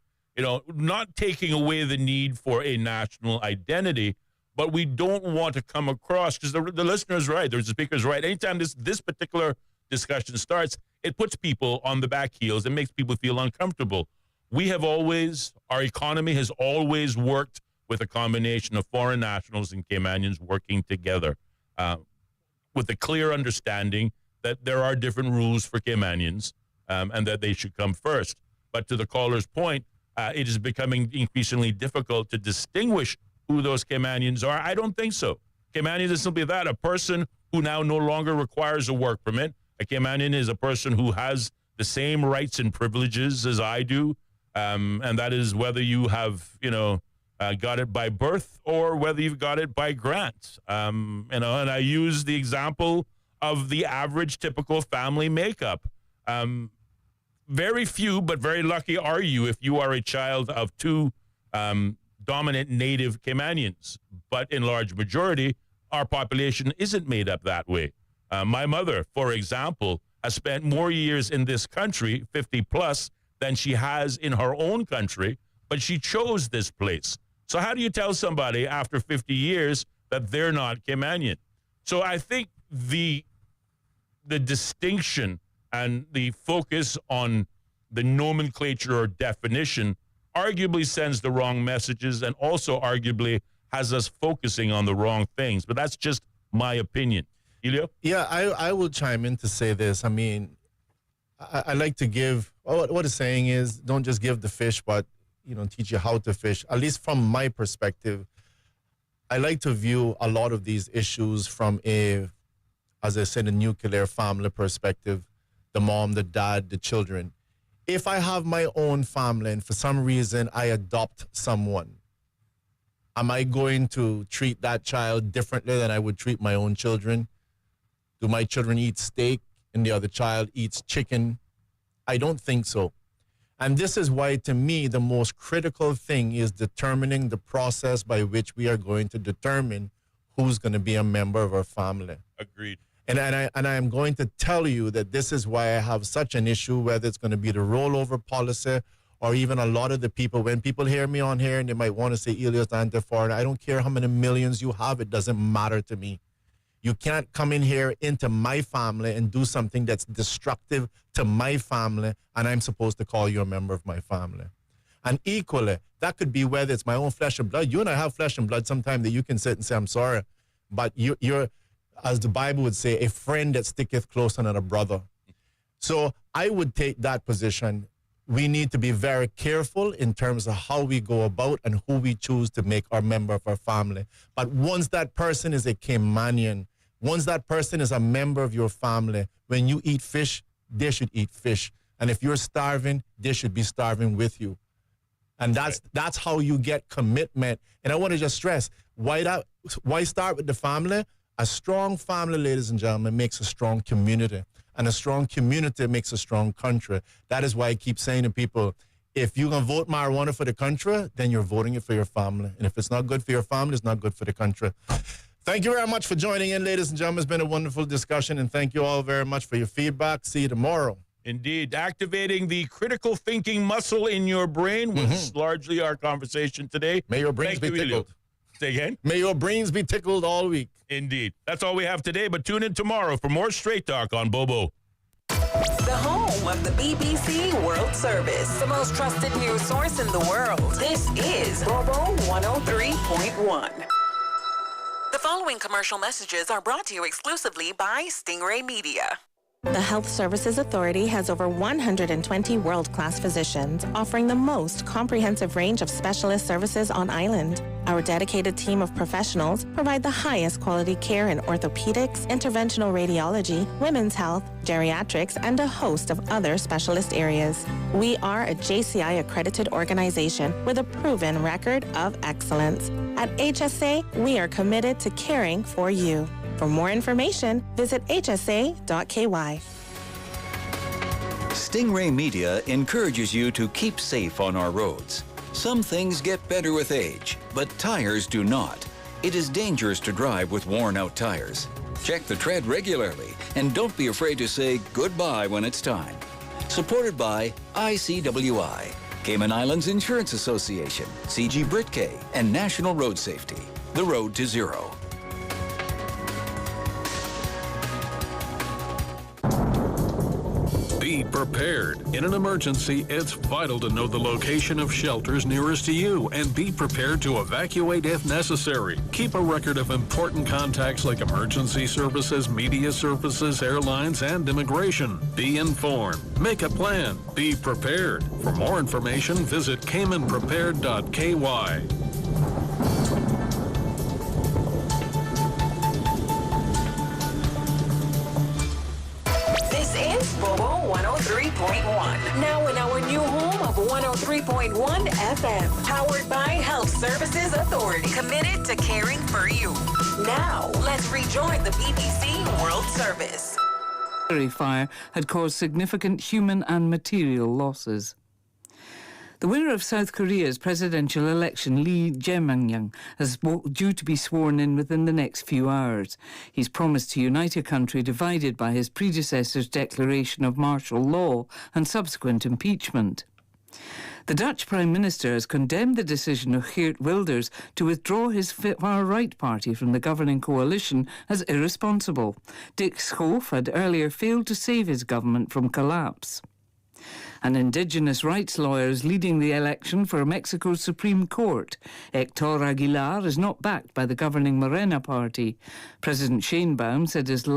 Speaker 2: Not taking away the need for a national identity, but we don't want to come across, because the listener's right, the speaker's right. Anytime this particular discussion starts, it puts people on the back heels and makes people feel uncomfortable. Our economy has always worked with a combination of foreign nationals and Caymanians working together with a clear understanding that there are different rules for Caymanians and that they should come first. But to the caller's point, it is becoming increasingly difficult to distinguish who those Caymanians are. I don't think so. Caymanian is simply that, a person who now no longer requires a work permit. A Caymanian is a person who has the same rights and privileges as I do, and that is whether you have, got it by birth or whether you've got it by grant. And I use the example of the average typical family makeup. Very few, but very lucky are you if you are a child of two dominant native Caymanians. But in large majority, our population isn't made up that way. My mother, for example, has spent more years in this country, 50 plus, than she has in her own country, but she chose this place. So how do you tell somebody after 50 years that they're not Caymanian? So I think the distinction and the focus on the nomenclature or definition arguably sends the wrong messages and also arguably has us focusing on the wrong things. But that's just my opinion. Ellio?
Speaker 3: Yeah, I will chime in to say this. I mean, I like to give, what the saying is, don't just give the fish, but, teach you how to fish. At least from my perspective, I like to view a lot of these issues from as I said, a nuclear family perspective, the mom, the dad, the children. If I have my own family and for some reason I adopt someone, am I going to treat that child differently than I would treat my own children? Do my children eat steak and the other child eats chicken? I don't think so. And this is why, to me, the most critical thing is determining the process by which we are going to determine who's going to be a member of our family.
Speaker 2: Agreed.
Speaker 3: And I am going to tell you that this is why I have such an issue, whether it's going to be the rollover policy or even a lot of the people. When people hear me on here and they might want to say Ellio's anti-foreign, I don't care how many millions you have. It doesn't matter to me. You can't come in here into my family and do something that's destructive to my family, and I'm supposed to call you a member of my family. And equally, that could be whether it's my own flesh and blood. You and I have flesh and blood sometimes that you can sit and say, I'm sorry, but you're, as the Bible would say, a friend that sticketh closer than a brother. So I would take that position. We need to be very careful in terms of how we go about and who we choose to make our member of our family. But once that person is a Caymanian, once that person is a member of your family, when you eat fish, they should eat fish. And if you're starving, they should be starving with you. And that's how you get commitment. And I want to just stress, why start with the family? A strong family, ladies and gentlemen, makes a strong community. And a strong community makes a strong country. That is why I keep saying to people, if you're going to vote marijuana for the country, then you're voting it for your family. And if it's not good for your family, it's not good for the country. Thank you very much for joining in, ladies and gentlemen. It's been a wonderful discussion, and thank you all very much for your feedback. See you tomorrow.
Speaker 2: Indeed. Activating the critical thinking muscle in your brain was largely our conversation today.
Speaker 3: May your brains be tickled.
Speaker 2: Say again?
Speaker 3: May your brains be tickled all week.
Speaker 2: Indeed. That's all we have today, but tune in tomorrow for more Straight Talk on Bobo.
Speaker 1: The home of the BBC World Service, the most trusted news source in the world. This is Bobo 103.1. The following commercial messages are brought to you exclusively by Stingray Media.
Speaker 20: The Health Services Authority has over 120 world-class physicians offering the most comprehensive range of specialist services on island. Our dedicated team of professionals provide the highest quality care in orthopedics, interventional radiology, women's health, geriatrics, and a host of other specialist areas. We are a JCI accredited organization with a proven record of excellence. At HSA, we are committed to caring for you. For more information, visit hsa.ky.
Speaker 10: Stingray Media encourages you to keep safe on our roads. Some things get better with age, but tires do not. It is dangerous to drive with worn-out tires. Check the tread regularly, and don't be afraid to say goodbye when it's time. Supported by ICWI, Cayman Islands Insurance Association, CG Britcay, and National Road Safety. The road to zero.
Speaker 11: Be prepared. In an emergency, it's vital to know the location of shelters nearest to you and be prepared to evacuate if necessary. Keep a record of important contacts like emergency services, media services, airlines, and immigration. Be informed. Make a plan. Be prepared. For more information, visit caymanprepared.ky.
Speaker 1: Bobo 103.1. Now in our new home of 103.1 FM. Powered by Health Services Authority. Committed to caring for you. Now, let's rejoin the BBC World Service.
Speaker 16: The fire had caused significant human and material losses. The winner of South Korea's presidential election, Lee Jae-myung, is due to be sworn in within the next few hours. He's promised to unite a country divided by his predecessor's declaration of martial law and subsequent impeachment. The Dutch Prime Minister has condemned the decision of Geert Wilders to withdraw his far-right party from the governing coalition as irresponsible. Dick Schoof had earlier failed to save his government from collapse. An indigenous rights lawyer is leading the election for Mexico's Supreme Court. Héctor Aguilar is not backed by the governing Morena party. President Sheinbaum said his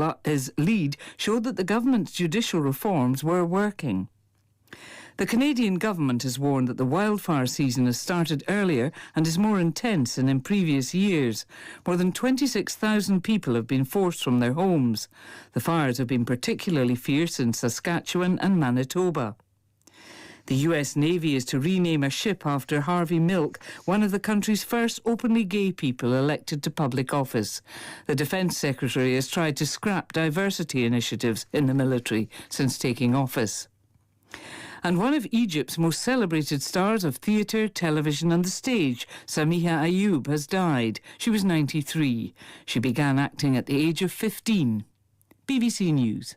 Speaker 16: lead showed that the government's judicial reforms were working. The Canadian government has warned that the wildfire season has started earlier and is more intense than in previous years. More than 26,000 people have been forced from their homes. The fires have been particularly fierce in Saskatchewan and Manitoba. The US Navy is to rename a ship after Harvey Milk, one of the country's first openly gay people elected to public office. The Defence Secretary has tried to scrap diversity initiatives in the military since taking office. And one of Egypt's most celebrated stars of theatre, television and the stage, Samiha Ayub, has died. She was 93. She began acting at the age of 15. BBC News.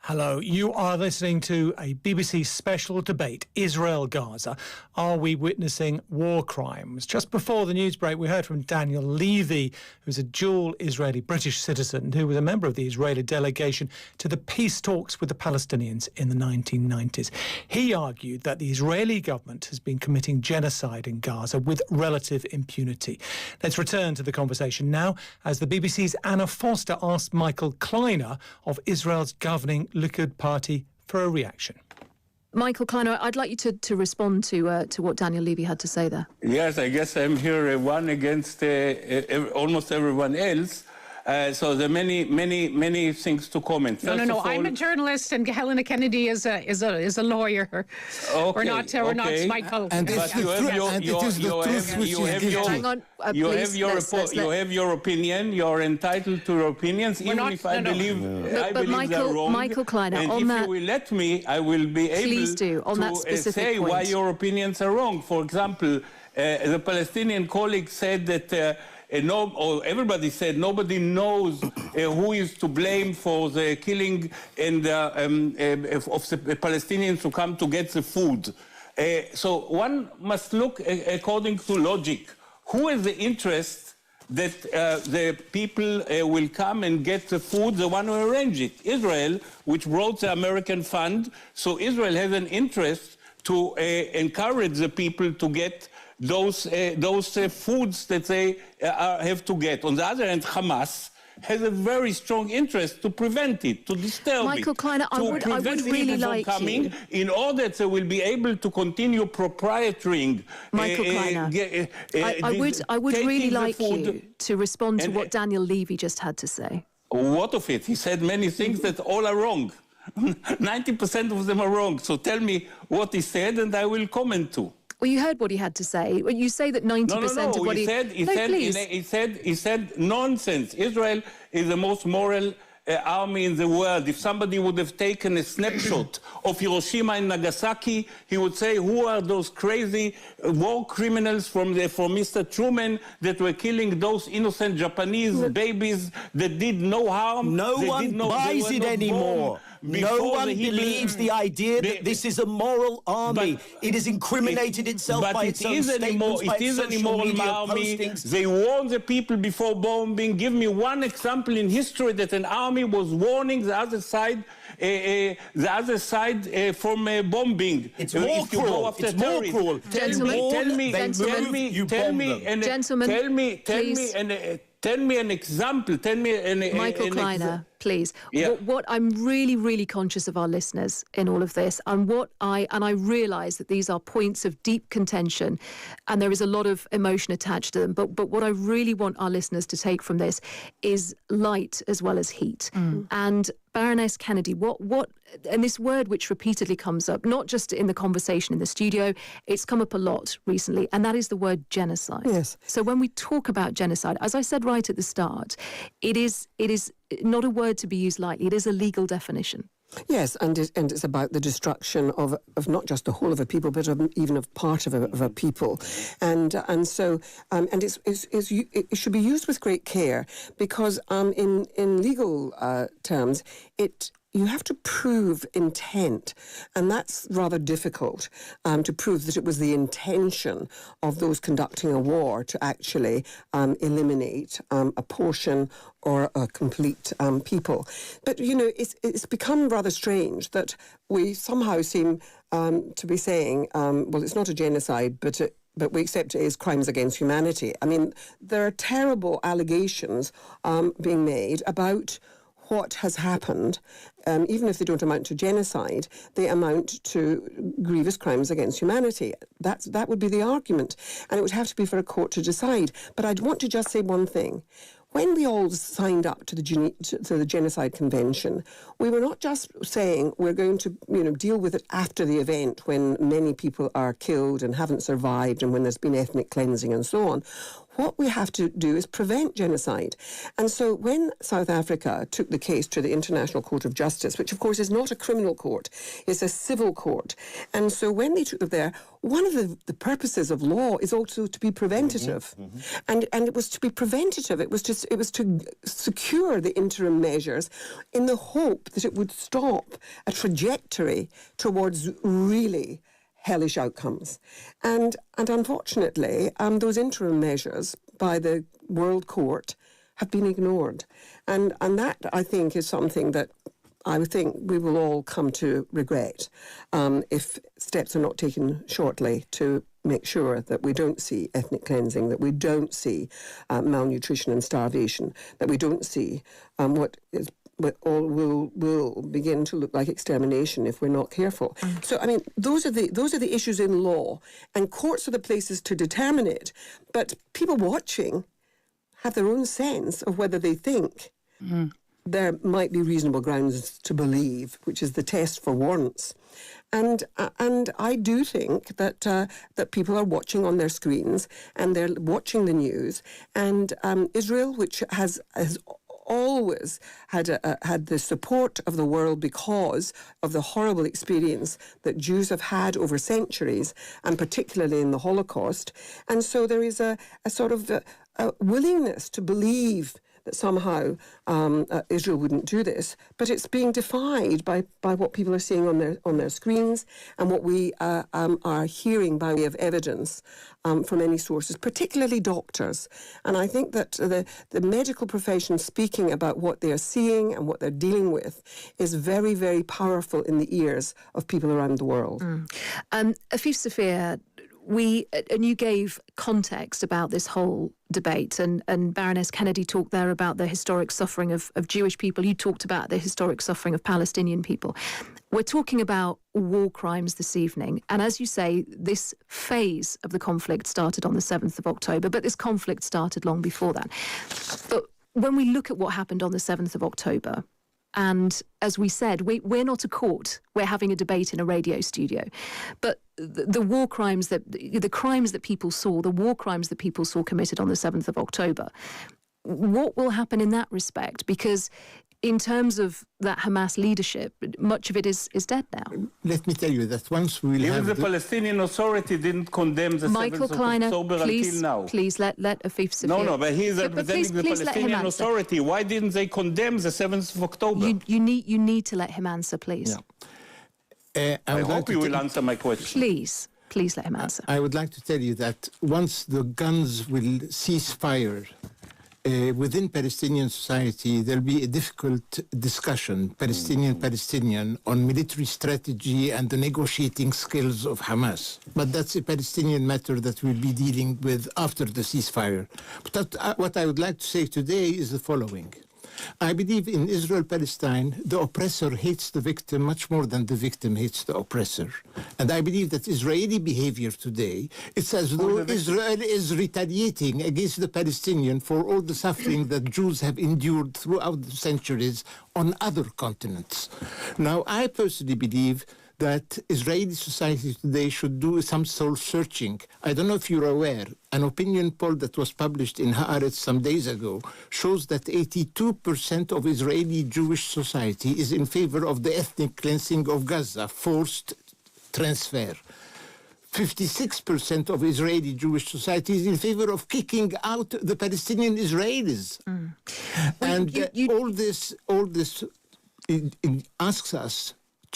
Speaker 12: Hello, you are listening to a BBC special debate, Israel-Gaza. Are we witnessing war crimes? Just before the news break, we heard from Daniel Levy, who's a dual Israeli-British citizen who was a member of the Israeli delegation to the peace talks with the Palestinians in the 1990s. He argued that the Israeli government has been committing genocide in Gaza with relative impunity. Let's return to the conversation now as the BBC's Anna Foster asked Michael Kleiner of Israel's governing Likud party for a reaction.
Speaker 17: Michael Kleiner, I'd like you to respond to what Daniel Levy had to say there.
Speaker 18: Yes, I guess I'm here one against almost everyone else. So there are many things to comment.
Speaker 19: No. I'm a journalist, and Helena Kennedy is a lawyer.
Speaker 18: Okay,
Speaker 19: we're not Michael.
Speaker 18: And you have your opinion. You're entitled to your opinions, even if I believe they're wrong.
Speaker 17: Michael Kleiner,
Speaker 18: and
Speaker 17: on
Speaker 18: if
Speaker 17: that,
Speaker 18: you will let me, I will be able to say why your opinions are wrong. For example, the Palestinian colleague said that. Everybody said nobody knows who is to blame for the killing and of the Palestinians who come to get the food. So one must look according to logic. who has the interest that the people will come and get the food, the one who arranged it? Israel, which brought the American fund. So Israel has an interest to encourage the people to get those foods that they have to get. On the other hand, Hamas has a very strong interest to prevent it, to disturb
Speaker 17: Michael
Speaker 18: it,
Speaker 17: Kleiner, I would really like
Speaker 18: coming, in order that they will be able to continue proprietoring.
Speaker 17: Michael Kleiner, I would really like you to respond to what Daniel Levy just had to say.
Speaker 18: What of it? He said many things that all are wrong. 90% of them are wrong. So tell me what he said and I will comment too.
Speaker 17: Well, you heard what he had to say. You say that 90% of what
Speaker 18: he said nonsense. Israel is the most moral army in the world. If somebody would have taken a snapshot of Hiroshima and Nagasaki, he would say, who are those crazy war criminals from Mr. Truman that were killing those innocent Japanese babies that did no harm?
Speaker 4: No one buys it anymore. No one believes the idea that this is a moral army. It has incriminated itself by its own statements, by its social media postings.
Speaker 18: They warn the people before bombing. Give me one example in history that an army was warning the other side from bombing.
Speaker 4: It's more cruel. It's more cruel.
Speaker 18: Tell me an example. Tell me
Speaker 17: Michael Kleiner, please.
Speaker 18: Yeah.
Speaker 17: What I'm really, really conscious of our listeners in all of this, and I realise that these are points of deep contention, and there is a lot of emotion attached to them. But what I really want our listeners to take from this is light as well as heat. And Baroness Kennedy, what and this word which repeatedly comes up, not just in the conversation in the studio, it's come up a lot recently, and that is the word genocide.
Speaker 6: Yes.
Speaker 17: So when we talk about genocide, as I said right at the start, it is not a word to be used lightly. It is a legal definition.
Speaker 6: Yes, and it's about the destruction of not just the whole of a people, but even of part of a people, and so it should be used with great care, because in legal terms you have to prove intent, and that's rather difficult to prove that it was the intention of those conducting a war to actually eliminate a portion or a complete people. But, it's become rather strange that we somehow seem to be saying, well, it's not a genocide, but we accept it as crimes against humanity. I mean, there are terrible allegations being made about what has happened. Even if they don't amount to genocide, they amount to grievous crimes against humanity. That would be the argument, and it would have to be for a court to decide. But I'd want to just say one thing. When we all signed up to the Genocide Convention, we were not just saying we're going to deal with it after the event when many people are killed and haven't survived and when there's been ethnic cleansing and so on. What we have to do is prevent genocide. And so when South Africa took the case to the International Court of Justice, which of course is not a criminal court, it's a civil court. And so when they took it there, one of the purposes of law is also to be preventative. And it was to be preventative. It was to secure the interim measures in the hope that it would stop a trajectory towards really hellish outcomes. And unfortunately, those interim measures by the World Court have been ignored. And that, I think, is something that I think we will all come to regret if steps are not taken shortly to make sure that we don't see ethnic cleansing, that we don't see malnutrition and starvation, that we don't see what all will begin to look like extermination if we're not careful. So, I mean, those are the issues in law, and courts are the places to determine it. But people watching have their own sense of whether they think there might be reasonable grounds to believe, which is the test for warrants. And I do think that people are watching on their screens and they're watching the news. And Israel, which has always had the support of the world because of the horrible experience that Jews have had over centuries, and particularly in the Holocaust. And so there is a sort of a willingness to believe that somehow Israel wouldn't do this, but it's being defied by what people are seeing on their screens and what we are hearing by way of evidence from many sources, particularly doctors. And I think that the medical profession speaking about what they're seeing and what they're dealing with is very, very powerful in the ears of people around the world.
Speaker 17: Afif Safir, and you gave context about this whole debate, and Baroness Kennedy talked there about the historic suffering of Jewish people. You talked about the historic suffering of Palestinian people. We're talking about war crimes this evening, and as you say, this phase of the conflict started on the 7th of October, but this conflict started long before that. But when we look at what happened on the 7th of October, and as we said, we're not a court. We're having a debate in a radio studio. But the war crimes the crimes that people saw, the war crimes that people saw committed on the 7th of October, what will happen in that respect? Because in terms of that Hamas leadership, much of it is dead now.
Speaker 13: Let me tell you that once we will
Speaker 18: have... Even the Palestinian Authority didn't condemn the
Speaker 17: Michael
Speaker 18: 7th of
Speaker 17: Kleiner,
Speaker 18: October until now.
Speaker 17: Please let Afif Safir...
Speaker 18: No, but he's representing the Palestinian Authority. Why didn't they condemn the 7th of October?
Speaker 17: You need to let him answer, please.
Speaker 13: Yeah.
Speaker 18: I hope you will answer my question.
Speaker 17: Please let him answer.
Speaker 13: I would like to tell you that once the guns will cease fire, within Palestinian society, there'll be a difficult discussion, Palestinian, on military strategy and the negotiating skills of Hamas. But that's a Palestinian matter that we'll be dealing with after the ceasefire. But what I would like to say today is the following. I believe in Israel-Palestine, the oppressor hates the victim much more than the victim hates the oppressor. And I believe that Israeli behavior today, it's as though Israel is retaliating against the Palestinian for all the suffering that Jews have endured throughout the centuries on other continents. Now, I personally believe that Israeli society today should do some soul-searching. I don't know if you're aware, an opinion poll that was published in Haaretz some days ago shows that 82% of Israeli Jewish society is in favor of the ethnic cleansing of Gaza, forced transfer. 56% of Israeli Jewish society is in favor of kicking out the Palestinian Israelis. And all this asks us,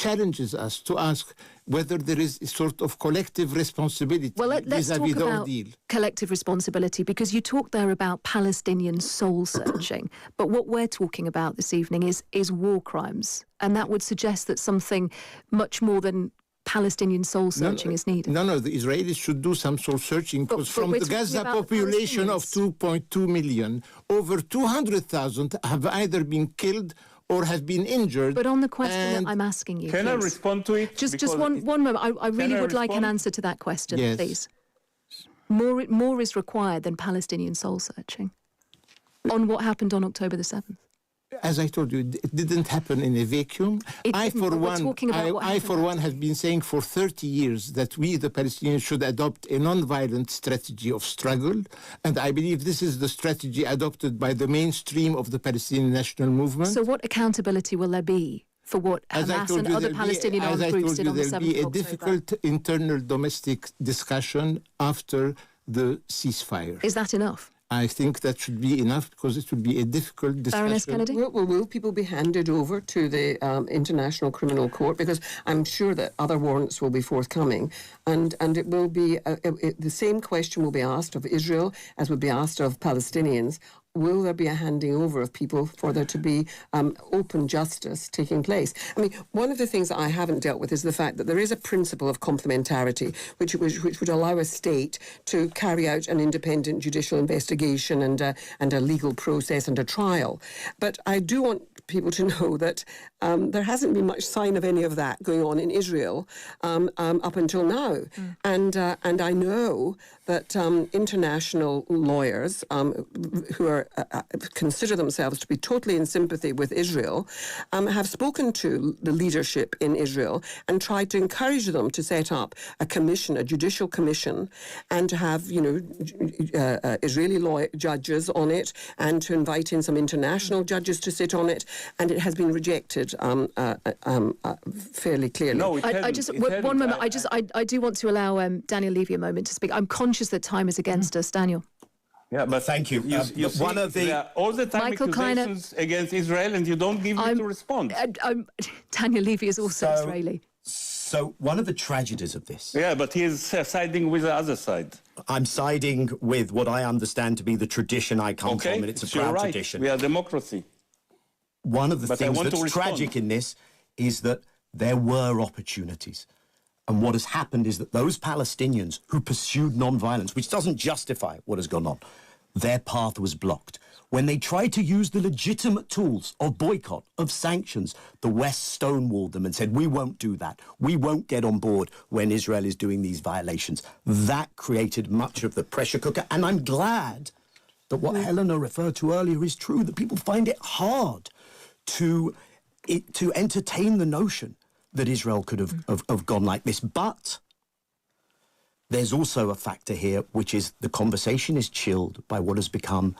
Speaker 13: challenges us to ask whether there is a sort of collective responsibility
Speaker 17: let's talk about collective responsibility, because you talked there about Palestinian soul searching. But what we're talking about this evening is war crimes. And that would suggest that something much more than Palestinian soul searching is needed.
Speaker 13: No, the Israelis should do some soul searching, because from the Gaza population of 2.2 million, over 200,000 have either been killed or have been injured.
Speaker 17: But on the question that I'm asking you,
Speaker 18: Can I respond to it?
Speaker 17: Just one moment. I really would like an answer to that question, please. More is required than Palestinian soul searching on what happened on October the 7th.
Speaker 13: As I told you, it didn't happen in a vacuum. I, for one, have been saying for 30 years that we, the Palestinians, should adopt a non-violent strategy of struggle. And I believe this is the strategy adopted by the mainstream of the Palestinian national movement.
Speaker 17: So what accountability will there be for what Hamas and other Palestinian armed groups did on the 7th of October?
Speaker 13: There'll be a difficult internal domestic discussion after the ceasefire.
Speaker 17: Is that enough?
Speaker 13: I think that should be enough, because it would be a difficult discussion.
Speaker 17: Baroness Kennedy?
Speaker 6: Will people be handed over to the International Criminal Court? Because I'm sure that other warrants will be forthcoming. And it will be, the same question will be asked of Israel as would be asked of Palestinians. Will there be a handing over of people for there to be open justice taking place? I mean, one of the things that I haven't dealt with is the fact that there is a principle of complementarity, which would allow a state to carry out an independent judicial investigation and a legal process and a trial. But I do want people to know that there hasn't been much sign of any of that going on in Israel up until now. And I know that international lawyers who are consider themselves to be totally in sympathy with Israel have spoken to the leadership in Israel and tried to encourage them to set up a commission, a judicial commission, and to have Israeli judges on it, and to invite in some international judges to sit on it, and it has been rejected fairly clearly.
Speaker 18: No,
Speaker 17: one moment. I do want to allow Daniel Levy a moment to speak. I'm conscious that time is against us, Daniel.
Speaker 18: Yeah, but
Speaker 8: thank you.
Speaker 18: You see,
Speaker 8: one of the
Speaker 18: all the time
Speaker 17: Michael
Speaker 18: accusations against Israel, and you don't give me to respond.
Speaker 17: Daniel Levy is also Israeli.
Speaker 8: So one of the tragedies of this...
Speaker 18: Yeah, but he is siding with the other side.
Speaker 8: I'm siding with what I understand to be the tradition I come from, and it's a proud
Speaker 18: right.
Speaker 8: tradition.
Speaker 18: We are democracy.
Speaker 8: One of the things that's tragic in this is that there were opportunities. And what has happened is that those Palestinians who pursued non-violence, which doesn't justify what has gone on, their path was blocked. When they tried to use the legitimate tools of boycott, of sanctions, the West stonewalled them and said, we won't do that. We won't get on board when Israel is doing these violations. That created much of the pressure cooker. And I'm glad that what Helena referred to earlier is true, that people find it hard to entertain the notion that Israel could have gone like this. But there's also a factor here, which is the conversation is chilled by what has become,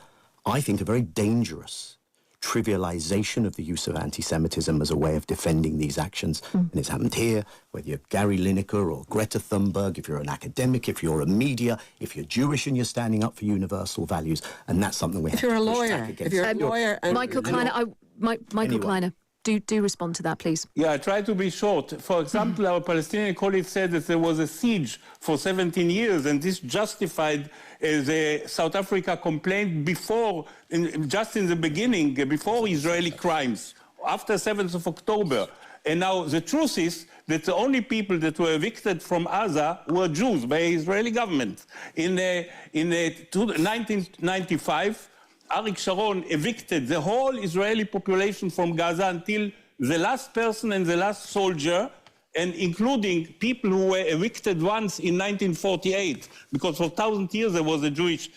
Speaker 8: I think, a very dangerous trivialization of the use of anti-Semitism as a way of defending these actions. And it's happened here, whether you're Gary Lineker or Greta Thunberg, if you're an academic, if you're a media, if you're Jewish and you're standing up for universal values. And that's something we have to push back against.
Speaker 6: If you're a lawyer...
Speaker 17: Michael Kleiner, Michael Kleiner. Do respond to that, please.
Speaker 18: Yeah, I try to be short. For example, our Palestinian colleague said that there was a siege for 17 years, and this justified the South Africa complaint before, just in the beginning, before Israeli crimes, after 7th of October. And now the truth is that the only people that were evicted from Gaza were Jews by the Israeli government. In 1995, Arik Sharon evicted the whole Israeli population from Gaza until the last person and the last soldier, and including people who were evicted once in 1948, because for 1,000 years there was a Jewish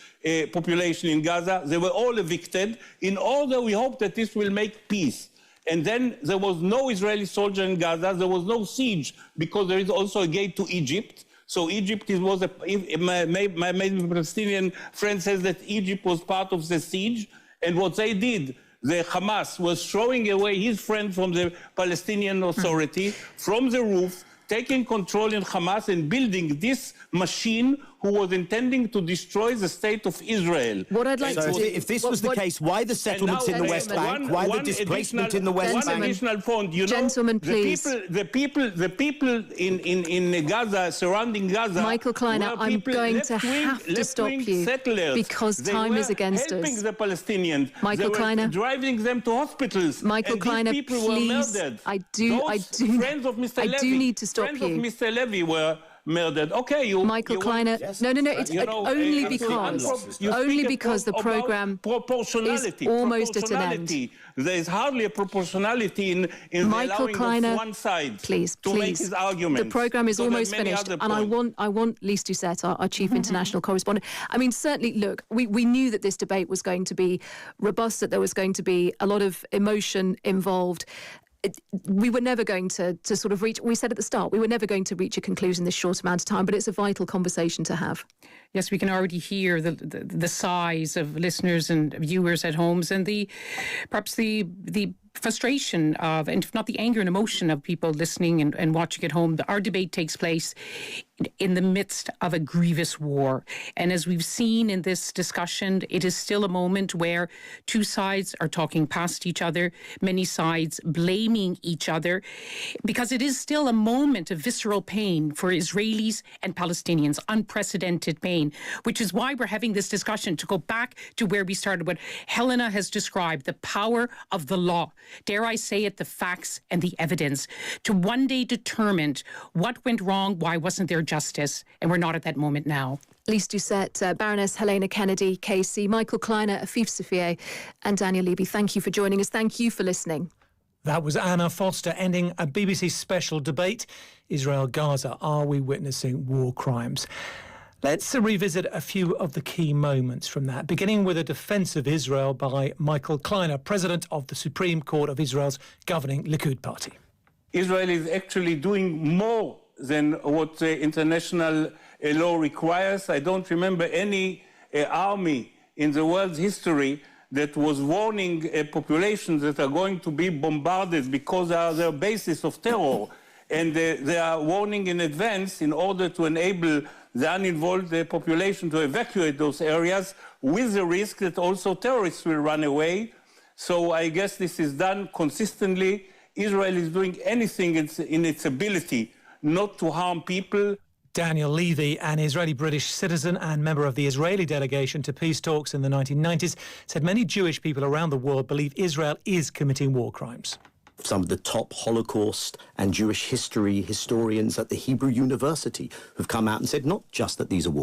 Speaker 18: population in Gaza. They were all evicted in order, we hope, that this will make peace. And then there was no Israeli soldier in Gaza. There was no siege because there is also a gate to Egypt. So Egypt my Palestinian friend says that Egypt was part of the siege, and what they did, the Hamas was throwing away his friend from the Palestinian Authority from the roof, taking control in Hamas and building this machine who was intending to destroy the state of Israel.
Speaker 17: What I'd like to
Speaker 8: if this was the case, why the settlements in the West Bank? Why the displacement in the West Bank?
Speaker 18: One additional point, you
Speaker 17: Gentlemen,
Speaker 18: know, the people in Gaza, surrounding Gaza,
Speaker 17: Michael Kleiner, I'm going to have to stop you because time is against us.
Speaker 18: Helping the Palestinians.
Speaker 17: Michael Kleiner,
Speaker 18: driving them to hospitals.
Speaker 17: Michael Kleiner,
Speaker 18: people
Speaker 17: please.
Speaker 18: Were murdered.
Speaker 17: I do need to stop you.
Speaker 18: Friends of Mr. Levy were murdered. Okay,
Speaker 17: Michael Kleiner. No. It's only because the program is almost at an end.
Speaker 18: There is hardly a proportionality in
Speaker 17: Michael
Speaker 18: allowing
Speaker 17: Kleiner,
Speaker 18: of one side
Speaker 17: please.
Speaker 18: make his argument.
Speaker 17: The program is almost finished, and I want Lise Doucette, our chief international correspondent. I mean, certainly, look, we knew that this debate was going to be robust, that there was going to be a lot of emotion involved. We were never going to sort of reach, we said at the start, we were never going to reach a conclusion this short amount of time, but it's a vital conversation to have.
Speaker 19: Yes, we can already hear the sighs of listeners and viewers at homes, and perhaps the frustration of, and if not the anger and emotion of people listening and watching at home. Our debate takes place in the midst of a grievous war. And as we've seen in this discussion, it is still a moment where two sides are talking past each other, many sides blaming each other, because it is still a moment of visceral pain for Israelis and Palestinians, unprecedented pain, which is why we're having this discussion, to go back to where we started, what Helena has described, the power of the law, dare I say it, the facts and the evidence, to one day determine what went wrong, why wasn't there justice, and we're not at that moment now.
Speaker 17: Lise Doucette, Baroness Helena Kennedy, KC, Michael Kleiner, Afif Safieh, and Daniel Levy, thank you for joining us. Thank you for listening.
Speaker 12: That was Anna Foster ending a BBC special debate, Israel-Gaza, are we witnessing war crimes? Let's revisit a few of the key moments from that, beginning with a defence of Israel by Michael Kleiner, President of the Supreme Court of Israel's governing Likud party.
Speaker 18: Israel is actually doing more than what the international law requires. I don't remember any army in the world's history that was warning populations that are going to be bombarded because they are their basis of terror. And they are warning in advance in order to enable the uninvolved population to evacuate those areas, with the risk that also terrorists will run away. So I guess this is done consistently. Israel is doing anything in its ability not to harm people.
Speaker 12: Daniel Levy, an Israeli-British citizen and member of the Israeli delegation to peace talks in the 1990s, said many Jewish people around the world believe Israel is committing war crimes.
Speaker 8: Some of the top Holocaust and Jewish history historians at the Hebrew University have come out and said not just that these are war